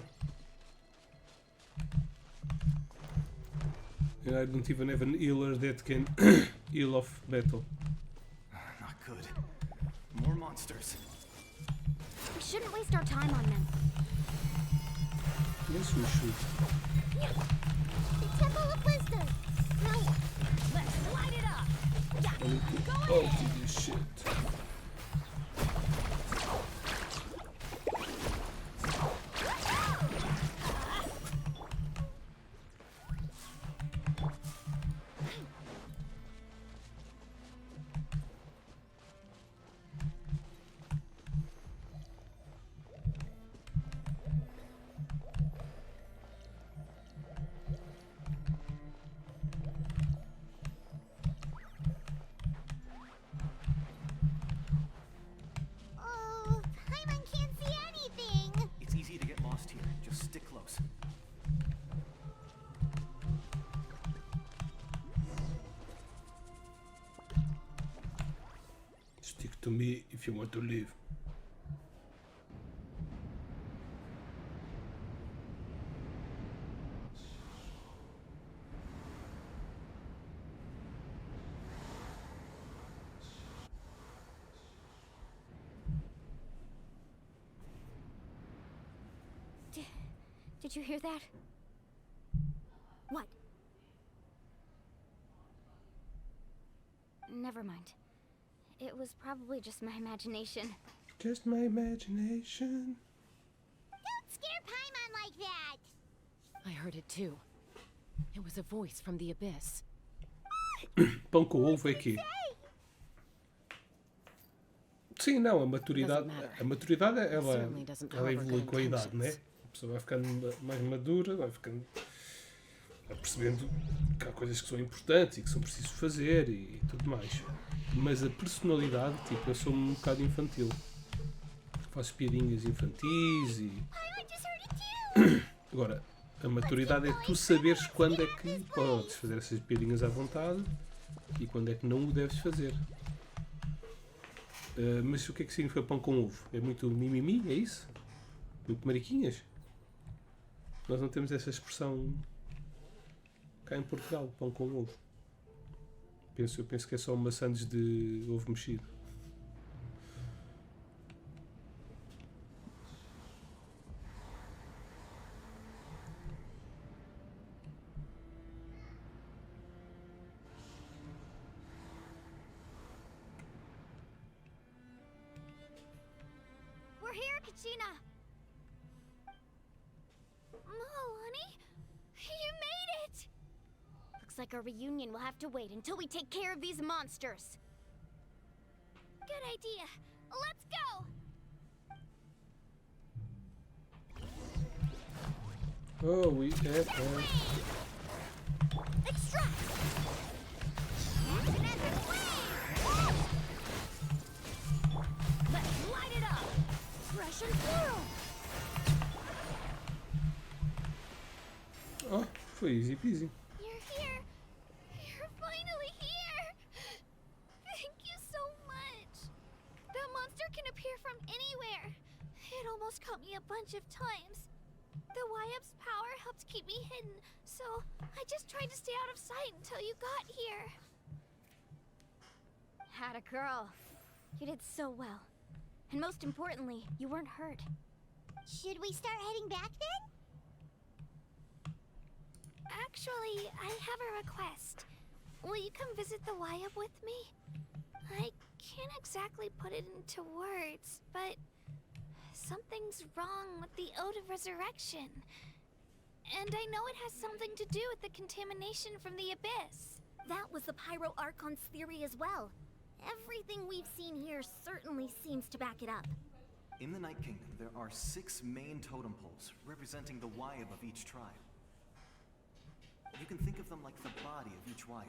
And I don't even have an healer that can heal off battle. Not good. More monsters. We shouldn't waste our time on them. Yes, we should. The Temple of Wisdom. Now, Let's light it up. I need to ulti this shit. oh, Paimon can't see anything. It's easy to get lost here. Just stick close. Stick to me if you want to live. Did you hear that? What? Never mind. It was probably just my imagination. Just my imagination. Don't scare Paimon like that. I heard it too. It was a voice from the abyss. Pão com ovo é aqui. Sim, não, a maturidade ela evolui com a idade, né? A pessoa vai ficando mais madura, vai percebendo que há coisas que são importantes e que são preciso fazer e tudo mais. Mas a personalidade, tipo, eu sou um bocado infantil. Faço piadinhas infantis e... Agora, a maturidade é tu saberes quando é que podes fazer essas piadinhas à vontade e quando é que não o deves fazer. Mas o que é que significa pão com ovo? É muito mimimi, é isso? Muito mariquinhas? Nós não temos essa expressão cá em Portugal, pão com ovo. Eu penso que é só maçãs de ovo mexido. We're here, Kachina! Honey? You made it! Looks like our reunion will have to wait until we take care of these monsters. Good idea. Let's go! Oh, we have... Extract! Let's light it up! Fresh and plural! Oh, foi easy peasy. You're here! You're finally here! Thank you so much! That monster can appear from anywhere. It almost caught me a bunch of times. The YF's power helped keep me hidden, so I just tried to stay out of sight until you got here. Had a girl. You did so well. And most importantly, you weren't hurt. Should we start heading back then? Actually, I have a request. Will you come visit the YF with me? I can't exactly put it into words, but something's wrong with the Ode of Resurrection. And I know it has something to do with the contamination from the Abyss. That was the Pyro Archon's theory as well. Everything we've seen here certainly seems to back it up. In the Night Kingdom, there are 6 main totem poles representing the Wyab of each tribe. You can think of them like the body of each Wyab.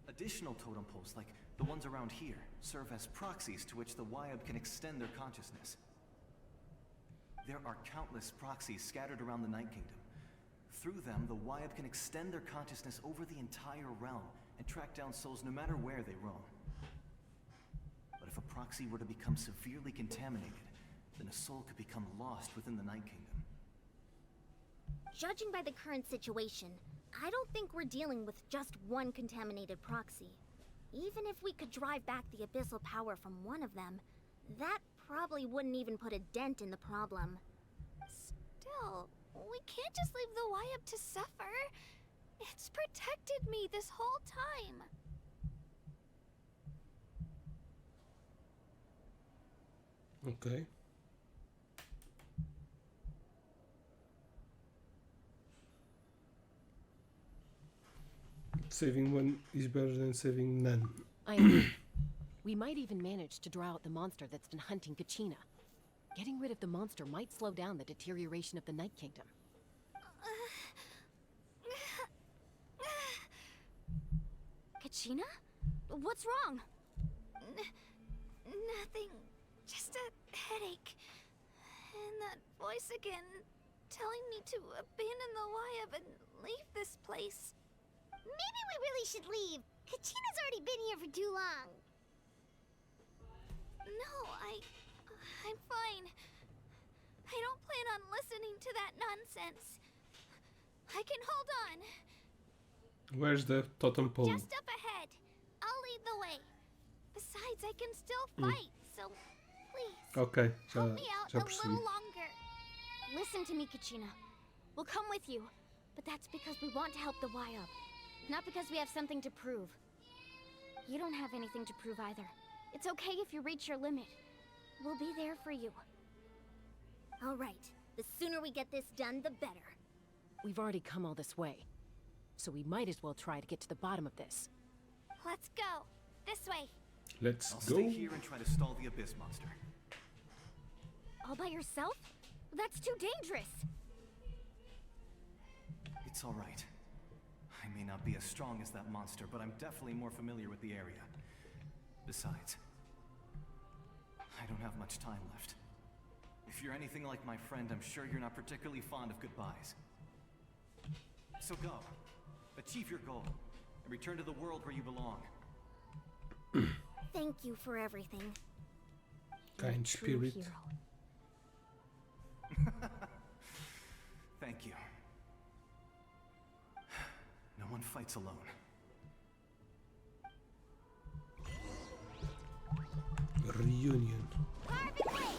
Additional totem poles, like the ones around here, serve as proxies to which the Wyab can extend their consciousness. There are countless proxies scattered around the Night Kingdom. Through them, the Wyab can extend their consciousness over the entire realm and track down souls no matter where they roam. But if a proxy were to become severely contaminated, then a soul could become lost within the Night Kingdom. Judging by the current situation, I don't think we're dealing with just one contaminated proxy. Even if we could drive back the abyssal power from one of them, that probably wouldn't even put a dent in the problem. Still, we can't just leave the Wyab to suffer. It's protected me this whole time. Okay. Saving one is better than saving none. I agree. We might even manage to draw out the monster that's been hunting Kachina. Getting rid of the monster might slow down the deterioration of the Night Kingdom. Kachina? What's wrong? Nothing. Just a headache. And that voice again, telling me to abandon the Wyab and leave this place. Maybe we really should leave. Kachina's already been here for too long. No, I'm fine. I don't plan on listening to that nonsense. I can hold on. Where's the totem pole? Just up ahead. I'll lead the way. Besides, I can still fight, so please. Okay, help me out já a percebi. little longer. Listen to me, Kachina. We'll come with you, but that's because we want to help the Wyab, not because we have something to prove. You don't have anything to prove either. It's okay if you reach your limit. We'll be there for you. All right. The sooner we get this done, the better. We've already come all this way, so we might as well try to get to the bottom of this. Let's go. This way. Let's I'll go. stay here and try to stall the Abyss monster. All by yourself? That's too dangerous. It's all right. I may not be as strong as that monster, but I'm definitely more familiar with the area. Besides, I don't have much time left. If you're anything like my friend, I'm sure you're not particularly fond of goodbyes. So go. Achieve your goal. And return to the world where you belong. Thank you for everything. Kind spirit. Thank you. No one fights alone. Reunion.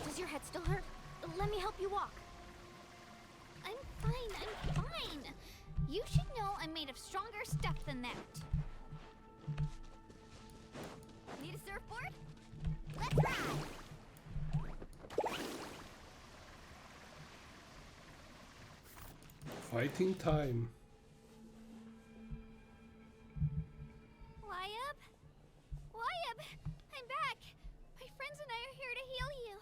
Does your head still hurt? Let me help you walk. I'm fine. You should know I'm made of stronger stuff than that. Need a surfboard? Let's ride! Fighting time. Wyab? Wyab! I'm back! My friends and I are here to heal you.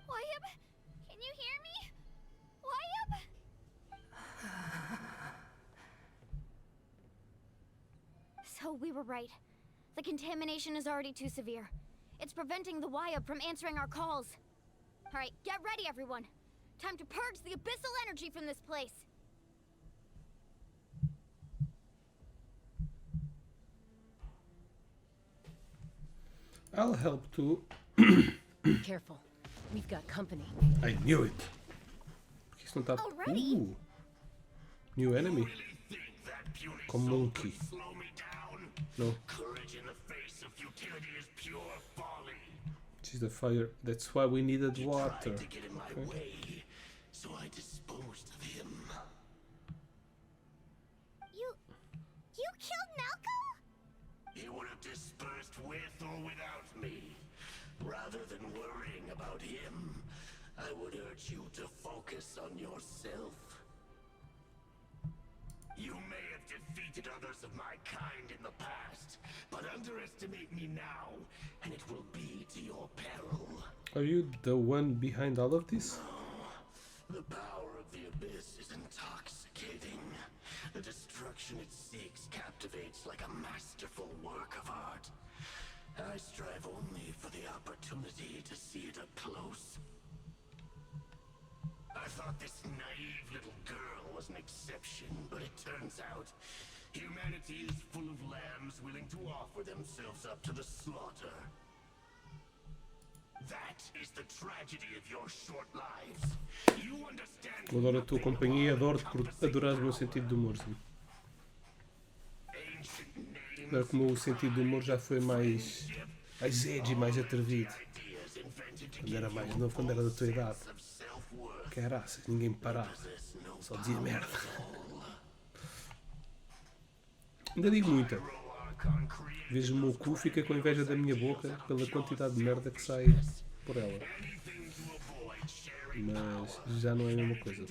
Wyab? Can you hear me? Wyab? So we were right. The contamination is already too severe. It's preventing the Wyab from answering our calls. All right, get ready, everyone. Time to purge the abyssal energy from this place. I'll help too. Be careful. We've got company. I knew it. He's not up. Already? Ooh. New enemy. Come monkey. No. Courage in the face of futility is pure folly. This is the fire. That's why we needed water. Tried to get in my way, so I disposed of him. You killed Malcolm? He would have dispersed with or without me. Rather than worrying about him, I would urge you to focus on yourself. You may have defeated others of my kind in the past, but underestimate me now, and it will be to your peril. Are you the one behind all of this? The power of the Abyss is intoxicating. The destruction it seeks captivates like a masterful work of art. I strive only for the opportunity to see it up close. I thought this naive little girl was an exception, but it turns out humanity is full of lambs willing to offer themselves up to the slaughter. That is the tragedy of your short lives. You understand? Eu adoro a tua companhia, adoro-te por adorares o meu sentido de humor, sim. Agora como o sentido de humor já foi mais edgy, mais atrevido. Quando era mais novo, quando era da tua idade. Caraças, ninguém me parava. Só dizia merda. Ainda digo muita. Vejo o meu cu, fica com inveja da minha boca pela quantidade de merda que sai por ela. Mas já não é a mesma coisa.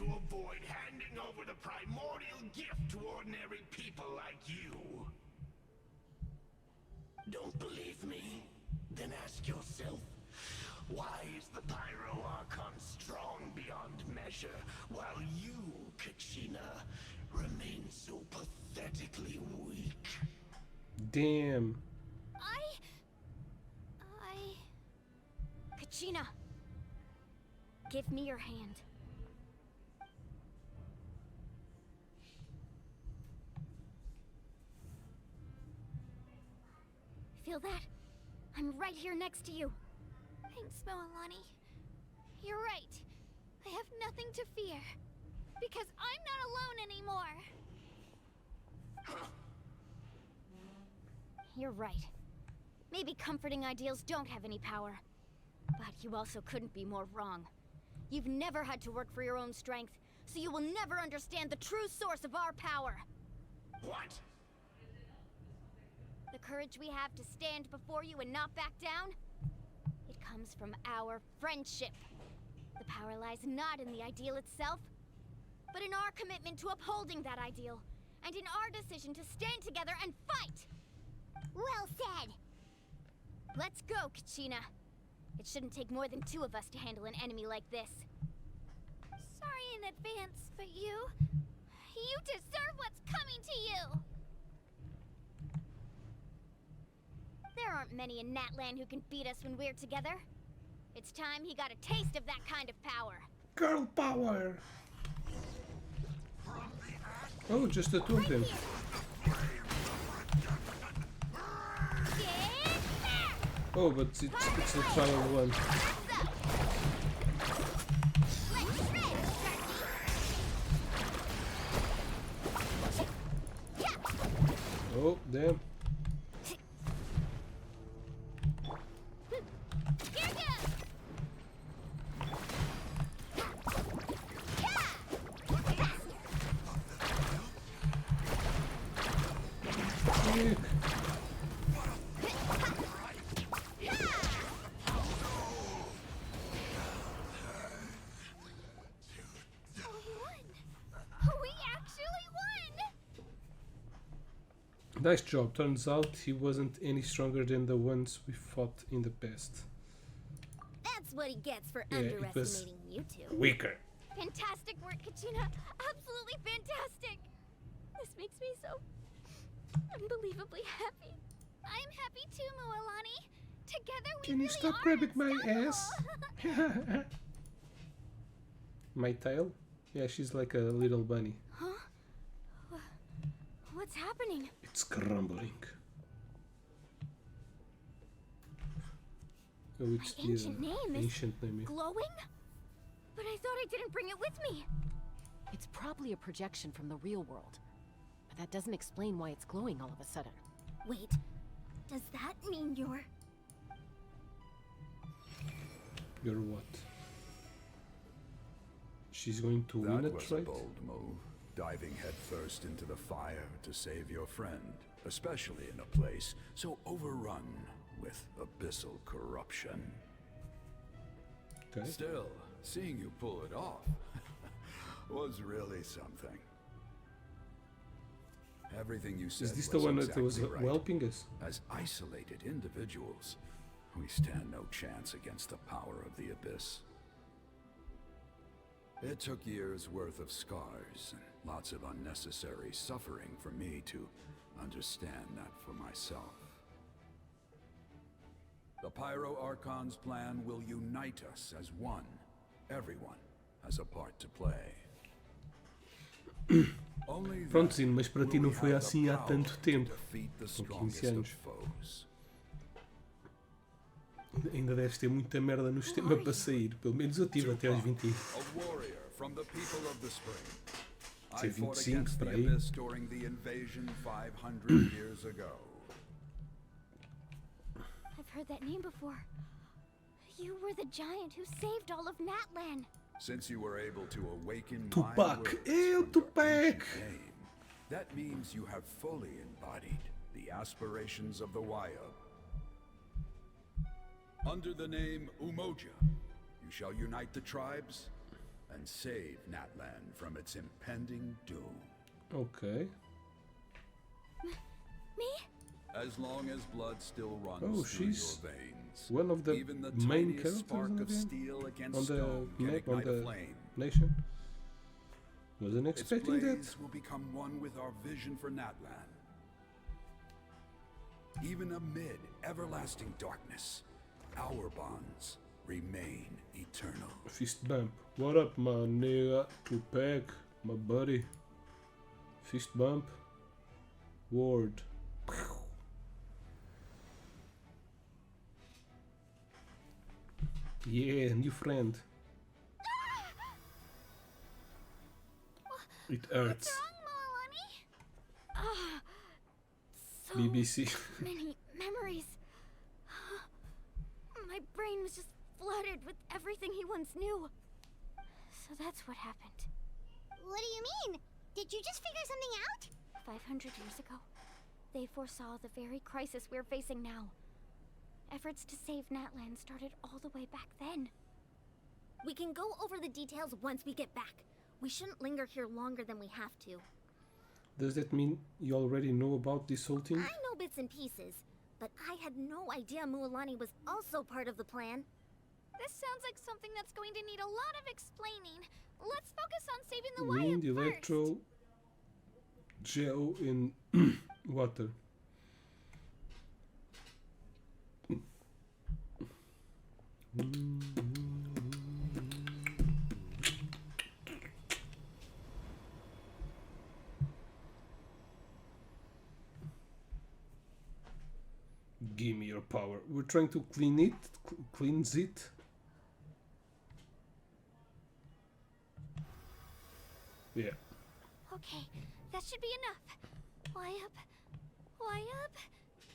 Don't believe me? Then ask yourself, why is the Pyro Archon strong beyond measure, while you, Kachina, remain so pathetically weak? Damn. Kachina, give me your hand. Feel that? I'm right here next to you. Thanks, Moalani. You're right. I have nothing to fear. Because I'm not alone anymore. You're right. Maybe comforting ideals don't have any power. But you also couldn't be more wrong. You've never had to work for your own strength, so you will never understand the true source of our power. What? The courage we have to stand before you and not back down? It comes from our friendship. The power lies not in the ideal itself, but in our commitment to upholding that ideal, and in our decision to stand together and fight! Well said! Let's go, Kachina. It shouldn't take more than 2 of us to handle an enemy like this. Sorry in advance, but you deserve what's coming to you! There aren't many in Natlan who can beat us when we're together. It's time he got a taste of that kind of power. Girl power! Oh, just a two of them. Oh, but it's a trial one. Oh, damn. Nice job. Turns out he wasn't any stronger than the ones we fought in the past. That's what he gets for underestimating you two. Weaker. Fantastic work, Kachina. Absolutely fantastic. This makes me so unbelievably happy. I'm happy too, Moalani. Together we Can you really stop are grabbing my unstoppable. ass? My tail? Yeah, she's like a little bunny. Huh? What's happening? It's crumbling. Oh, it's My ancient name is ancient name. glowing? But I thought I didn't bring it with me. It's probably a projection from the real world. But that doesn't explain why it's glowing all of a sudden. Wait, does that mean you're... You're what? She's going to win That it, was right? a bold move. Diving headfirst into the fire to save your friend, especially in a place so overrun with abyssal corruption. Okay. Still, seeing you pull it off was really something. Everything you said Is this was the one that exactly was right. whelping us? As isolated individuals, we stand no chance against the power of the Abyss. It took years' worth of scars and lots of unnecessary suffering for me to understand that for myself. The Pyro Archon's plan will unite us as one. Everyone has a part to play. Pronto, Zino, mas para ti não foi assim há tanto tempo. Com 15 anos. Ainda deves ter muita merda no sistema para sair. Pelo menos eu tive até aos 20. Sei 25 para aí. I've heard that name before. You were the giant who saved all of Natlan. Since you were able to awaken Tupac, Tupac. That means you have fully embodied the aspirations of the Wyab. Under the name Umoja, you shall unite the tribes and save Natlan from its impending doom. Okay. Me? As long as blood still runs through your veins, one of the even the main tiniest characters spark of steel against on the stone can map, on ignite a the flame. nation. Wasn't Its expecting that. blaze will become one with our vision for Natlan. Even amid everlasting darkness, our bonds remain eternal. Fist bump. What up, my nigga? Tupac, my buddy. Fist bump. Ward. Yeah, new friend. It hurts. So BBC. many memories. My brain was just flooded with everything he once knew. So that's what happened. What do you mean? Did you just figure something out? 500 years ago, they foresaw the very crisis we're facing now. Efforts to save Natlan started all the way back then. We can go over the details once we get back. We shouldn't linger here longer than we have to. Does that mean you already know about this whole thing? I know bits and pieces, but I had no idea Mualani was also part of the plan. This sounds like something that's going to need a lot of explaining. Let's focus on saving the Wind, Wyab electro, gel, and water. Give me your power. We're trying to clean it, cleanse it. Yeah. Okay, that should be enough. Wyab, Wyab,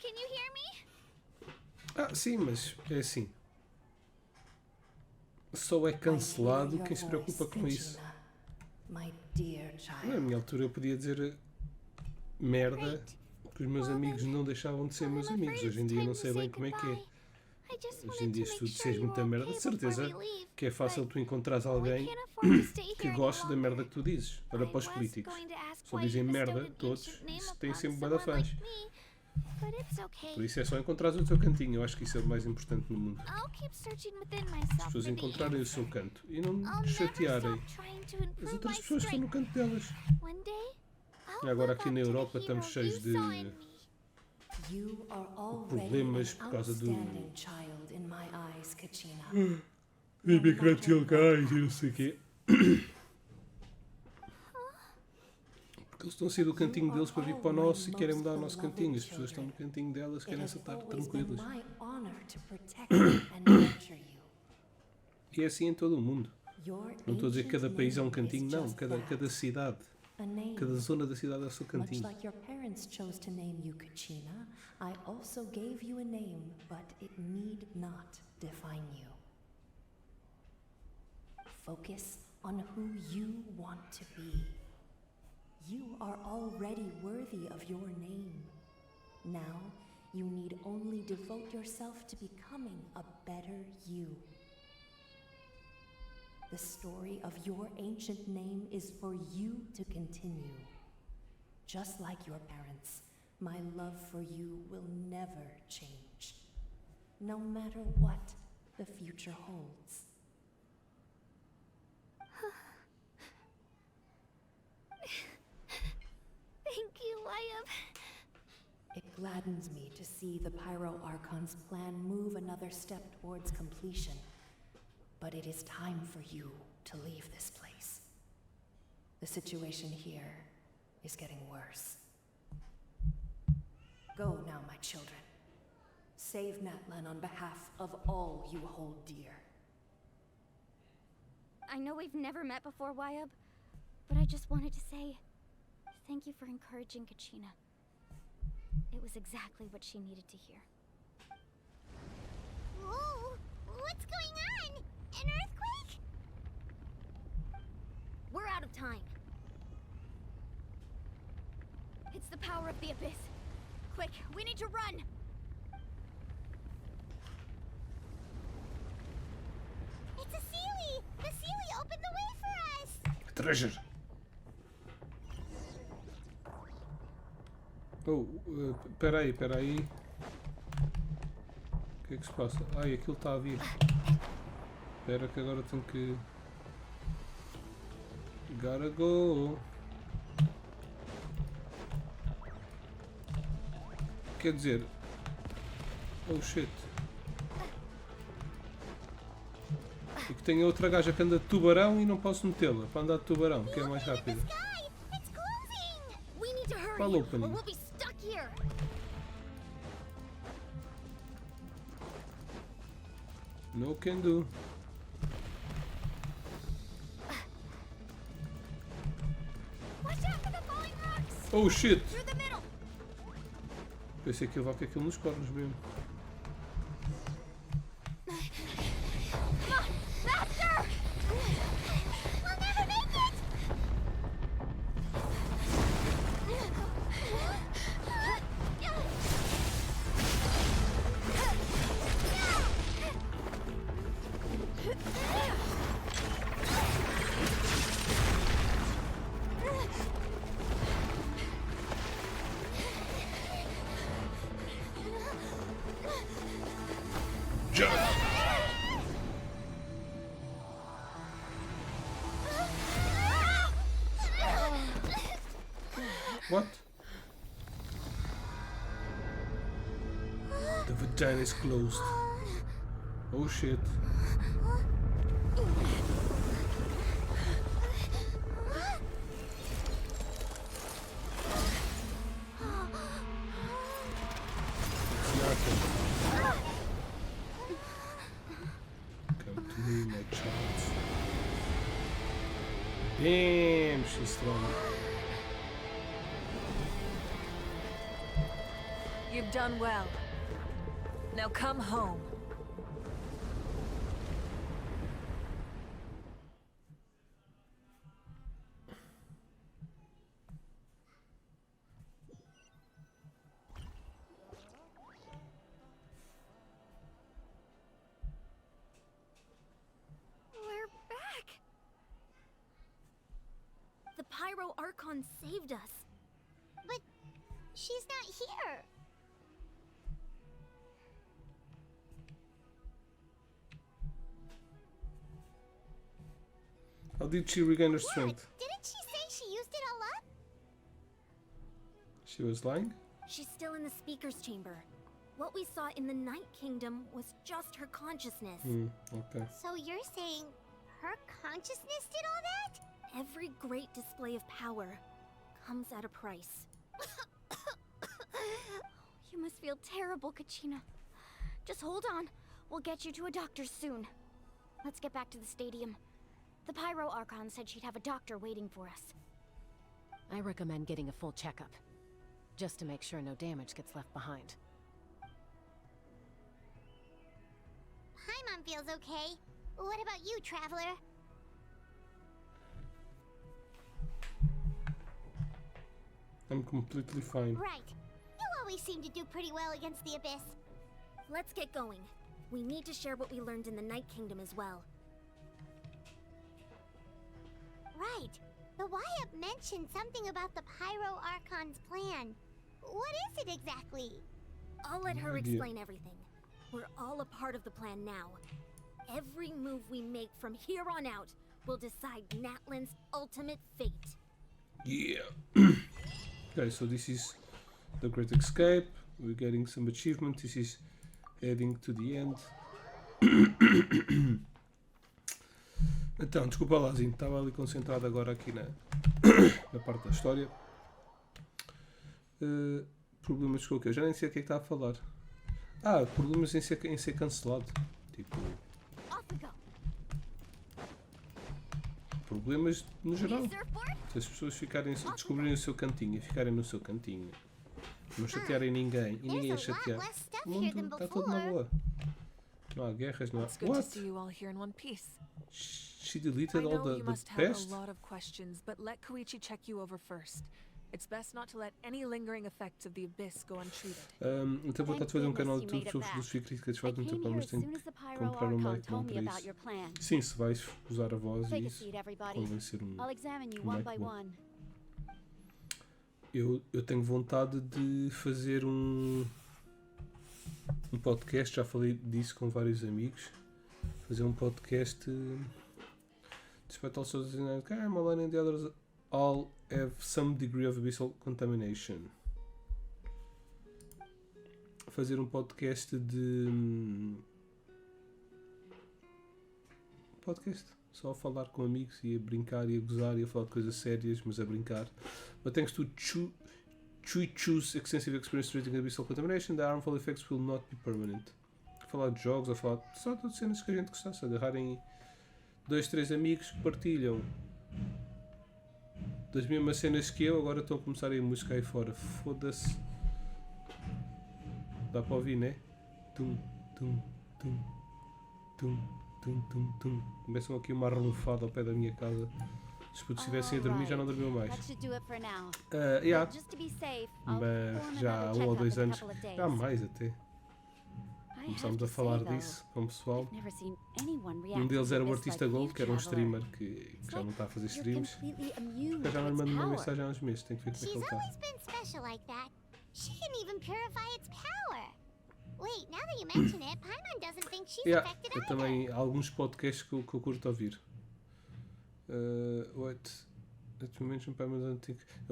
can you hear me? Ah, sim, mas é assim. Só é cancelado quem se preocupa com isso. Na minha altura eu podia dizer merda que os meus amigos não deixavam de ser meus amigos. Hoje em dia não sei bem como é que é. Hoje em dia se tu disseres muita merda, de certeza que é fácil tu encontrares alguém que goste da merda que tu dizes. Olha para os políticos. Só dizem merda todos e têm sempre bué de fãs. Por isso é só encontrares o teu cantinho. Eu acho que isso é o mais importante no mundo. As pessoas encontrarem o seu canto e não chatearem as outras pessoas que estão no canto delas. Agora aqui na Europa estamos cheios de problemas por causa do imigrantes ilegais e não sei o quê. Porque eles estão a sair do cantinho deles para vir para o nosso e querem mudar o nosso cantinho. As pessoas estão no cantinho delas, querem estar tranquilas. E é assim em todo o mundo. Não estou a dizer que cada país é um cantinho, não. Cada cidade. Cada zona da cidade é o seu cantinho. Much like your parents chose to name you Kachina, I also gave you a name, but it need not define you. Focus on who you want to be. You are already worthy of your name. Now, you need only devote yourself to becoming a better you. The story of your ancient name is for you to continue. Just like your parents, my love for you will never change, no matter what the future holds. Wyab. It gladdens me to see the Pyro Archon's plan move another step towards completion. But it is time for you to leave this place. The situation here is getting worse. Go now, my children. Save Natlan on behalf of all you hold dear. I know we've never met before, Wyab, but I just wanted to say thank you for encouraging Kachina. It was exactly what she needed to hear. Whoa! What's going on? An earthquake? We're out of time. It's the power of the Abyss. Quick, we need to run! It's a Sealy! The Sealy opened the way for us! Treasure. Oh, peraí. O que é que se passa? Ai, aquilo está a vir. Espera que agora tenho que... Gotta go. Quer dizer... Oh shit. E que tem outra gaja que anda de tubarão e não posso metê-la para andar de tubarão, que é mais rápido. Qual opening? No can do. Oh shit! Pensei que ia levar com aquilo nos cornos mesmo. What? The vagina is closed. Oh shit. It's nothing. Come to me, my child. Damn, she's strong. You've done well. Now come home. We're back! The Pyro Archon saved us. But she's not here. How did she regain her strength? Didn't she say she used it all up? She was lying? She's still in the speaker's chamber. What we saw in the Night Kingdom was just her consciousness. Okay. So you're saying her consciousness did all that? Every great display of power comes at a price. You must feel terrible, Kachina. Just hold on. We'll get you to a doctor soon. Let's get back to the stadium. The Pyro Archon said she'd have a doctor waiting for us. I recommend getting a full checkup, just to make sure no damage gets left behind. Paimon feels okay. What about you, Traveler? I'm completely fine. Right. You always seem to do pretty well against the Abyss. Let's get going. We need to share what we learned in the Night Kingdom as well. Right. The Wyab mentioned something about the Pyro Archon's plan. What is it exactly? I'll let her No idea. explain everything. We're all a part of the plan now. Every move we make from here on out will decide Natlan's ultimate fate. Yeah. Okay, so this is the Great Escape. We're getting some achievement. This is heading to the end. Então, desculpa lá, Zinho, estava ali concentrado agora aqui na parte da história. Problemas com o que? Eu já nem sei o que é que está a falar. Problemas em ser cancelado. Tipo. Problemas no geral. Se as pessoas descobrirem o seu cantinho e ficarem no seu cantinho, não chatearem ninguém e ninguém a chatear, o mundo está tudo na boa. Não há guerras, não há. What? She deleted all the past? It's best not to let any lingering effects of the abyss go untreated. Então vou estar a fazer um canal de YouTube sobre filosofia crítica de fato, então mas tenho que comprar um mic bom para isso. Sim, se vais usar a voz e isso, convencer um mic bom. Eu tenho vontade de fazer um podcast, já falei disso com vários amigos, fazer um podcast despite also saying, I'm a learning the others all have some degree of abyssal contamination. Fazer um podcast de só a falar com amigos e a brincar e a gozar e a falar de coisas sérias, mas a brincar. But thanks to choose extensive experience treating abyssal contamination, the harmful effects will not be permanent. Falar de jogos, ou falar só de cenas que a gente gostasse, agarrarem 2, 3 amigos que partilham das mesmas cenas que eu, agora estão a começar a ir música aí fora. Foda-se. Dá para ouvir, né? Tum, tum, tum, tum, tum, tum, tum. Começam aqui uma relufada ao pé da minha casa. Se putos estivessem a dormir, já não dormiu mais. Mas já há 1 ou 2 anos, já há mais até. Começámos a falar disso com o pessoal. Um deles era o Artista Gold, que era um streamer que já não está a fazer streams. Eu já não lhe mando uma mensagem há uns meses, tenho que ver como é que ele está. Eu também há alguns podcasts que eu curto ouvir. Eu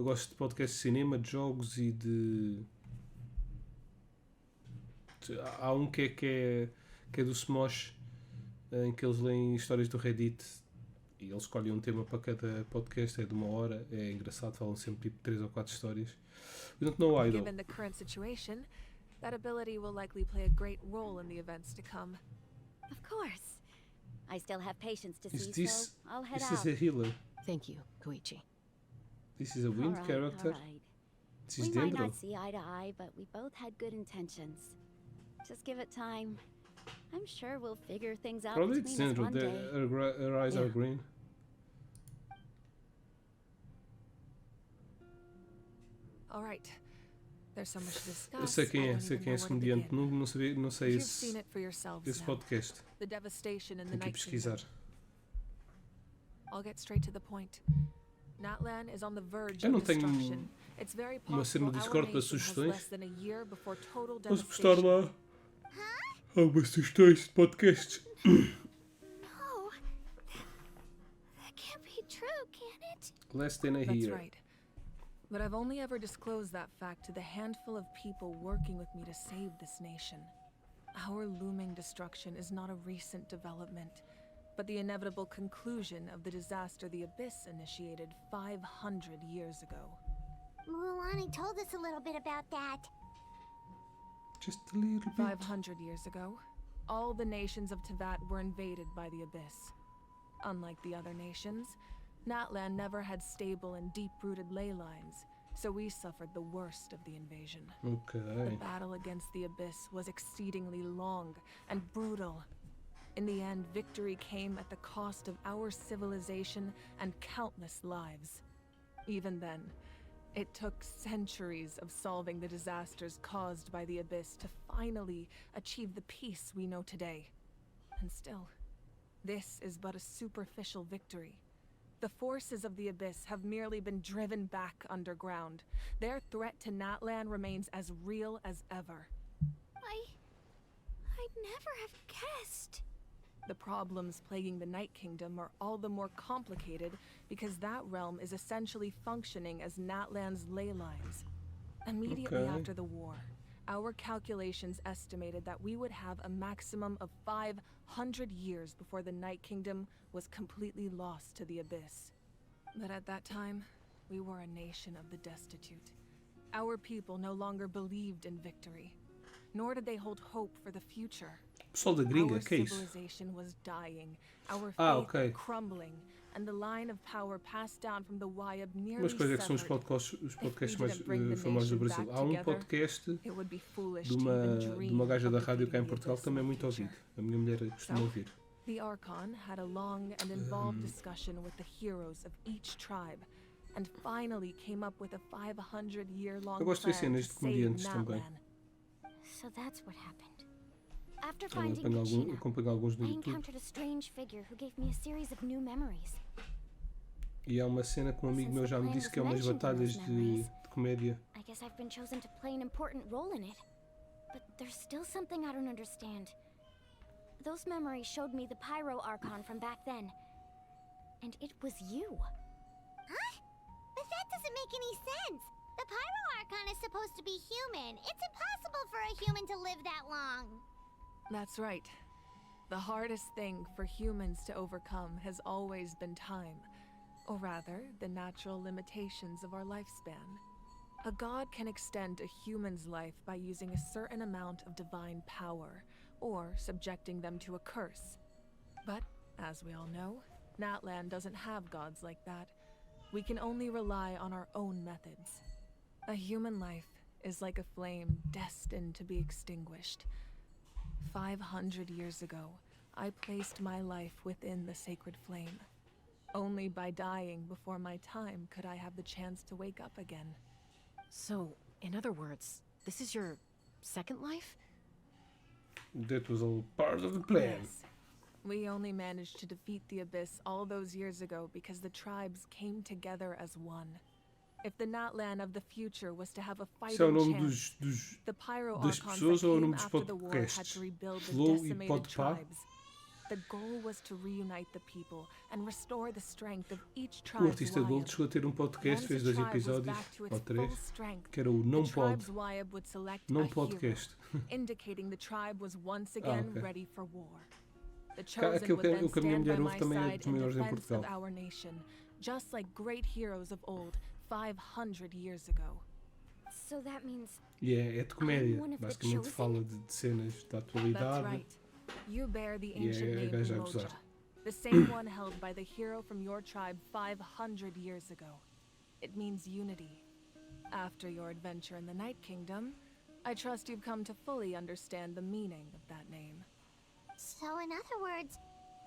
gosto de podcasts de cinema, de jogos e de. Há um que é do Smosh, em que eles leem histórias do Reddit e eles escolhem um tema para cada podcast, é de 1 hora, é engraçado, falam sempre tipo 3 ou 4 histórias. We don't know why though. Given the current situation, that ability will likely play a great role in the events to come. Of course. I still have patience to see, so I'll head out. This is a healer. Thank you, Koichi. This is a wind character. This is we might not see eye to eye, but we both had good intentions. Just give it time. I'm sure we'll figure things out Probably between us one day. Her eyes are green. All right. There's so much to discuss. Eu sei quem é esse comediante. Não sei esse podcast. The devastation in the Tenho que pesquisar. I'll get straight to the point. Natlan is on the verge Eu não of tenho destruction. It's very uma cena no Discord para sugestões. Posso devastation. postar lá algumas sugestões de podcasts. No, that can't be true, can it? Less than a year. That's right. But I've only ever disclosed that fact to the handful of people working with me to save this nation. Our looming destruction is not a recent development, but the inevitable conclusion of the disaster the Abyss initiated 500 years ago. Mulan told us a little bit about that. Just a little bit. 500 years ago, all the nations of Teyvat were invaded by the Abyss. Unlike the other nations, Natlan never had stable and deep-rooted ley lines, so we suffered the worst of the invasion. Okay. The battle against the Abyss was exceedingly long and brutal. In the end, victory came at the cost of our civilization and countless lives. Even then, it took centuries of solving the disasters caused by the Abyss to finally achieve the peace we know today. And still, this is but a superficial victory. The forces of the Abyss have merely been driven back underground. Their threat to Natlan remains as real as ever. I'd never have guessed. The problems plaguing the Night Kingdom are all the more complicated because that realm is essentially functioning as Natlan's ley lines. Immediately after the war, our calculations estimated that we would have a maximum of 500 years before the Night Kingdom was completely lost to the Abyss. But at that time, we were a nation of the destitute. Our people no longer believed in victory, nor did they hold hope for the future. Pessoal da gringa, Our que é isso? civilization was dying, our faith crumbling, and the line of power passed down from the Wayab nearly Mas quais é que são os podcasts mais famosos do Brasil? Há podcast de uma gaja da rádio cá em Portugal que também é muito ouvido. A minha mulher costuma ouvir. The Archon had a long and involved discussion with the heroes of each tribe, and finally came up with a 500-year-long plan to save Natlan. So that's what happened. After finding Kachina, I encountered a strange figure who gave me a series of new memories. E há uma cena que um amigo meu já me disse que é umas batalhas de comédia. I guess I've been chosen to play an important role in it. But there's still something I don't understand. Those memories showed me the Pyro Archon from back then. And it was you. Huh? But that doesn't make any sense. The Pyro Archon is supposed to be human. It's impossible for a human to live that long. That's right. The hardest thing for humans to overcome has always been time, or rather, the natural limitations of our lifespan. A god can extend a human's life by using a certain amount of divine power, or subjecting them to a curse. But, as we all know, Natlan doesn't have gods like that. We can only rely on our own methods. A human life is like a flame destined to be extinguished. 500 years ago, I placed my life within the sacred flame. Only by dying before my time could I have the chance to wake up again. So, in other words, this is your second life? That was all part of the plan. Yes. We only managed to defeat the Abyss all those years ago because the tribes came together as one. If the Natlan of the future was to have a fighting chance, the Pyro Archons that came after the war had to rebuild the decimated tribes. The goal was to reunite the people and restore the strength of each tribe. O artista Gold chegou a ter podcast, fez 2 episódios, ou 3, que era o Não Pode. Não Podcast. Indicating the tribe was once again ready for war. The Aquilo chosen would then que a minha stand by mulher my ouve também é side dos in maiores em defense of Portugal. our nation, just like great heroes of old 500 years ago. So that means É de comédia. Basicamente fala de cenas da atualidade. That's right. You bear the ancient a name gaja a Umoja, gozar. the same one held by the hero from your tribe 500 years ago. It means unity. After your adventure in the Night Kingdom, I trust you've come to fully understand the meaning of that name. So in other words,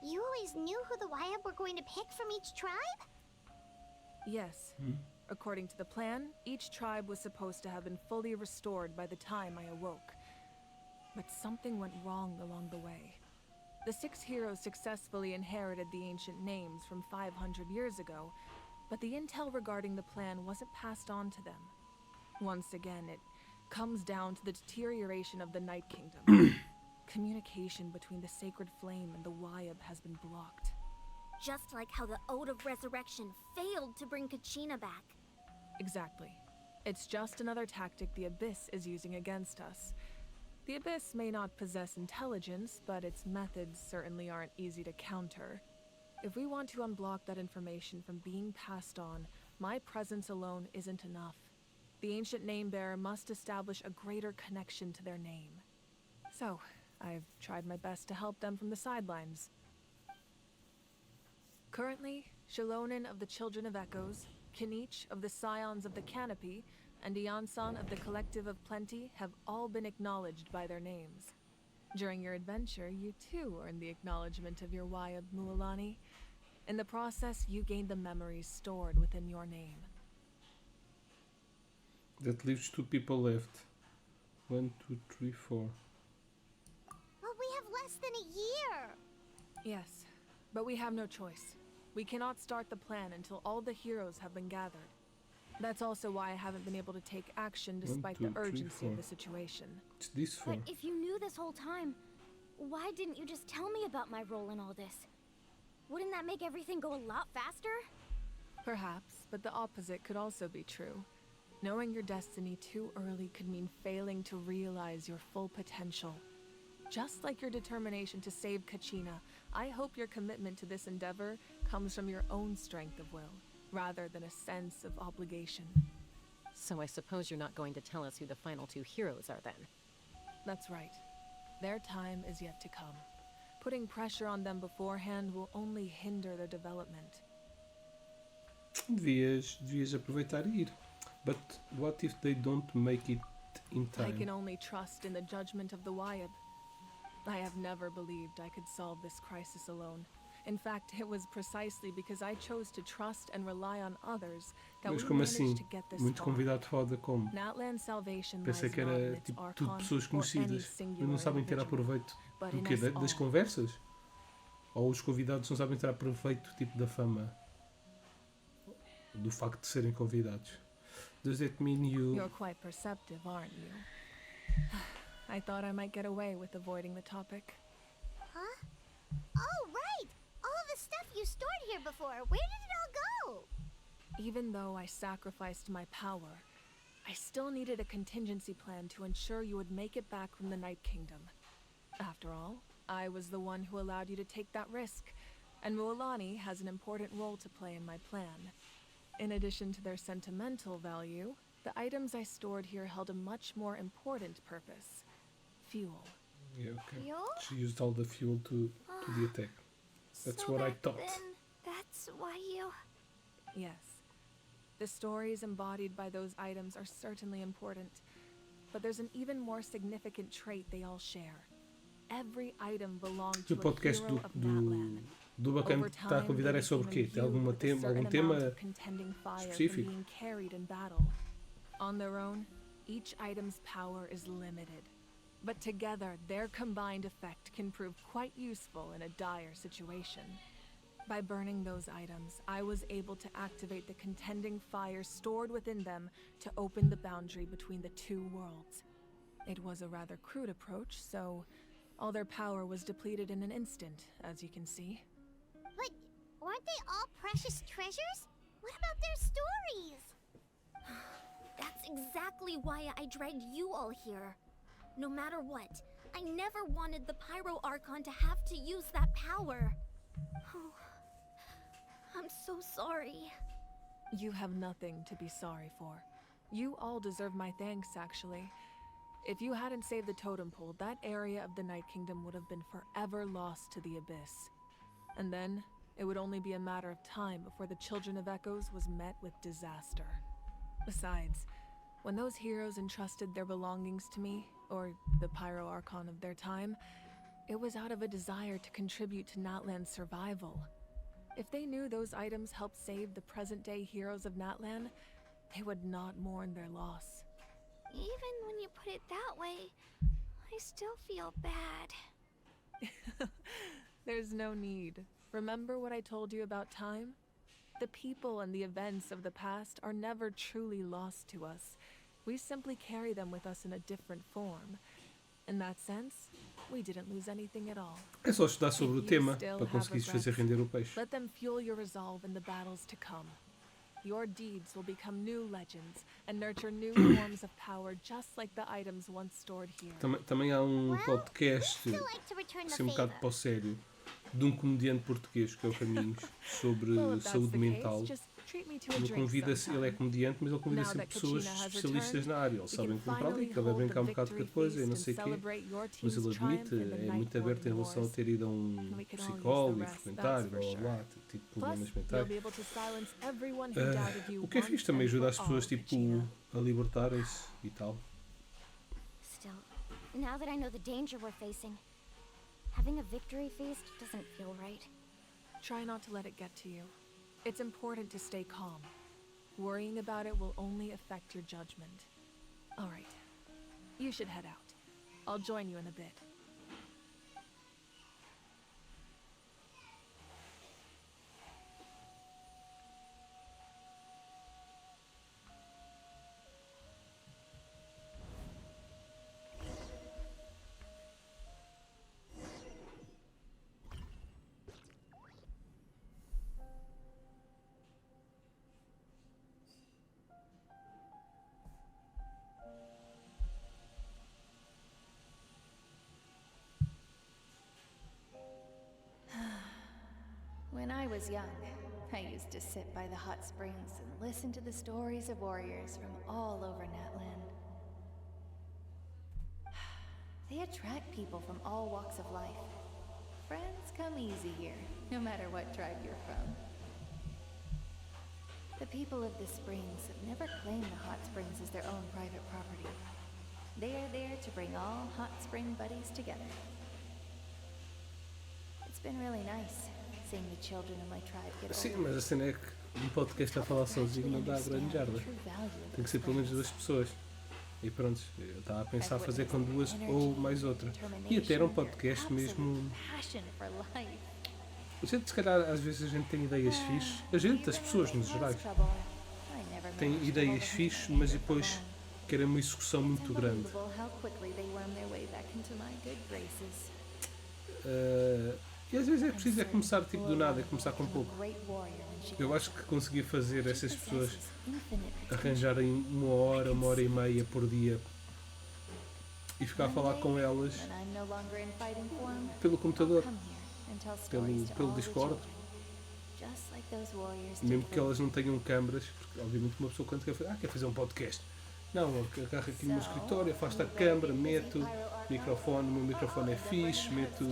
you always knew who the Wayab were going to pick from each tribe? Yes. According to the plan, each tribe was supposed to have been fully restored by the time I awoke. But something went wrong along the way. The 6 heroes successfully inherited the ancient names from 500 years ago, but the intel regarding the plan wasn't passed on to them. Once again, it comes down to the deterioration of the Night Kingdom. Communication between the Sacred Flame and the Wayab has been blocked. just like how the Ode of Resurrection failed to bring Kachina back. Exactly. It's just another tactic the Abyss is using against us. The Abyss may not possess intelligence, but its methods certainly aren't easy to counter. If we want to unblock that information from being passed on, my presence alone isn't enough. The ancient name-bearer must establish a greater connection to their name. So, I've tried my best to help them from the sidelines. Currently, Shilonin of the Children of Echoes, Kinich of the Scions of the Canopy, and Iansan of the Collective of Plenty have all been acknowledged by their names. During your adventure, you too earned the acknowledgement of your Wayab Mualani. In the process, you gained the memories stored within your name. That leaves 2 people left. 1, 2, 3, 4. Well, we have less than a year. Yes, but we have no choice. We cannot start the plan until all the heroes have been gathered. That's also why I haven't been able to take action despite 1, 2, the urgency 3, 4. of the situation. It's this 4. But if you knew this whole time, Why didn't you just tell me about my role in all this? Wouldn't that make everything go a lot faster? Perhaps, but the opposite could also be true. Knowing your destiny too early could mean failing to realize your full potential. Just like your determination to save Kachina, I hope your commitment to this endeavor comes from your own strength of will, rather than a sense of obligation. So I suppose you're not going to tell us who the final two heroes are then? That's right. Their time is yet to come. Putting pressure on them beforehand will only hinder their development. Devias aproveitar e ir. But what if they don't make it in time? I can only trust in the judgment of the Wyab. I have never believed I could solve this crisis alone. In fact, it was precisely because I chose to trust and rely on others that Mas we como managed assim? to get this Muito far. convidado foda como? Natlan's salvation Pensei lies que not in era its tipo Archon tudo pessoas or any conhecidas e singular não sabem tirar individual, proveito but do in quê? us Das all. conversas? Ou os convidados não sabem tirar proveito tipo da fama? Do facto de serem convidados? Does that mean you... You're quite perceptive, aren't you? I thought I might get away with avoiding the topic. Huh? Oh, right! All the stuff you stored here before, where did it all go? Even though I sacrificed my power, I still needed a contingency plan to ensure you would make it back from the Night Kingdom. After all, I was the one who allowed you to take that risk, and Mualani has an important role to play in my plan. In addition to their sentimental value, the items I stored here held a much more important purpose. Fuel. Yeah, okay. Fuel? She used all the fuel to the attack. That's So what I back thought. then, that's why you... Yes. The stories embodied by those items are certainly important, but there's an even more significant trait they all share. Every item belonged O to a podcast hero of Natlan. do bacana que está a convidar é sobre o quê? Tem algum tema específico? Being carried in battle. On their own, each item's power is limited. But together, their combined effect can prove quite useful in a dire situation. By burning those items, I was able to activate the contending fire stored within them to open the boundary between the two worlds. It was a rather crude approach, so all their power was depleted in an instant, as you can see. But weren't they all precious treasures? What about their stories? That's exactly why I dragged you all here. No matter what, I never wanted the Pyro Archon to have to use that power. Oh, I'm so sorry. You have nothing to be sorry for. You all deserve my thanks, actually. If you hadn't saved the totem pole, that area of the Night Kingdom would have been forever lost to the Abyss. And then, it would only be a matter of time before the Children of Echoes was met with disaster. Besides, when those heroes entrusted their belongings to me, or the Pyro Archon of their time, it was out of a desire to contribute to Natlan's survival. If they knew those items helped save the present-day heroes of Natlan, they would not mourn their loss. Even when you put it that way, I still feel bad. There's no need. Remember what I told you about time? The people and the events of the past are never truly lost to us. We simply carry them with us in a different form. In that sense, we didn't lose anything at all. É só estudar sobre o If you tema still para have conseguires fazer regrets, render o peixe. let them fuel your resolve in the battles to come. Your deeds will become new legends and nurture new forms of power just like the items once stored here. Também há podcast Still like to return the assim bocado favor. para o sério de comediante português que é o Caminhos sobre Well, if that's saúde the mental. case, just treat me to a Ele drink convida, sometime. ele é comediante, mas ele convida Now sempre that pessoas Kachina has especialistas returned, na área. Eles we sabem can como para ali, finally que ele vai hold brincar um the bocado com a victory coisa e não feast sei and o quê. celebrate your Mas team's ele triumph admite, in the é muito Night aberto em Warden relação a Wars. ter ido a We can all use psicólogo the e rest, frequentar that's e for blá blá blá, sure. tipo Plus, problemas you'll mentais. be able to silence everyone who doubted you O que é fixe once também and ajuda for as pessoas all, tipo Kachina. a libertarem-se e tal. Still, now that I know the danger we're facing, having a victory feast doesn't feel right. Try not to let it get to you. It's important to stay calm. Worrying about it will only affect your judgment. All right. You should head out. I'll join you in a bit. was young, I used to sit by the hot springs and listen to the stories of warriors from all over Natlan. They attract people from all walks of life. Friends come easy here, no matter what tribe you're from. The people of the springs have never claimed the hot springs as their own private property. They are there to bring all hot spring buddies together. It's been really nice seeing the children of my tribe get Sim, older. mas a cena é que um podcast a falar sozinho não dá grande jarda. Tem que ser pelo menos 2 pessoas. E pronto, eu estava a pensar fazer com 2 ou mais outra. E até era um podcast mesmo. A gente, se calhar, às vezes a gente tem ideias fixes. A gente, as pessoas, nos gerais, tem ideias fixes, mas depois querem uma execução muito grande. E às vezes é preciso começar tipo do nada, começar com pouco. Eu acho que consegui fazer essas pessoas arranjarem 1 hora e meia por dia e ficar a falar com elas pelo computador, pelo Discord. Mesmo que elas não tenham câmaras, porque obviamente uma pessoa quando quer fazer um podcast, não, agarra aqui no meu escritório, afasta a câmara, meto o microfone, o meu microfone é fixe, meto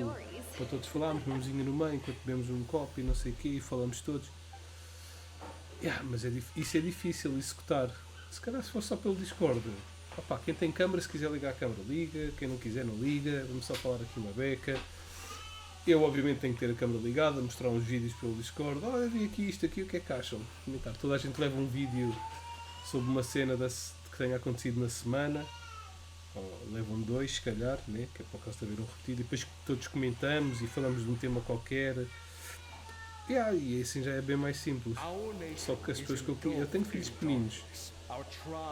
para todos falarmos, uma mesinha no meio enquanto bebemos um copo e não sei o quê e falamos todos. Mas isso é difícil executar. Se calhar se fosse só pelo Discord. Opa, quem tem câmara, se quiser ligar a câmara, liga. Quem não quiser, não liga. Vamos só falar aqui uma beca. Eu obviamente tenho que ter a câmera ligada, mostrar uns vídeos pelo Discord. Olha, vi aqui isto aqui, o que é que acham? Comentar. Toda a gente leva um vídeo sobre uma cena que tenha acontecido na semana. Ou levam 2 se calhar, né? Que é para o caso de haver um repetido. E depois todos comentamos e falamos de um tema qualquer. E assim já é bem mais simples. Só que as pessoas que eu tenho filhos pequeninos.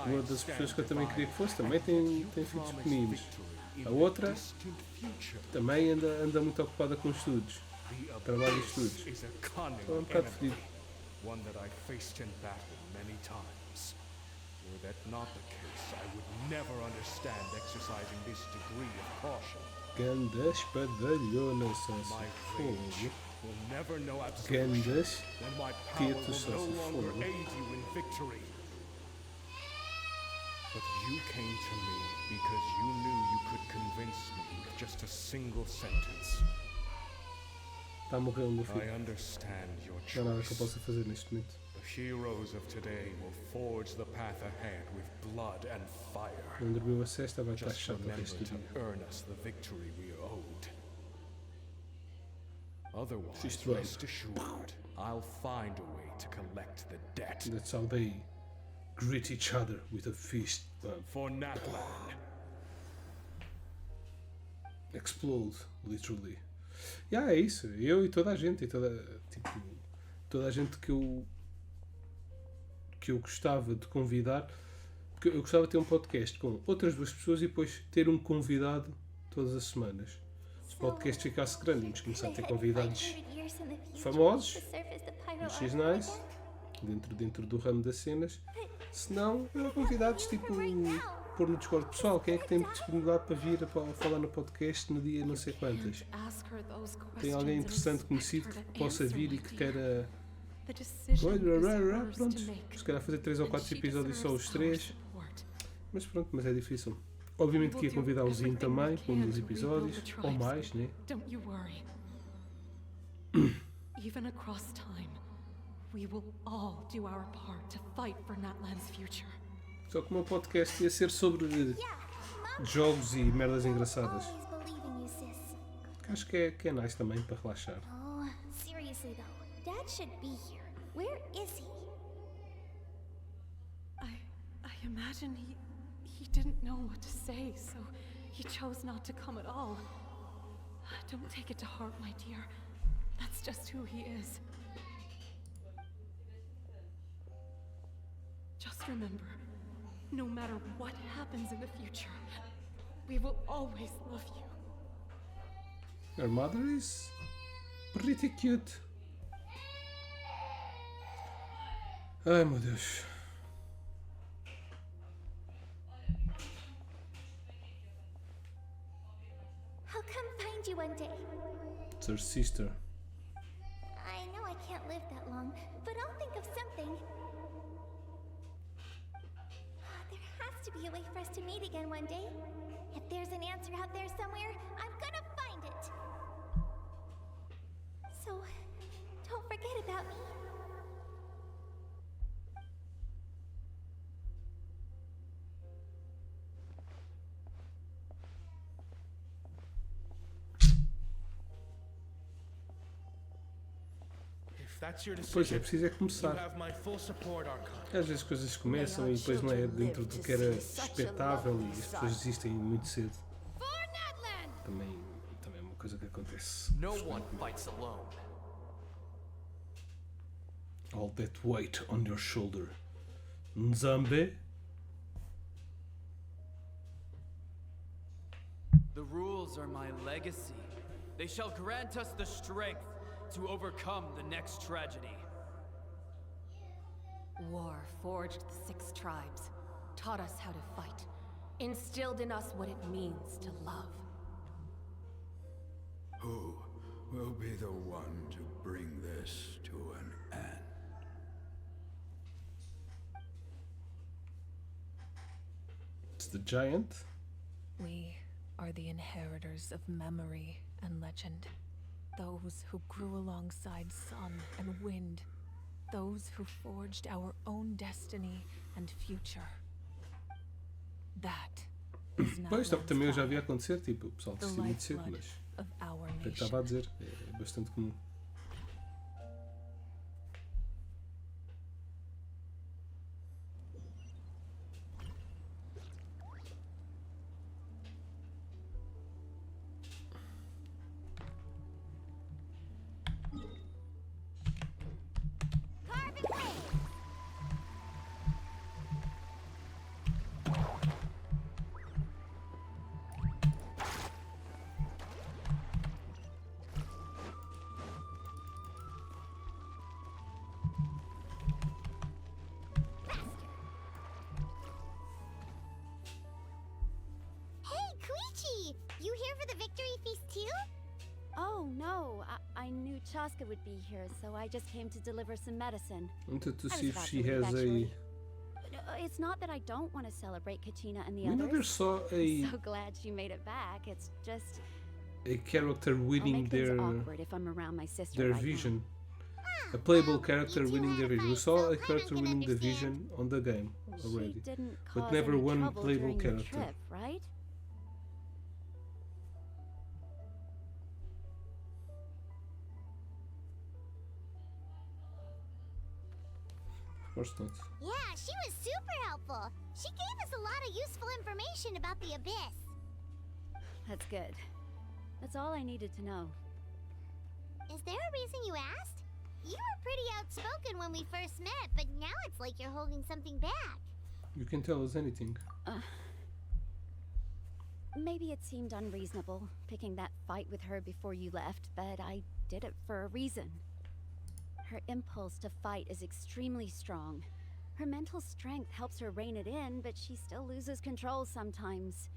Uma das pessoas que eu também queria que fosse também tem filhos pequeninos. A outra também anda muito ocupada com estudos. Trabalho e estudos. Então é um bocado fedido. Were that not the case, I would never understand exercising this degree of caution. Gandas padalhonas, só se fogo. Gandas tetos, só se fogo. But you came to me because you knew you could convince me with just a single sentence. Está a morrer o meu filho. I understand your choice. Não há nada que eu possa fazer neste momento. The heroes of today will forge the path ahead with blood and fire. Não dormiu a cesta, vai estar Just chato o remember resto do to dia. earn us the victory we are owed. Otherwise, She's right. rest assured, I'll find a way to collect the debt. That's how they greet each other with a fist bump. For Natlan. Explode, literally. É isso. Eu e toda a gente. Toda a gente que eu gostava de convidar. Porque eu gostava de ter um podcast com outras 2 pessoas e depois ter um convidado todas as semanas. Se o podcast ficasse grande, vamos começar a ter convidados famosos, which is nice, dentro do ramo das cenas. Se não, convidados tipo pôr no Discord pessoal, quem é que tem disponibilidade para vir para falar no podcast no dia não sei quantas. Tem alguém interessante conhecido que possa vir e que queira. Pronto, se calhar fazer 3 ou 4 episódios só os 3. Mas pronto, mas é difícil. Obviamente que ia convidar o Zinho também, com um dos episódios, ou mais, né? Don't you worry. Even across time, we will all do our part to fight for Natlan's future. Só que o meu podcast ia ser sobre jogos e merdas engraçadas. Acho que é nice também para relaxar. Oh, seriously though, Dad should be here. Where is he? I imagine he didn't know what to say, so he chose not to come at all. Don't take it to heart, my dear. That's just who he is. Just remember, no matter what happens in the future, we will always love you. Your mother is pretty cute. Ai meu Deus. I'll come find you one day. It's her sister. I know I can't live be a way for us to meet again one day. If there's an answer out there somewhere, I'm gonna find it. So, don't forget about me. Pois é, preciso é começar. Às vezes coisas começam e depois não é dentro do que era expectável e as pessoas desistem muito cedo. Também é uma coisa que acontece. No one fights alone. All that weight on your shoulder. Nzambe? The rules are my legacy. They shall grant us the strength to overcome the next tragedy. War forged the 6 tribes, taught us how to fight, instilled in us what it means to love. Who will be the one to bring this to an end? It's the giant. We are the inheritors of memory and legend. Those who grew alongside sun and wind. Those who forged our own destiny and future. That is now Pois, também eu já vi acontecer, tipo, o pessoal desistiu muito cedo, mas o que estava a dizer é bastante comum. You here for the victory feast too? Oh, no. I knew Chaska would be here, so I just came to deliver some medicine. Wanted to I see was if about she to leave, has actually. It's not that I don't want to celebrate Kachina and the We others. never saw I'm so glad she made it back. It's just a character I'll winning make things awkward if I'm around my sister their right vision. A playable character winning their vision. We saw a character winning the vision on the game already, She didn't but cause never any one trouble playable during the character. trip, right? Of course not. Yeah, she was super helpful. She gave us a lot of useful information about the Abyss. That's good. That's all I needed to know. Is there a reason you asked? You were pretty outspoken when we first met, but now it's like you're holding something back. You can tell us anything. Maybe it seemed unreasonable, picking that fight with her before you left, but I did it for a reason. Her impulse to fight is extremely strong. Her mental strength helps her rein it in, but she still loses control sometimes.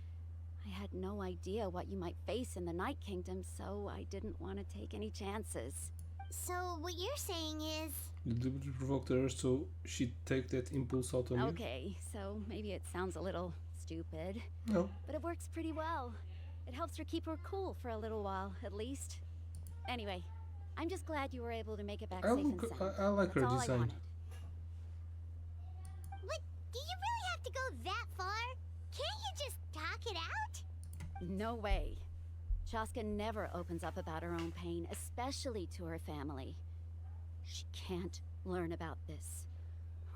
I had no idea what you might face in the Night Kingdom, so I didn't want to take any chances. So what you're saying is... You deliberately provoked her so she'd take that impulse out on you? Okay, so maybe it sounds a little stupid. No. But it works pretty well. It helps her keep her cool for a little while, at least. Anyway, I'm just glad you were able to make it back safe and sound. I like her That's all I design. wanted. What? Do you really have to go that far? Can't you just talk it out? No way. Chaska never opens up about her own pain, especially to her family. She can't learn about this,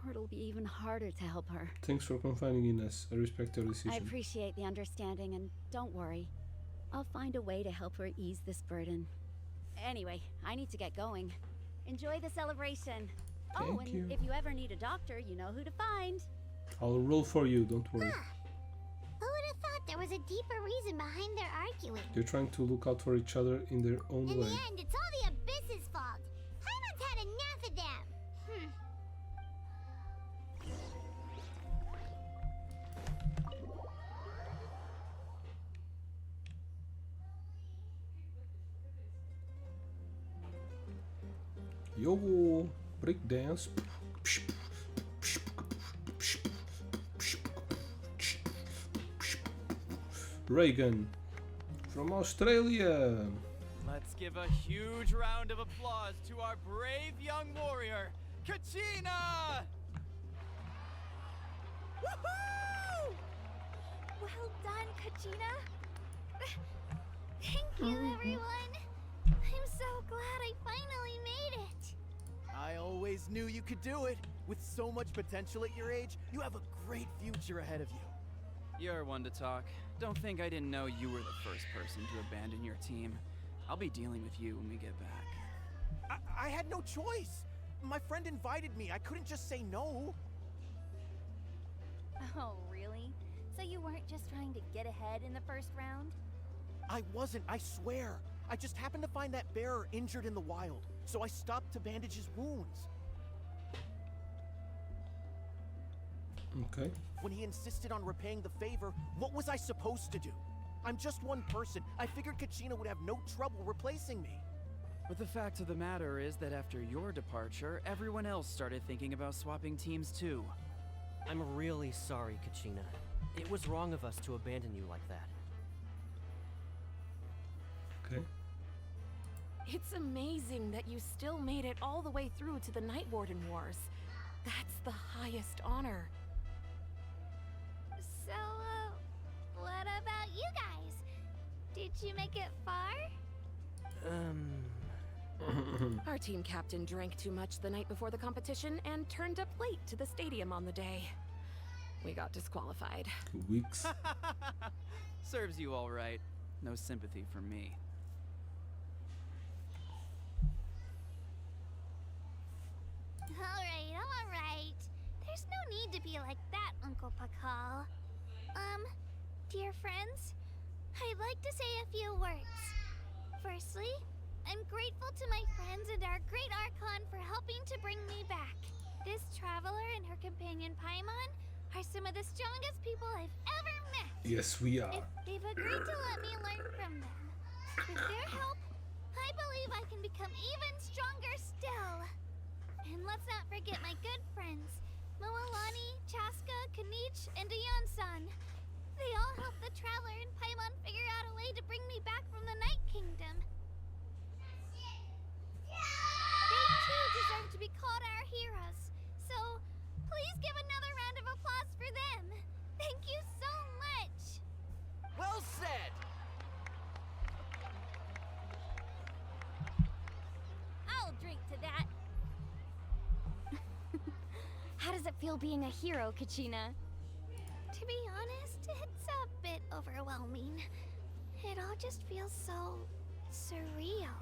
or it'll be even harder to help her. Thanks for confiding in us. I respect your decision. I appreciate the understanding, and don't worry. I'll find a way to help her ease this burden. Anyway, I need to get going. Enjoy the celebration. Thank and you. if you ever need a doctor, you know who to find. I'll roll for you, don't worry. Who would have thought there was a deeper reason behind their arguing? They're trying to look out for each other in their own In way. the end, it's all the Abyss's fault. Paimon's had enough of them. Yo, breakdance. Reagan from Australia. Let's give a huge round of applause to our brave young warrior, Kachina! Woohoo! Well done, Kachina. Thank you, everyone. I'm so glad I finally made it. I always knew you could do it. With so much potential at your age, you have a great future ahead of you. You're one to talk. Don't think I didn't know you were the first person to abandon your team. I'll be dealing with you when we get back. I had no choice. My friend invited me. I couldn't just say no. Oh, really? So you weren't just trying to get ahead in the first round? I wasn't, I swear. I just happened to find that bearer injured in the wild, so I stopped to bandage his wounds. Okay. When he insisted on repaying the favor, what was I supposed to do? I'm just one person. I figured Kachina would have no trouble replacing me. But the fact of the matter is that after your departure, everyone else started thinking about swapping teams too. I'm really sorry, Kachina. It was wrong of us to abandon you like that. Okay. It's amazing that you still made it all the way through to the Night Warden Wars. That's the highest honor. So, what about you guys? Did you make it far? Our team captain drank too much the night before the competition and turned up late to the stadium on the day. We got disqualified. Weeks. Serves you all right. No sympathy for me. Alright. There's no need to be like that, Uncle Pakal. Dear friends, I'd like to say a few words. Firstly, I'm grateful to my friends and our great Archon for helping to bring me back. This traveler and her companion Paimon are some of the strongest people I've ever met. Yes, we are. If they've agreed to let me learn from them. With their help, I believe I can become even stronger still. And let's not forget my good friends, Moalani, Chaska, Kanich, and Ayan-san. They all helped the Traveler and Paimon figure out a way to bring me back from the Night Kingdom. They too deserve to be called our heroes. So, please give another round of applause for them. Thank you so much. Well said! I'll drink to that. How does it feel being a hero, Kachina? To be honest, it's a bit overwhelming. It all just feels so surreal.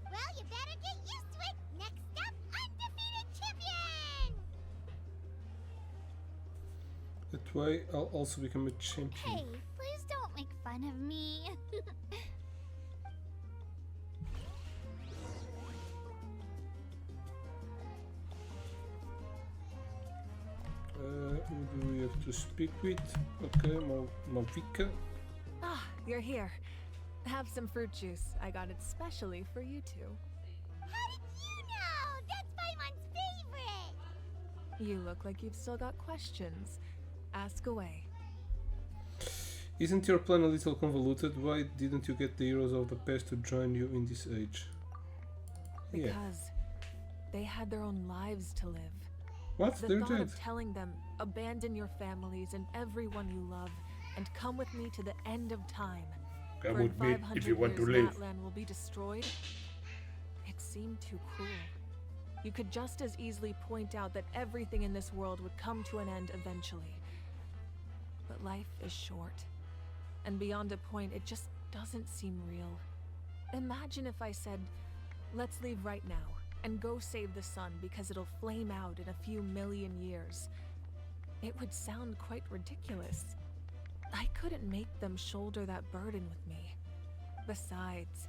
Well, you better get used to it. Next up, undefeated champion! That way I'll also become a champion. Hey, please don't make fun of me. Who do we have to speak with? Okay, Mavuika. Ah, you're here. Have some fruit juice. I got it specially for you two. How did you know? That's Paimon's favorite! You look like you've still got questions. Ask away. Isn't your plan a little convoluted? Why didn't you get the heroes of the past to join you in this age? Because they had their own lives to live. What? The They're thought dead. of telling them, abandon your families and everyone you love, and come with me to the end of time. Come For in with me 500 if you want to years, live. Natlan will be destroyed. It seemed too cruel. You could just as easily point out that everything in this world would come to an end eventually. But life is short. And beyond a point, it just doesn't seem real. Imagine if I said, let's leave right now, and go save the sun because it'll flame out in a few million years. It would sound quite ridiculous. I couldn't make them shoulder that burden with me. Besides,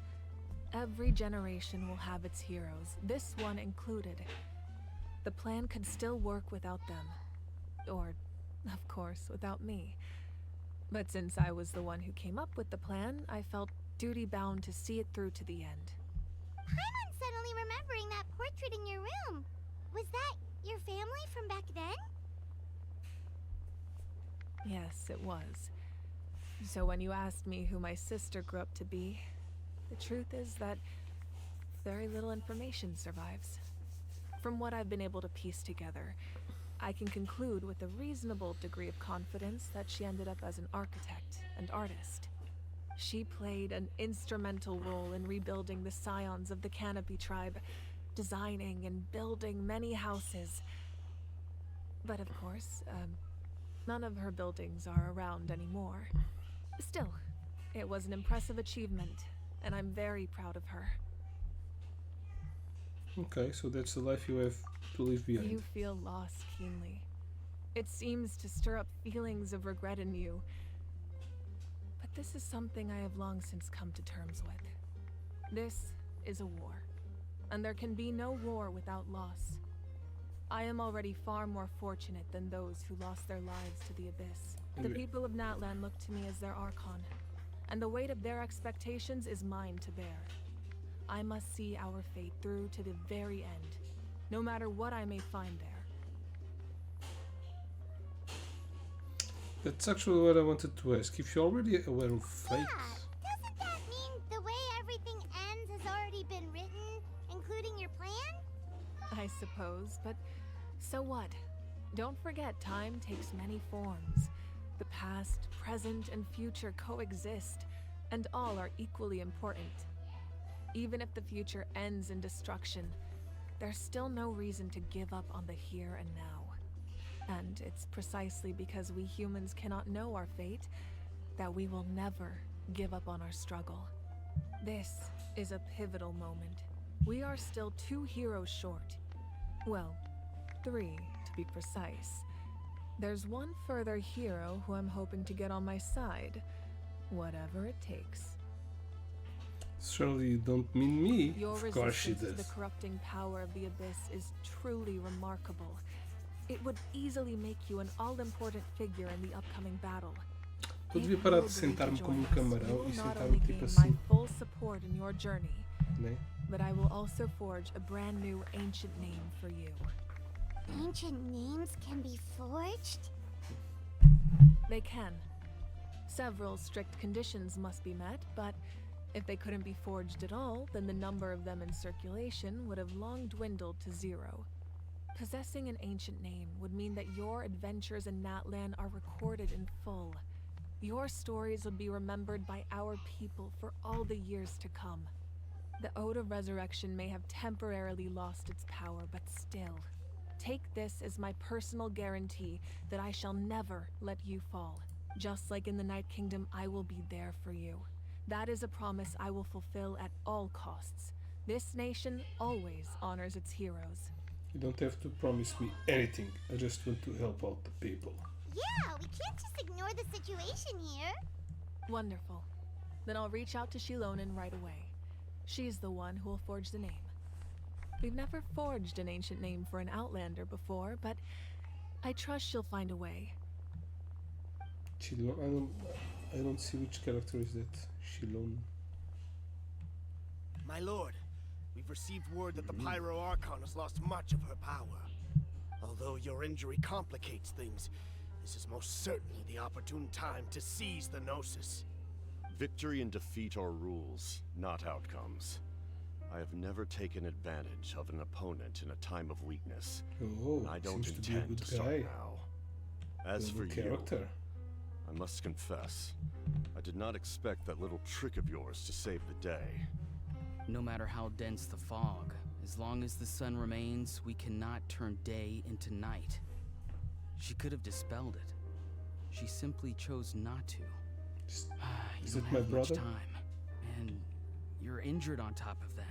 every generation will have its heroes, this one included. The plan could still work without them. Or, of course, without me. But since I was the one who came up with the plan, I felt duty-bound to see it through to the end. Paimon's suddenly remembering that portrait in your room. Was that your family from back then? Yes, it was. So when you asked me who my sister grew up to be, the truth is that very little information survives. From what I've been able to piece together, I can conclude with a reasonable degree of confidence that she ended up as an architect and artist. She played an instrumental role in rebuilding the scions of the Canopy tribe, designing and building many houses. But of course, none of her buildings are around anymore. Still, it was an impressive achievement, and I'm very proud of her. Okay, so that's the life you have to leave behind. You feel lost keenly. It seems to stir up feelings of regret in you. But this is something I have long since come to terms with. This is a war, and there can be no war without loss. I am already far more fortunate than those who lost their lives to the Abyss. The people of Natlan look to me as their Archon, and the weight of their expectations is mine to bear. I must see our fate through to the very end, no matter what I may find there. That's actually what I wanted to ask. If you're already aware of fate... Doesn't that mean the way everything ends has already been written, including your plan? I suppose, but so what? Don't forget, time takes many forms. The past, present, and future coexist, and all are equally important. Even if the future ends in destruction, there's still no reason to give up on the here and now. And it's precisely because we humans cannot know our fate that we will never give up on our struggle. This is a pivotal moment. We are still 2 heroes short. Well, 3 to be precise. There's one further hero who I'm hoping to get on my side, whatever it takes. Surely you don't mean me. Your Of course she resistance to does. the corrupting power of the Abyss is truly remarkable. It would easily make you an all-important figure in the upcoming battle. Podia parar de sentar-me como um camarão e Not sentar-me only tipo gain assim, my full support in your journey, né? but I will also forge a brand new ancient name for you. Ancient names can be forged? They can. Several strict conditions must be met, but if they couldn't be forged at all, then the number of them in circulation would have long dwindled to 0. Possessing an ancient name would mean that your adventures in Natlan are recorded in full. Your stories would be remembered by our people for all the years to come. The Ode of Resurrection may have temporarily lost its power, but still, take this as my personal guarantee that I shall never let you fall. Just like in the Night Kingdom, I will be there for you. That is a promise I will fulfill at all costs. This nation always honors its heroes. You don't have to promise me anything. I just want to help out the people. Yeah, we can't just ignore the situation here. Wonderful. Then I'll reach out to Shilonen right away. She's the one who will forge the name. We've never forged an ancient name for an Outlander before, but I trust she'll find a way. Shilon, I don't see which character is that. Shilon. My lord, we've received word that the Pyro Archon has lost much of her power. Although your injury complicates things, this is most certainly the opportune time to seize the Gnosis. Victory and defeat are rules, not outcomes. I have never taken advantage of an opponent in a time of weakness. Oh, I don't seems to be a intend good to start guy. now. As for Good you, character. I must confess, I did not expect that little trick of yours to save the day. No matter how dense the fog, as long as the sun remains, we cannot turn day into night. She could have dispelled it. She simply chose not to. You Is don't it my have much brother? time, and you're injured on top of that.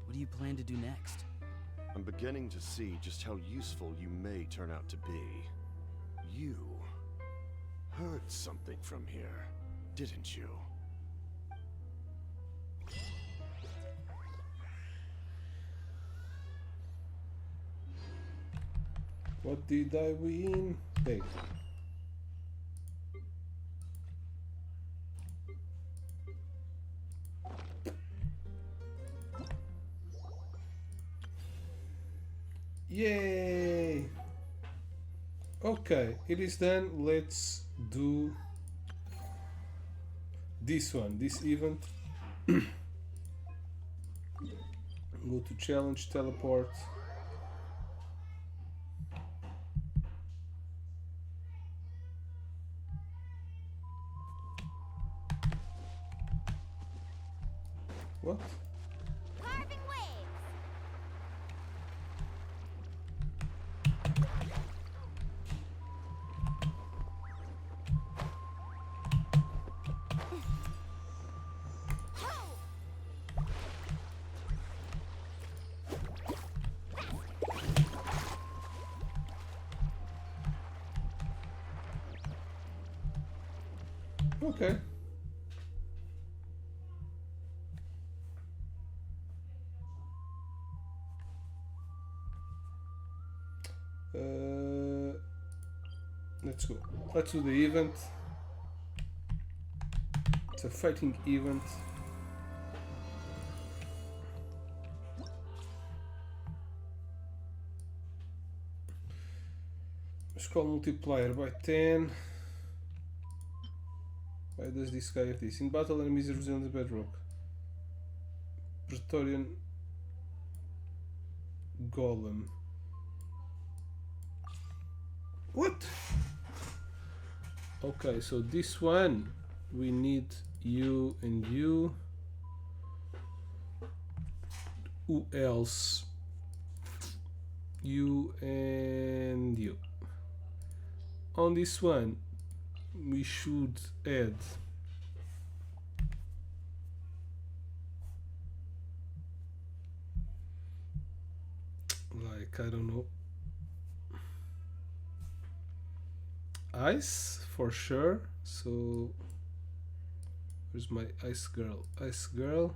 What do you plan to do next? I'm beginning to see just how useful you may turn out to be. You heard something from here, didn't you? What did I win? Hey. Yay! Okay, it is done. Let's do this one, this event. Go to challenge, teleport. What? Carving waves. Okay. Let's go. Let's do the event. It's a fighting event. Scroll multiplier by 10. Why does this guy have this? In battle, enemies are resilient to bedrock. Praetorian Golem. What? Okay, so this one we need you and you. Who else? You and you. On this one we should add like, I don't know, ice for sure. So where's my ice girl? Ice girl,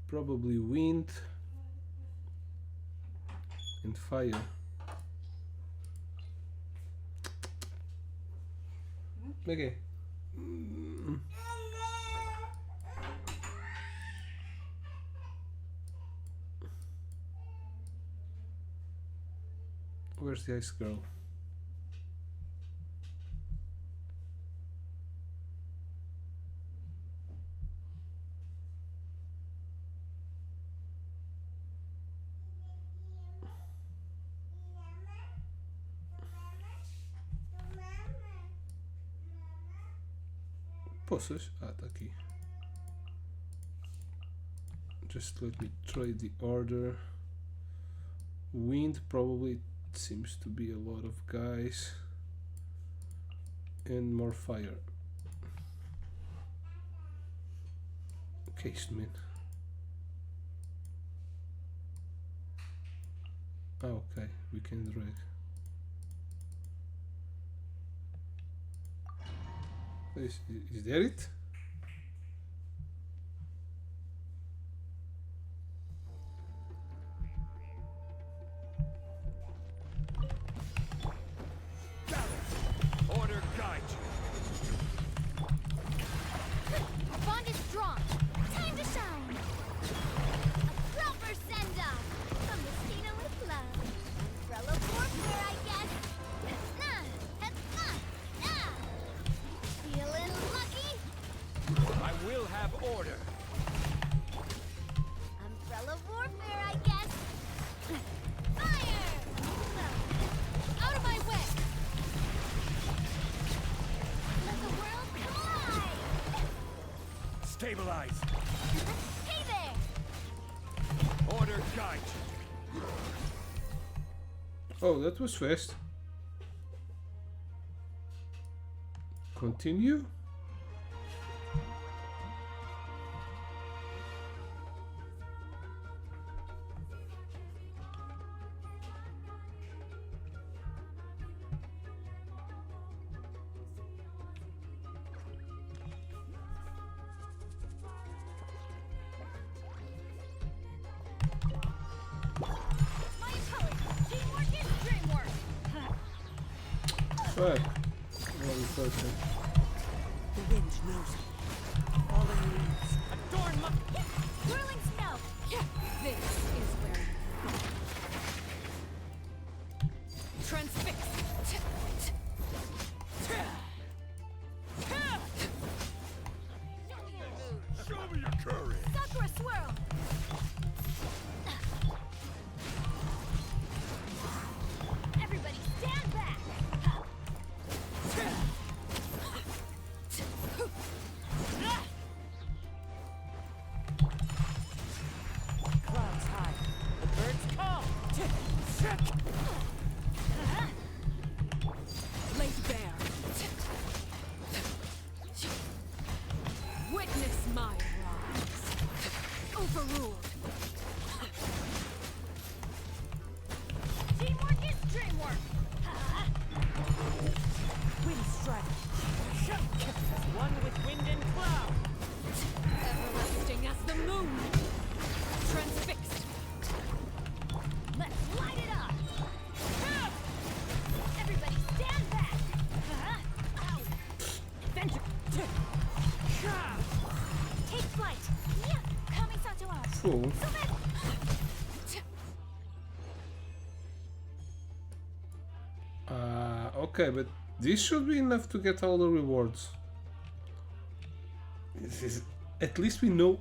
probably wind and fire. Okay. Where's the ice girl? Poças? Ah, tá aqui. Just let me try the order. Wind, probably seems to be a lot of guys. And more fire. Okay, man. Ah, okay, we can drag. Is that it? Order guide you. Bond is strong. Time to shine. A proper send-off from the Cena with love. Umbrella warfare, I guess. Feeling lucky? I will have order. Umbrella warfare, I guess. Fire! Out of my way! Let the world collide! Stabilize. Hey there! Order guide you. Oh, that was fast. Continue. My apologies. Teamwork is dreamwork. Fuck. What is that? The wind knows it. Falling leaves. Adorn my... Whirling snow. This is where transfix. Oh. Okay, but this should be enough to get all the rewards. This is, at least we know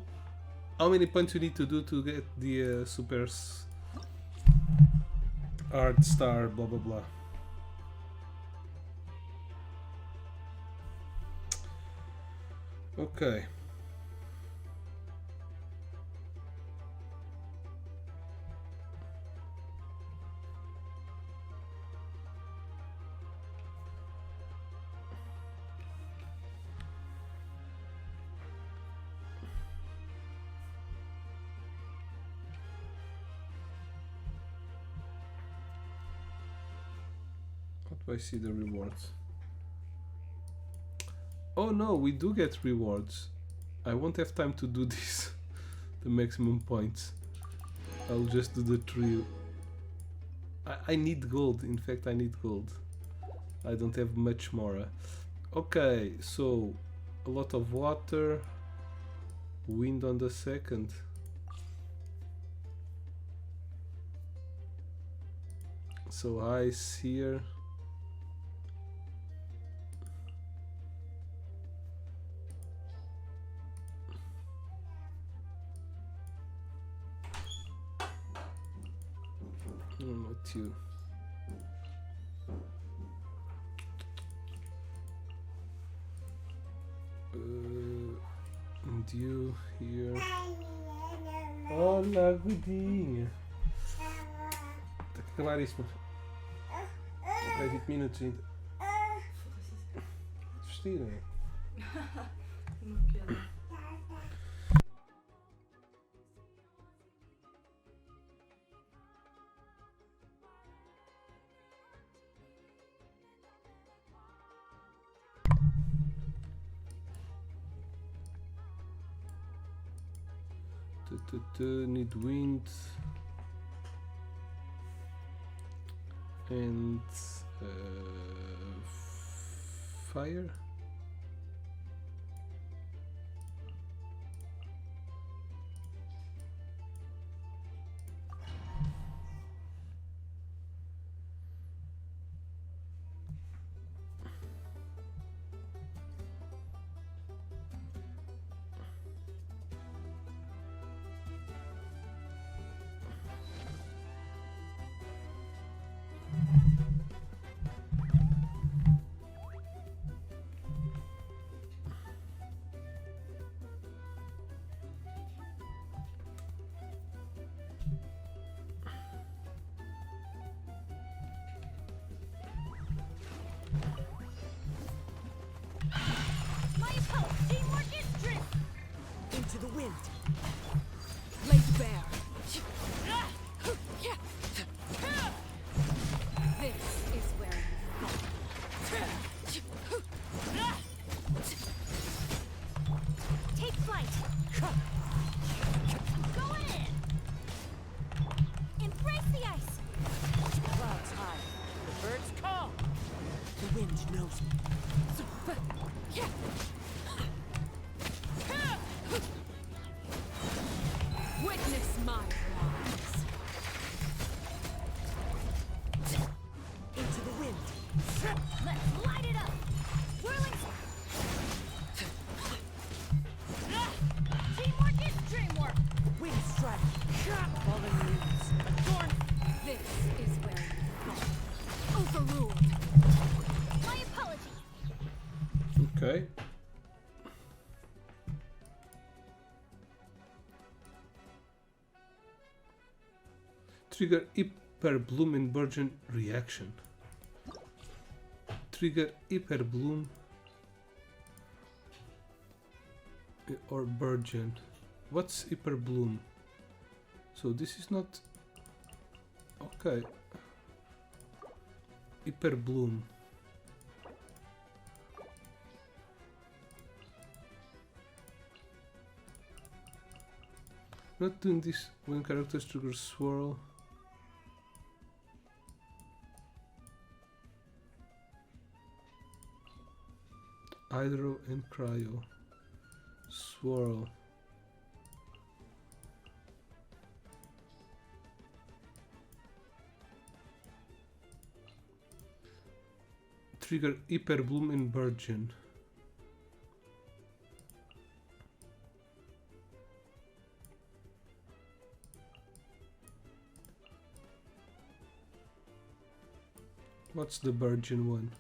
how many points you need to do to get the super art star, blah blah blah. Okay. How do I see the rewards? Oh no, we do get rewards. I won't have time to do this. The maximum points. I'll just do the trio. I need gold. In fact, I need gold. I don't have much more. Okay, so a lot of water. Wind on the second. So ice here. Not you. And you here. Olá, Godinha. Tem que acabar isso, mas. Vai 20 minutos ainda. Vestir, não é? Uma piada. Need wind and fire. Into the wind. Laid bare. This is where you take flight. Go in. Embrace the ice. Clouds high. The birds call. The wind knows me. Witness my rise. Into the wind. Let's light it up. Whirling. Teamwork is dreamwork. Wind strike. Fallen leaves. Thorn. This is where you fall. Overruled. My apologies. Okay. Trigger Hyper Bloom and Burgeon reaction. Trigger Hyper Bloom or Burgeon. What's Hyper Bloom? So this is not okay. Hyper Bloom. Not doing this when characters trigger swirl. Hydro and cryo. Swirl. trigger Hyper Bloom in Virgin. What's the Virgin one?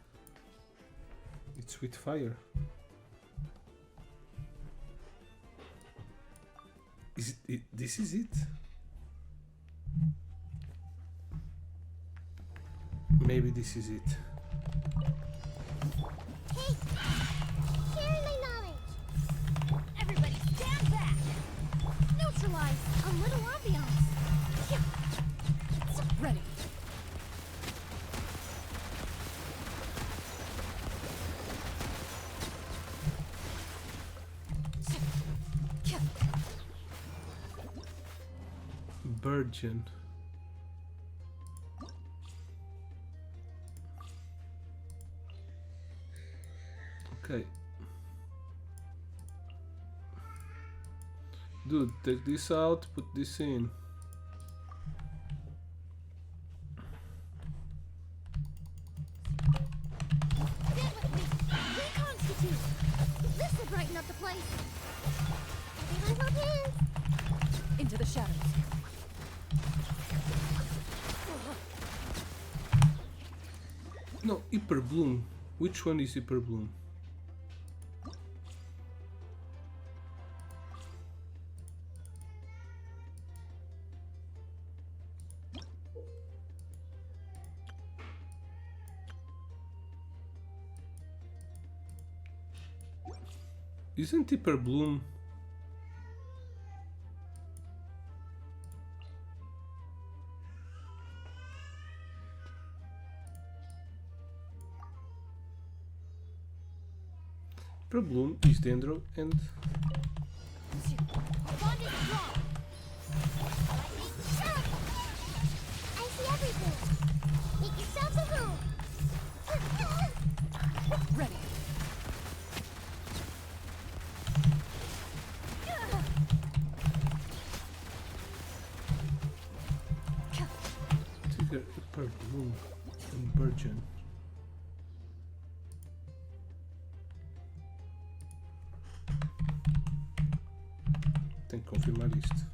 It's with fire. Is it, this is it? Maybe this is it. Hey! Sharing my knowledge! Everybody stand back! Neutralize a little ambiance. Ready. Virgin. Okay. Dude, take this out, put this in. Get with me! Reconstitute! This will brighten up the place! Everyone hold hands! Into the shadows. No, Hyper Bloom. Which one is Hyper Bloom? Isn't Hyper Bloom? Hyper Bloom is Dendro and Bond is strong! Lightning shock! I see everything! Make yourselves at home! Ready. trigger Hyper Bloom and Virgin. Tenho que confirmar isto.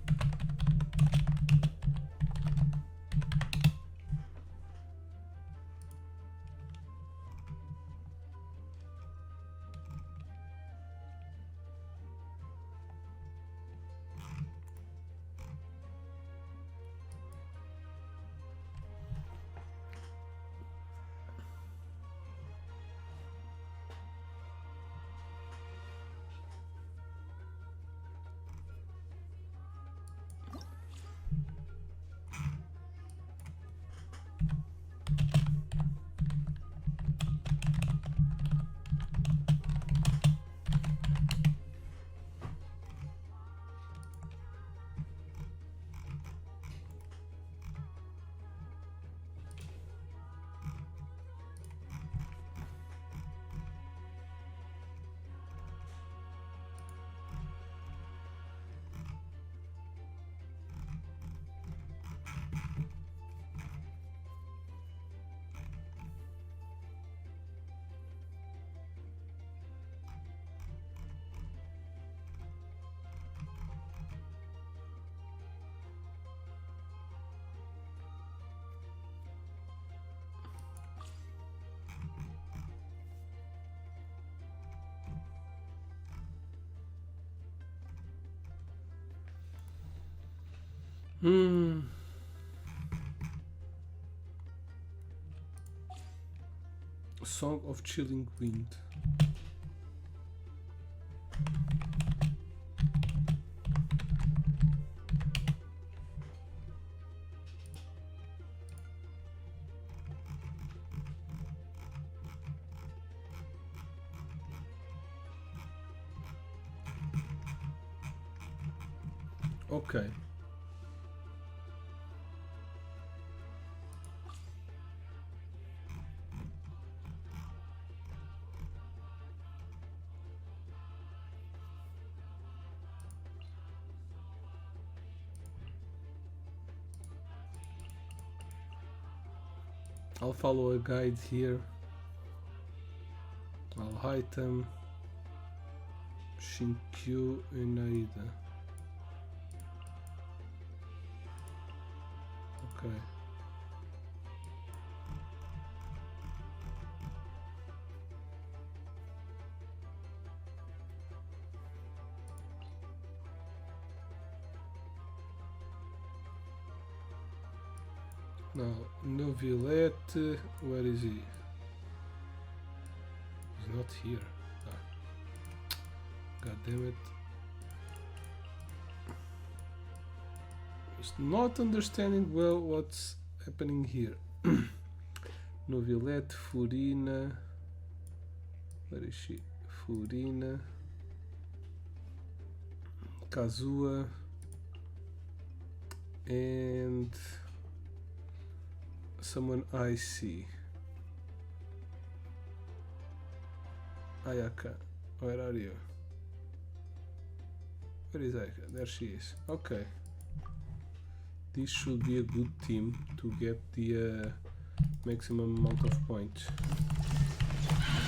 Song of Chilling Wind. Okay. I'll follow a guide here. All item. Shinkyu and Aida. Okay. Now, Novilette, where is he? He's not here. Ah. God damn it. Just not understanding well what's happening here. Novilette, Furina. Where is she? Furina. Kazuha. And someone I see. Ayaka, where are you? Where is Ayaka? There she is. Okay. This should be a good team to get the maximum amount of points.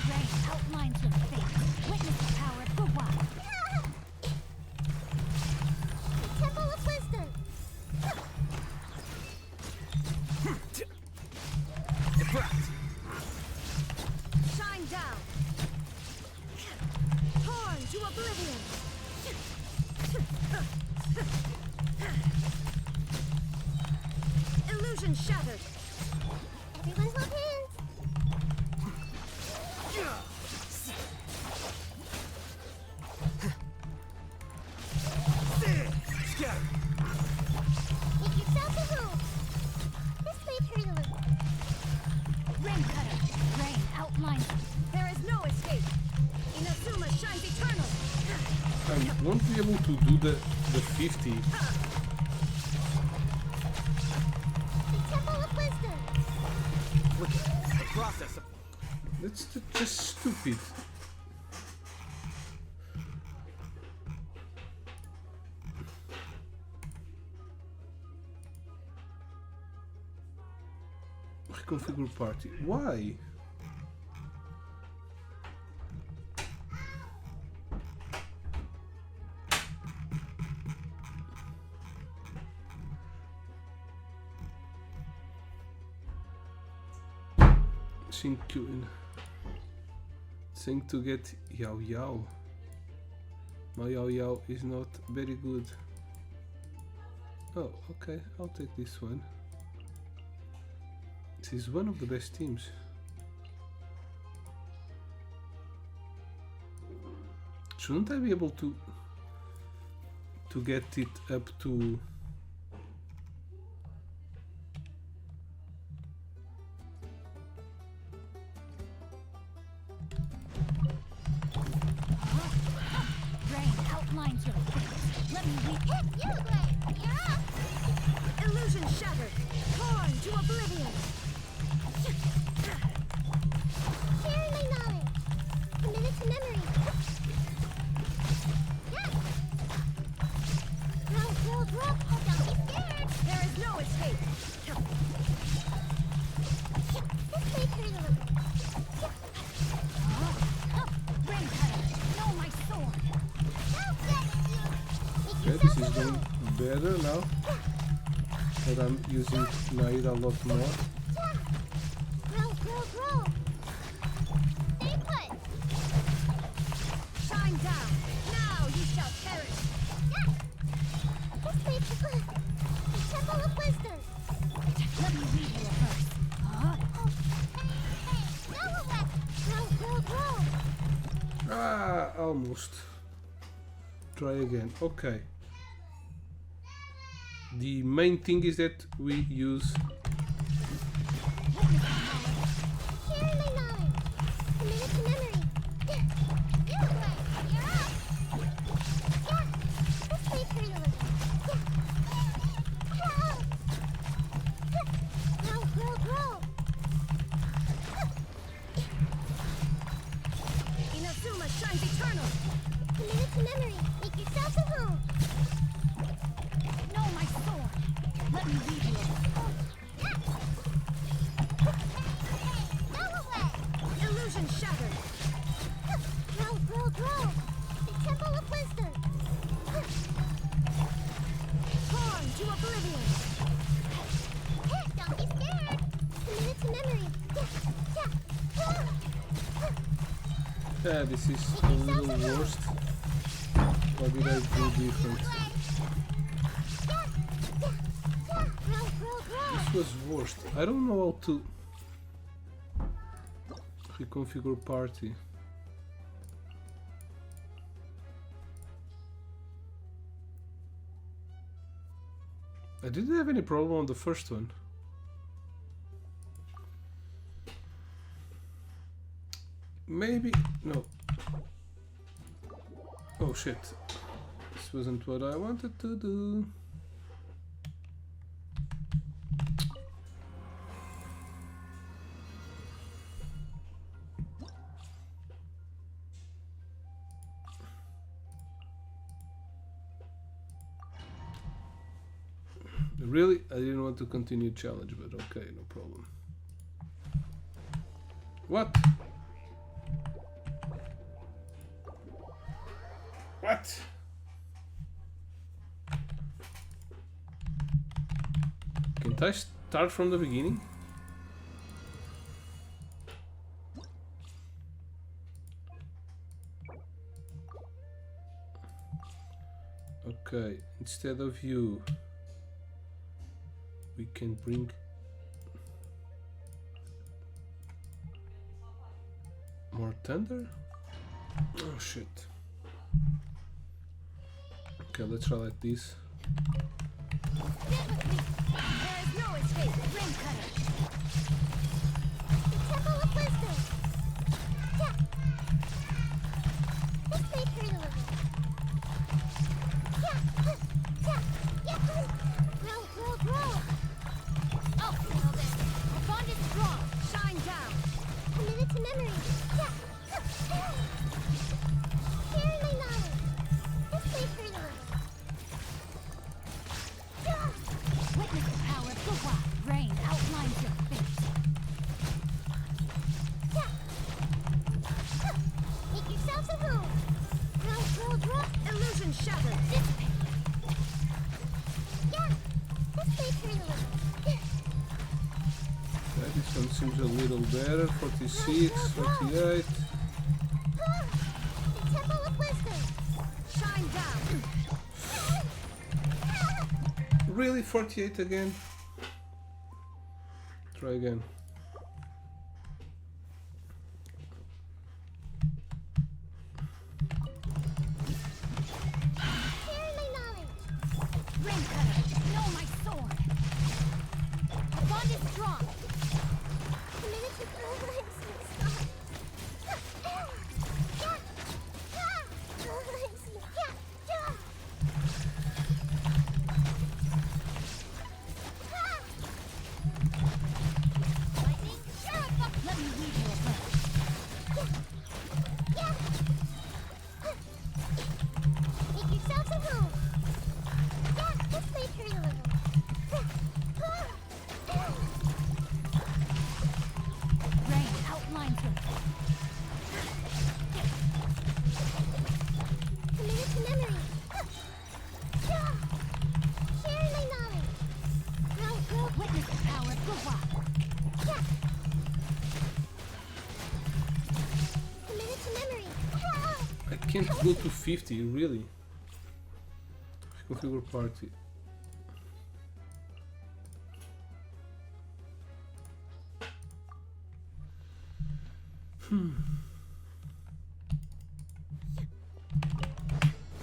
Ray outlines your fate. Witness the power of Gua. The Temple of Wisdom. Shine down. Torn to oblivion. Illusion shattered. Everyone's love hands. Make yourself a home. This way, Turtle. Rain cutter. Rain outlines. There is no escape. Inazuma shines eternal. I won't be able to do the 50. The Temple of Wisdom. The process of That's just stupid. Reconfigure party. Why? Shinkyu. Saying to get Yao Yao. My Yao Yao is not very good. Oh, okay, I'll take this one. This is one of the best teams. Shouldn't I be able to get it up to Rain outlines your fate. Let me read. You, Gray. You're up. Illusion shattered. Torn to oblivion. Sharing my knowledge. Committed to memory. Yes. Grow. Don't be scared. There is no escape. This way, Turtle. Rain cutter. No, my sword. Don't get you. Make okay, this yourself is a going home. better now that I'm using Naida a lot more. Grow. Stay put. Shine down. Now you shall perish. Yes. This way, the Temple of Wisdom. Let me read you a verse. Hey. Go away. Grow. Ah, almost. Try again. Okay. The main thing is that we use Sharing my knowledge. Committed to memory. You, Gray. You're up. Yes. This way, Turtle. Grow. Inazuma shines eternal. Committed to memory. Make yourself a home. No, my sword. Let me read you. Go away. Illusion shattered. Grow, grow, grow! The Temple of Wisdom! Torn to oblivion! Don't be scared! Commit to memory! Yeah, this is a little worst. What did I do different? This was worst. I don't know how to reconfigure party. I didn't have any problem on the first one. Maybe no. Oh shit. This wasn't what I wanted to do. Really? I didn't want to continue challenge, but okay, no problem. What? What? Can't I start from the beginning? Okay, instead of you, we can bring more thunder? Oh shit. Okay, let's try like this. There is no escape! Rain Cutter! The Temple of Wisdom! Yeah! This may hurt a little. Yeah! Grow, grow, grow! Oh, nailed it! The bond is strong! Shine down! Committed to memory! Yeah! Sharing my knowledge! This may hurt a little. Witness the power of the wild. Rain outlines your fate. Make yourselves at home! Grow, grow, grow! Illusion shattered! Yeah! This may hurt a little. Okay, this one seems a little better. 46, 48. The Temple of Wisdom! Shine down! Really? 48 again? Try again. Sharing my knowledge! Rain Cutter, know my sword. The bond is strong! Committed to permanence and stop! Let me read you a book. Make yourselves at home! Yeah, this may hurt a little. Rain outlines your Committed to memory! Sharing my knowledge! Grow, grow! Witness the power of the wild. Committed to memory! I can't go to 50, really. Configure party.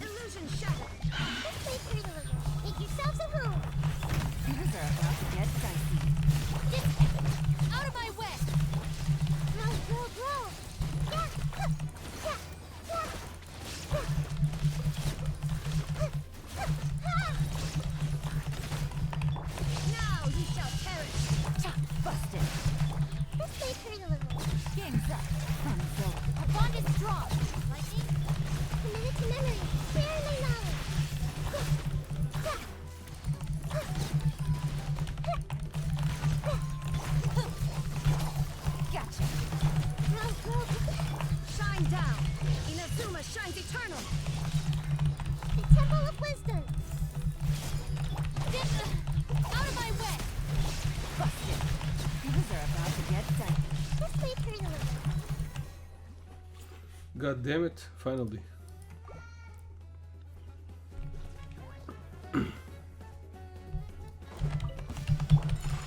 Illusion shattered! This may hurt a little. Make yourselves at home! Things are about to get dicey. Out of my way! Grow, grow, grow! Yeah! Now you shall perish. Busted. This may hurt a little. Game's up. Sun's over. Our bond is strong! Lightning? Committed to memory! Sharing my knowledge! Gotcha. Grow, grow! Shine them down. Inazuma shines eternal. The Temple of Wisdom. Out of my way. Busted. Things are about to get done. Just wait for a little. God damn it! Finally.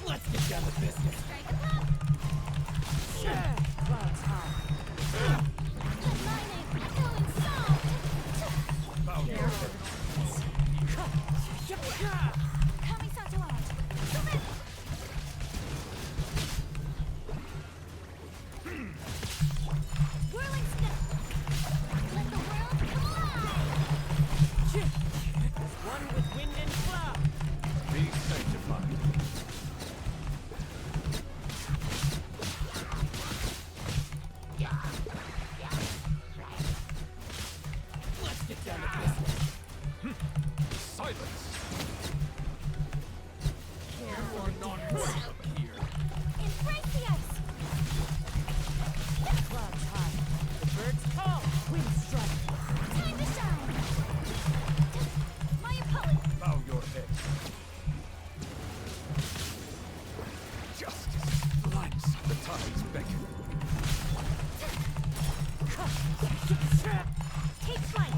Let's get down to business. Sure. Clouds high. Whirling step. Let the world come alive. One with wind and cloud. Be sanctified. Let's get down to business. Silence. You are not welcome here. Embrace the ice. Clouds high. The birds call. Wind strike. Time to shine. My opponent. Bow your head. Justice blinds. The tides beckon. Take flight.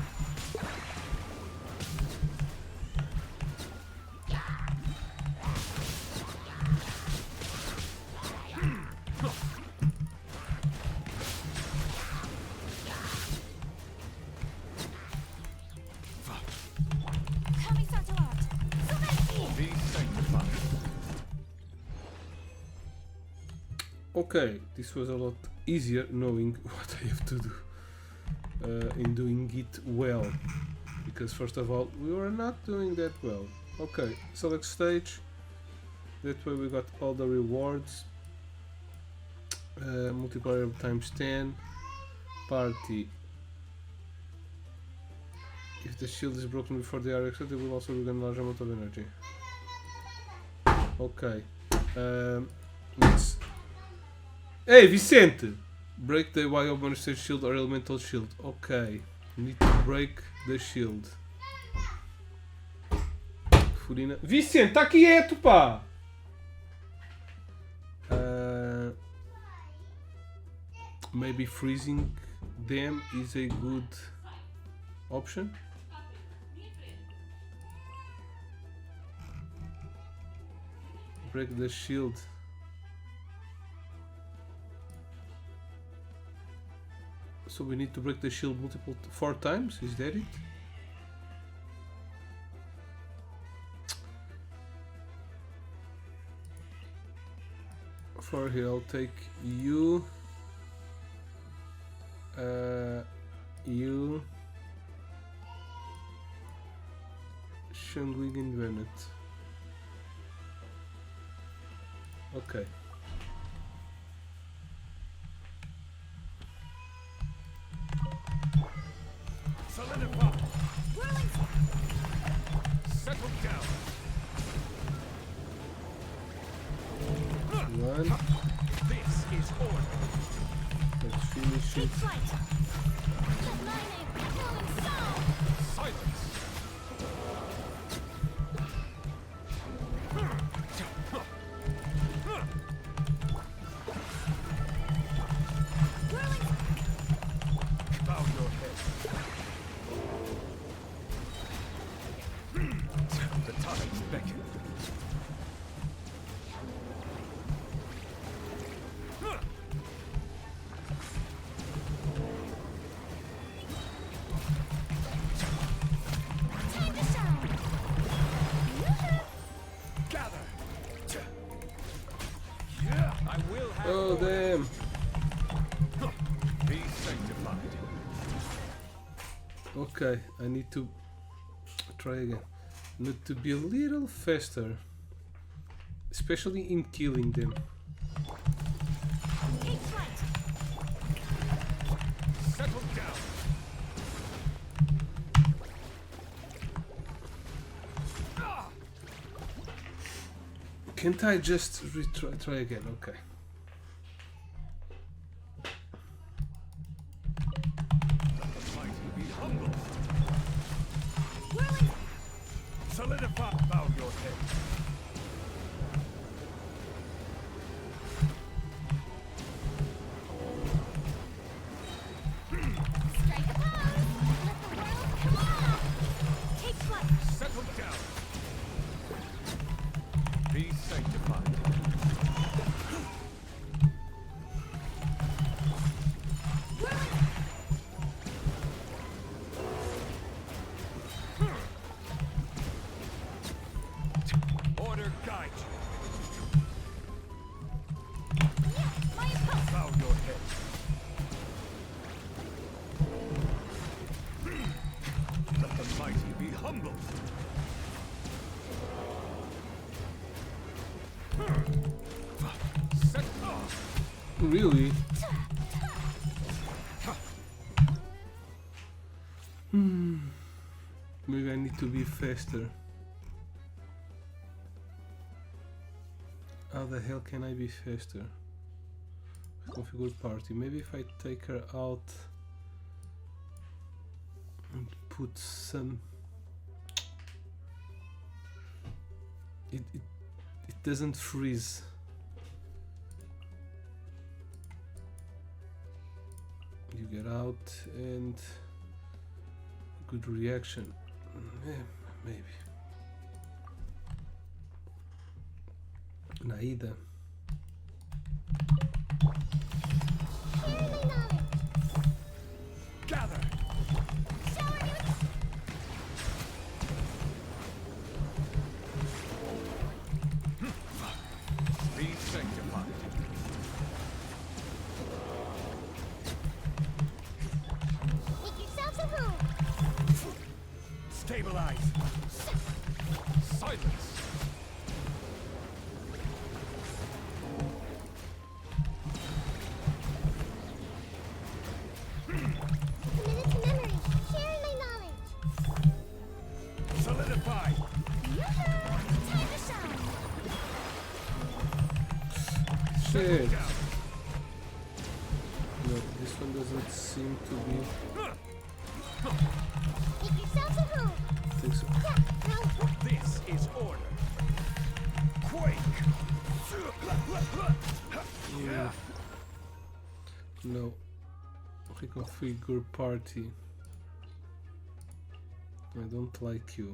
Be sanctified. Okay, this was a lot easier knowing what I have to do in doing it well, because first of all we were not doing that well. Okay, select stage, that way we got all the rewards, multiplier times 10, party. If the shield is broken before they are extracted, they will also regain a large amount of energy. Okay, let's... Hey Vicente! Break the YO bonus stage shield or elemental shield. Okay, need to break the shield. Furina... Vicente, tá quieto, pá! Maybe freezing them is a good option. Break the shield. So we need to break the shield multiple 4 times, is that it? For here I'll take you, you, Shangwing and Bennett. Okay. Solidify. Settle down. One. This is order. Let's finish it. Silence. Bow your head. The tides beckon. Gather. Yeah, I will have. Oh damn! Be sanctified. Okay, I need to try again. Need to be a little faster, especially in killing them. Settle down. Can't I just try again? Okay. humble. Solidify. Bow your head. Strike a pose! Let the world come on! Take flight! Settle down. Be sanctified. Order guide you. My impulse! Bow your head. Let the mighty be humbled. Set off. Really? Maybe I need to be faster. How the hell can I be faster? Configure party. Maybe if I take her out and put some... It doesn't freeze. You get out and good reaction. Yeah, maybe. Naida. Gather. Be sanctified. Make yourselves a room. Stabilize. Silence. Committed to memory. Sharing my knowledge. Solidify. Yoo-hoo! Time to shine. Shit. No, this one doesn't seem to be. Make yourselves a room. I think so. This is order. Quake. Yeah. No. Reconfigure party. I don't like you.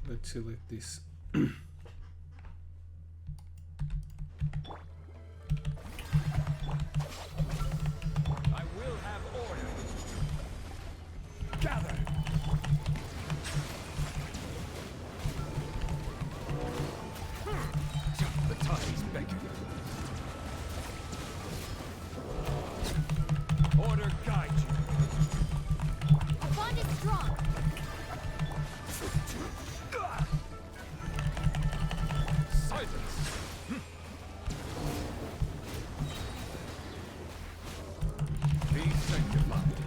Let's select this. I will have order. Gather. The tides beckon. Order guide you. Our bond is strong! Silence. Be sanctified.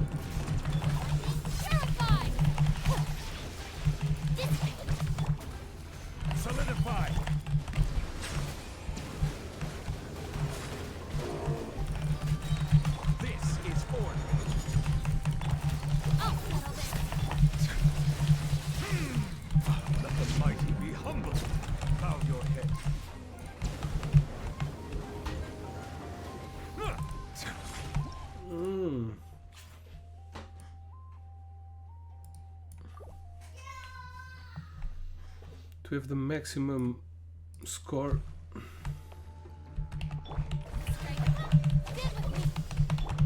Purified! Solidify. This is order. I'll settle this! Let the mighty be humble. Bow your head. To have the maximum score.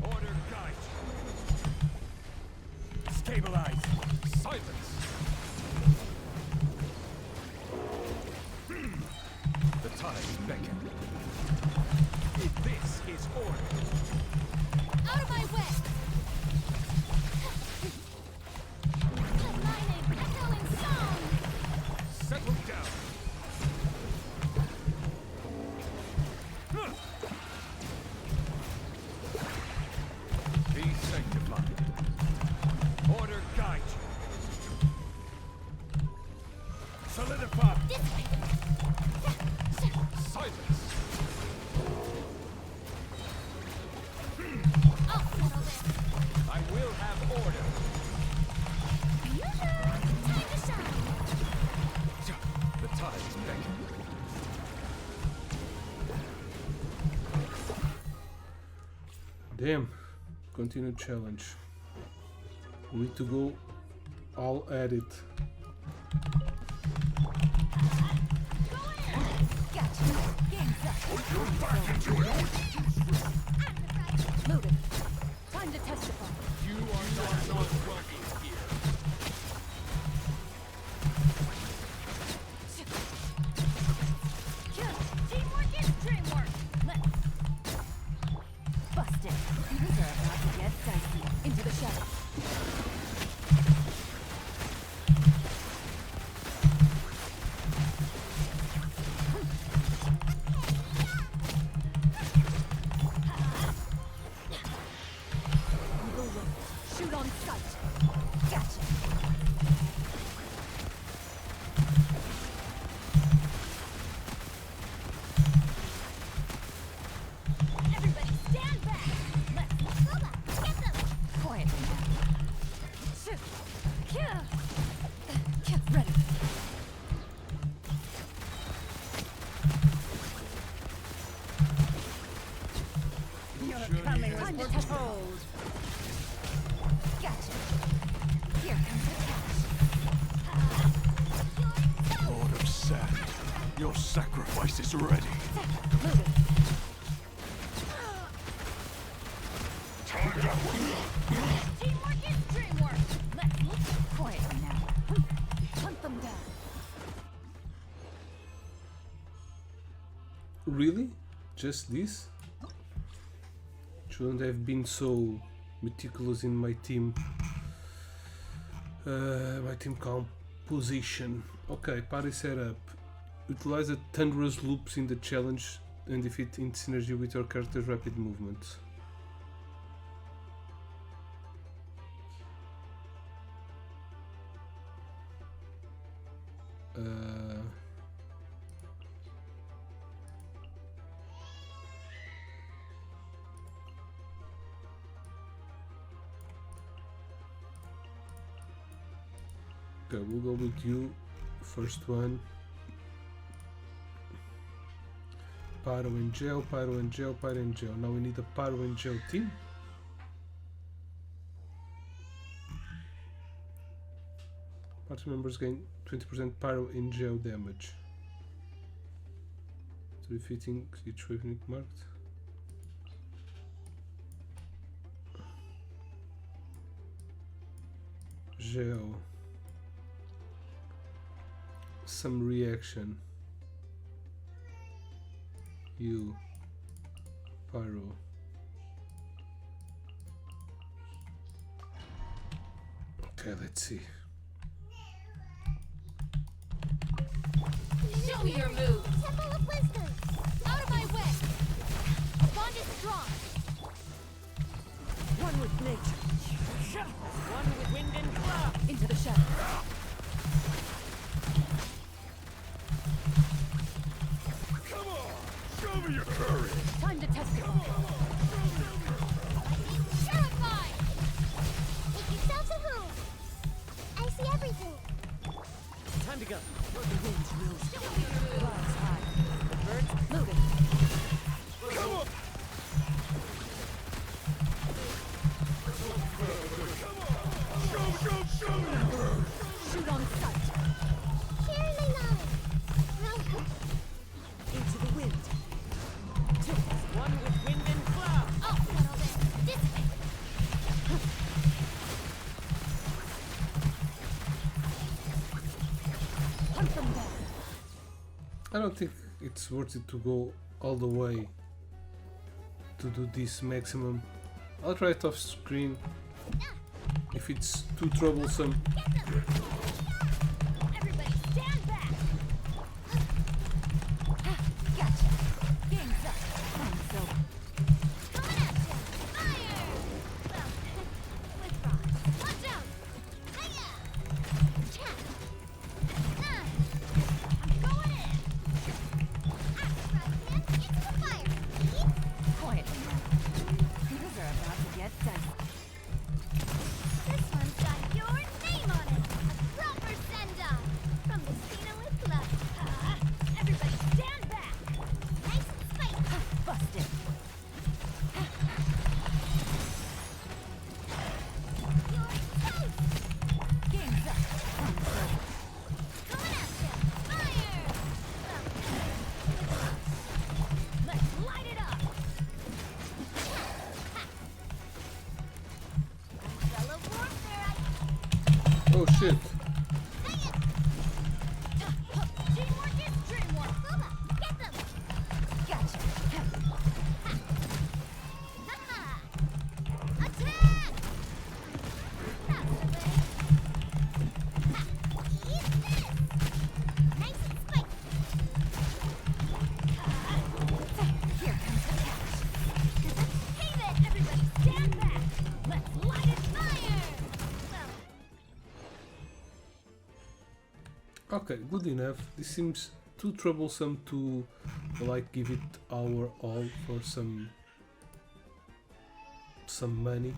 Order guide. Stabilize. Silence. The tides beckon. This is order. Out of my way! My name echoing song! Settle down. Be sanctified. Order guide you. Solidify. Silence! I will have order. Time to shine! The tide is beckoning. Damn. Continue challenge. We need to go all at it. Put your back into it! Loaded. Time to testify. You are not welcome here. Teamwork is dreamwork. Busted. Things are about to get dicey. Into the shadows. Shoot on sight. Gotcha. Everybody stand back. Let's Get them! Quietly now. Ready. Your coming was foretold. Gotcha. Here comes the cash. Lord of Sand, your sacrifice is ready. Loaded. teamwork is dreamwork. Quietly now. Hunt them down. Really? Just this? Shouldn't have been so meticulous in my team. My team composition. Okay, party setup. Utilize the thunderous loops in the challenge and defeat in synergy with your character's rapid movement. Okay, we'll go with you. First one. Pyro and Gel, Pyro and Gel, Pyro and Gel. Now we need a Pyro and Gel team. Party members gain 20% Pyro and Gel damage. To defeating each wave unique marked. Gel. Some reaction. You. Pyro. Okay, let's see. Show me your move. Temple of Wisdom! Out of my way. Bond is strong. One with nature. One with wind and cloud. Into the shadows. Come on! Show me your courage! Time to testify. Terrified. Make yourselves a room! I see everything! Time to go. The wind knows. Clouds high. The birds Loaded. Come on! Show me your courage! Shoot on sight. Sharing my knowledge! Well, into the wind. Two. One with wind and cloud. I'll settle this. Dissipate. Hunt them down. I don't think it's worth it to go all the way to do this maximum. I'll try it off screen if it's too troublesome. Everybody stand back. Gotcha. Game's up. Time's over. Coming at you. Fire. Well, with rock. Watch out. Hiya. Chat. Nah. I'm going in. shit. Teamwork is dreamwork. Get them. Gotcha. Attack! That's the way. Eat this. Nice and spiky. Here comes the catch. Hey there, everybody, stand back. Let's light it fire. Okay, good enough. This seems too troublesome to like give it our all for some money.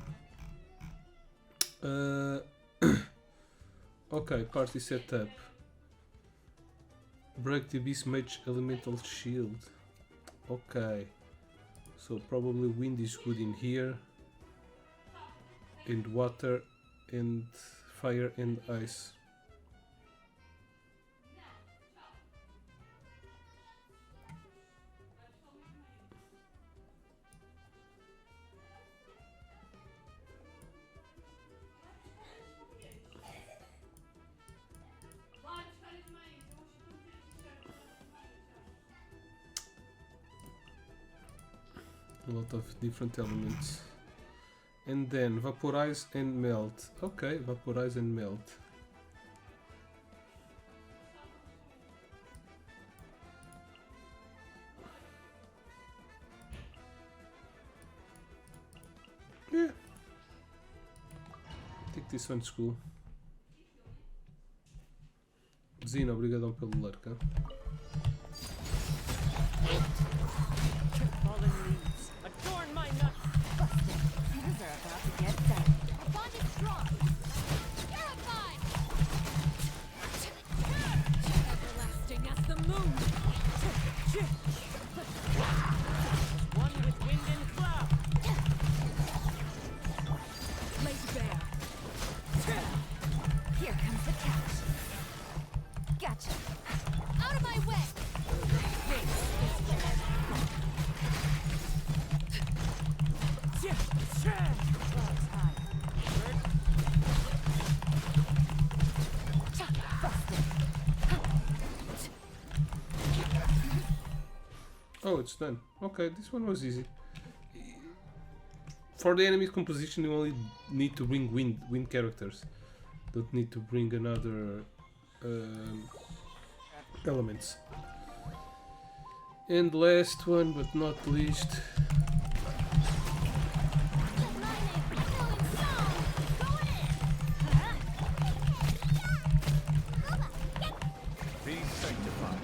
Okay, party setup. Break the Beast Mage Elemental Shield. Okay, so probably wind is good in here, and water, and fire and ice. A lot of different elements. And then vaporize and melt. Okay, vaporize and melt. Yeah. I think this one's cool. Zina, obrigadão pelo lurk. Fallen leaves adorn my nut. Things are about to get done. Our bond is strong. Terrified. Everlasting as the moon. One with wind and cloud. Laid bare. Here comes the catch. Gotcha. Out of my way. Clouds high. Oh, it's done. Okay, this one was easy. For the enemy composition, you only need to bring wind characters. Don't need to bring another elements. And last one, but not least. Be sanctified.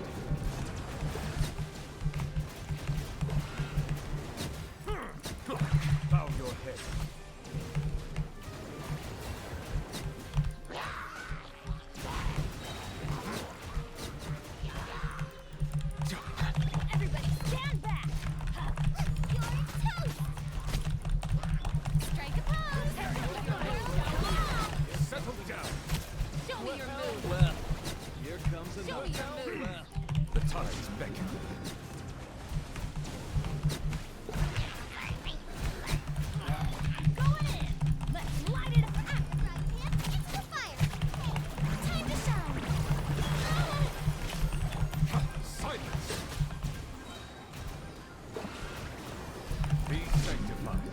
Bow your head. Everybody stand back. You're toast. Strike a pose. Settle down. Show me your move. Well, here comes Show another. me your move. The tides beckon. Going in. Let's light it up. It's the fire. Time to shine. Silence. Be sanctified.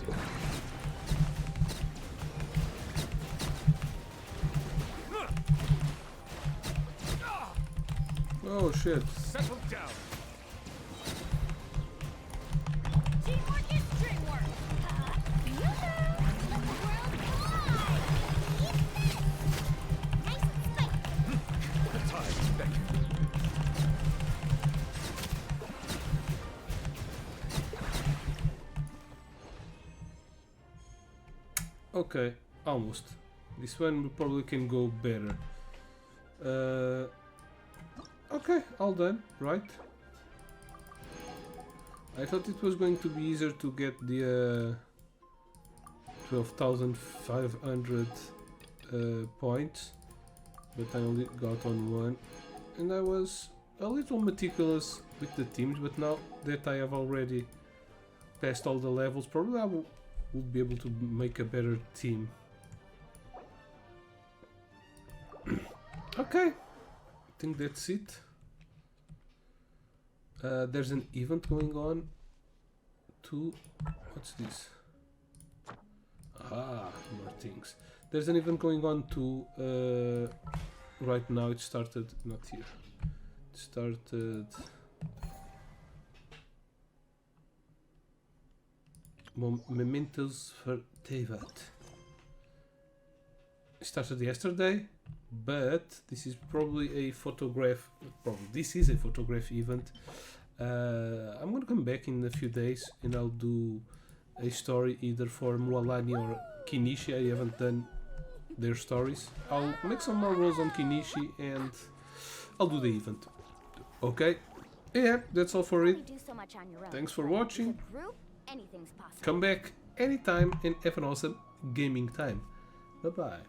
Oh shit. Settle down. Teamwork is dreamwork. Yoo-hoo! Let the world collide. Eat this. Nice and spiky. The tides beckon. Okay, almost. This one probably can go better. Okay, all done, right? I thought it was going to be easier to get the 12,500 points, but I only got on one, and I was a little meticulous with the teams, but now that I have already passed all the levels, probably I will be able to make a better team. Okay, I think that's it. There's an event going on to... What's this? Ah, more things. There's an event going on to... right now it started... Not here. It started... Mementos for Tevat. It started yesterday, but this is probably a photograph. This is a photograph event. I'm gonna come back in a few days and I'll do a story either for Mualani or Kinishi. I haven't done their stories. I'll make some more rolls on Kinishi and I'll do the event. Okay? Yeah, that's all for it. Thanks for watching. Come back anytime and have an awesome gaming time. Bye bye.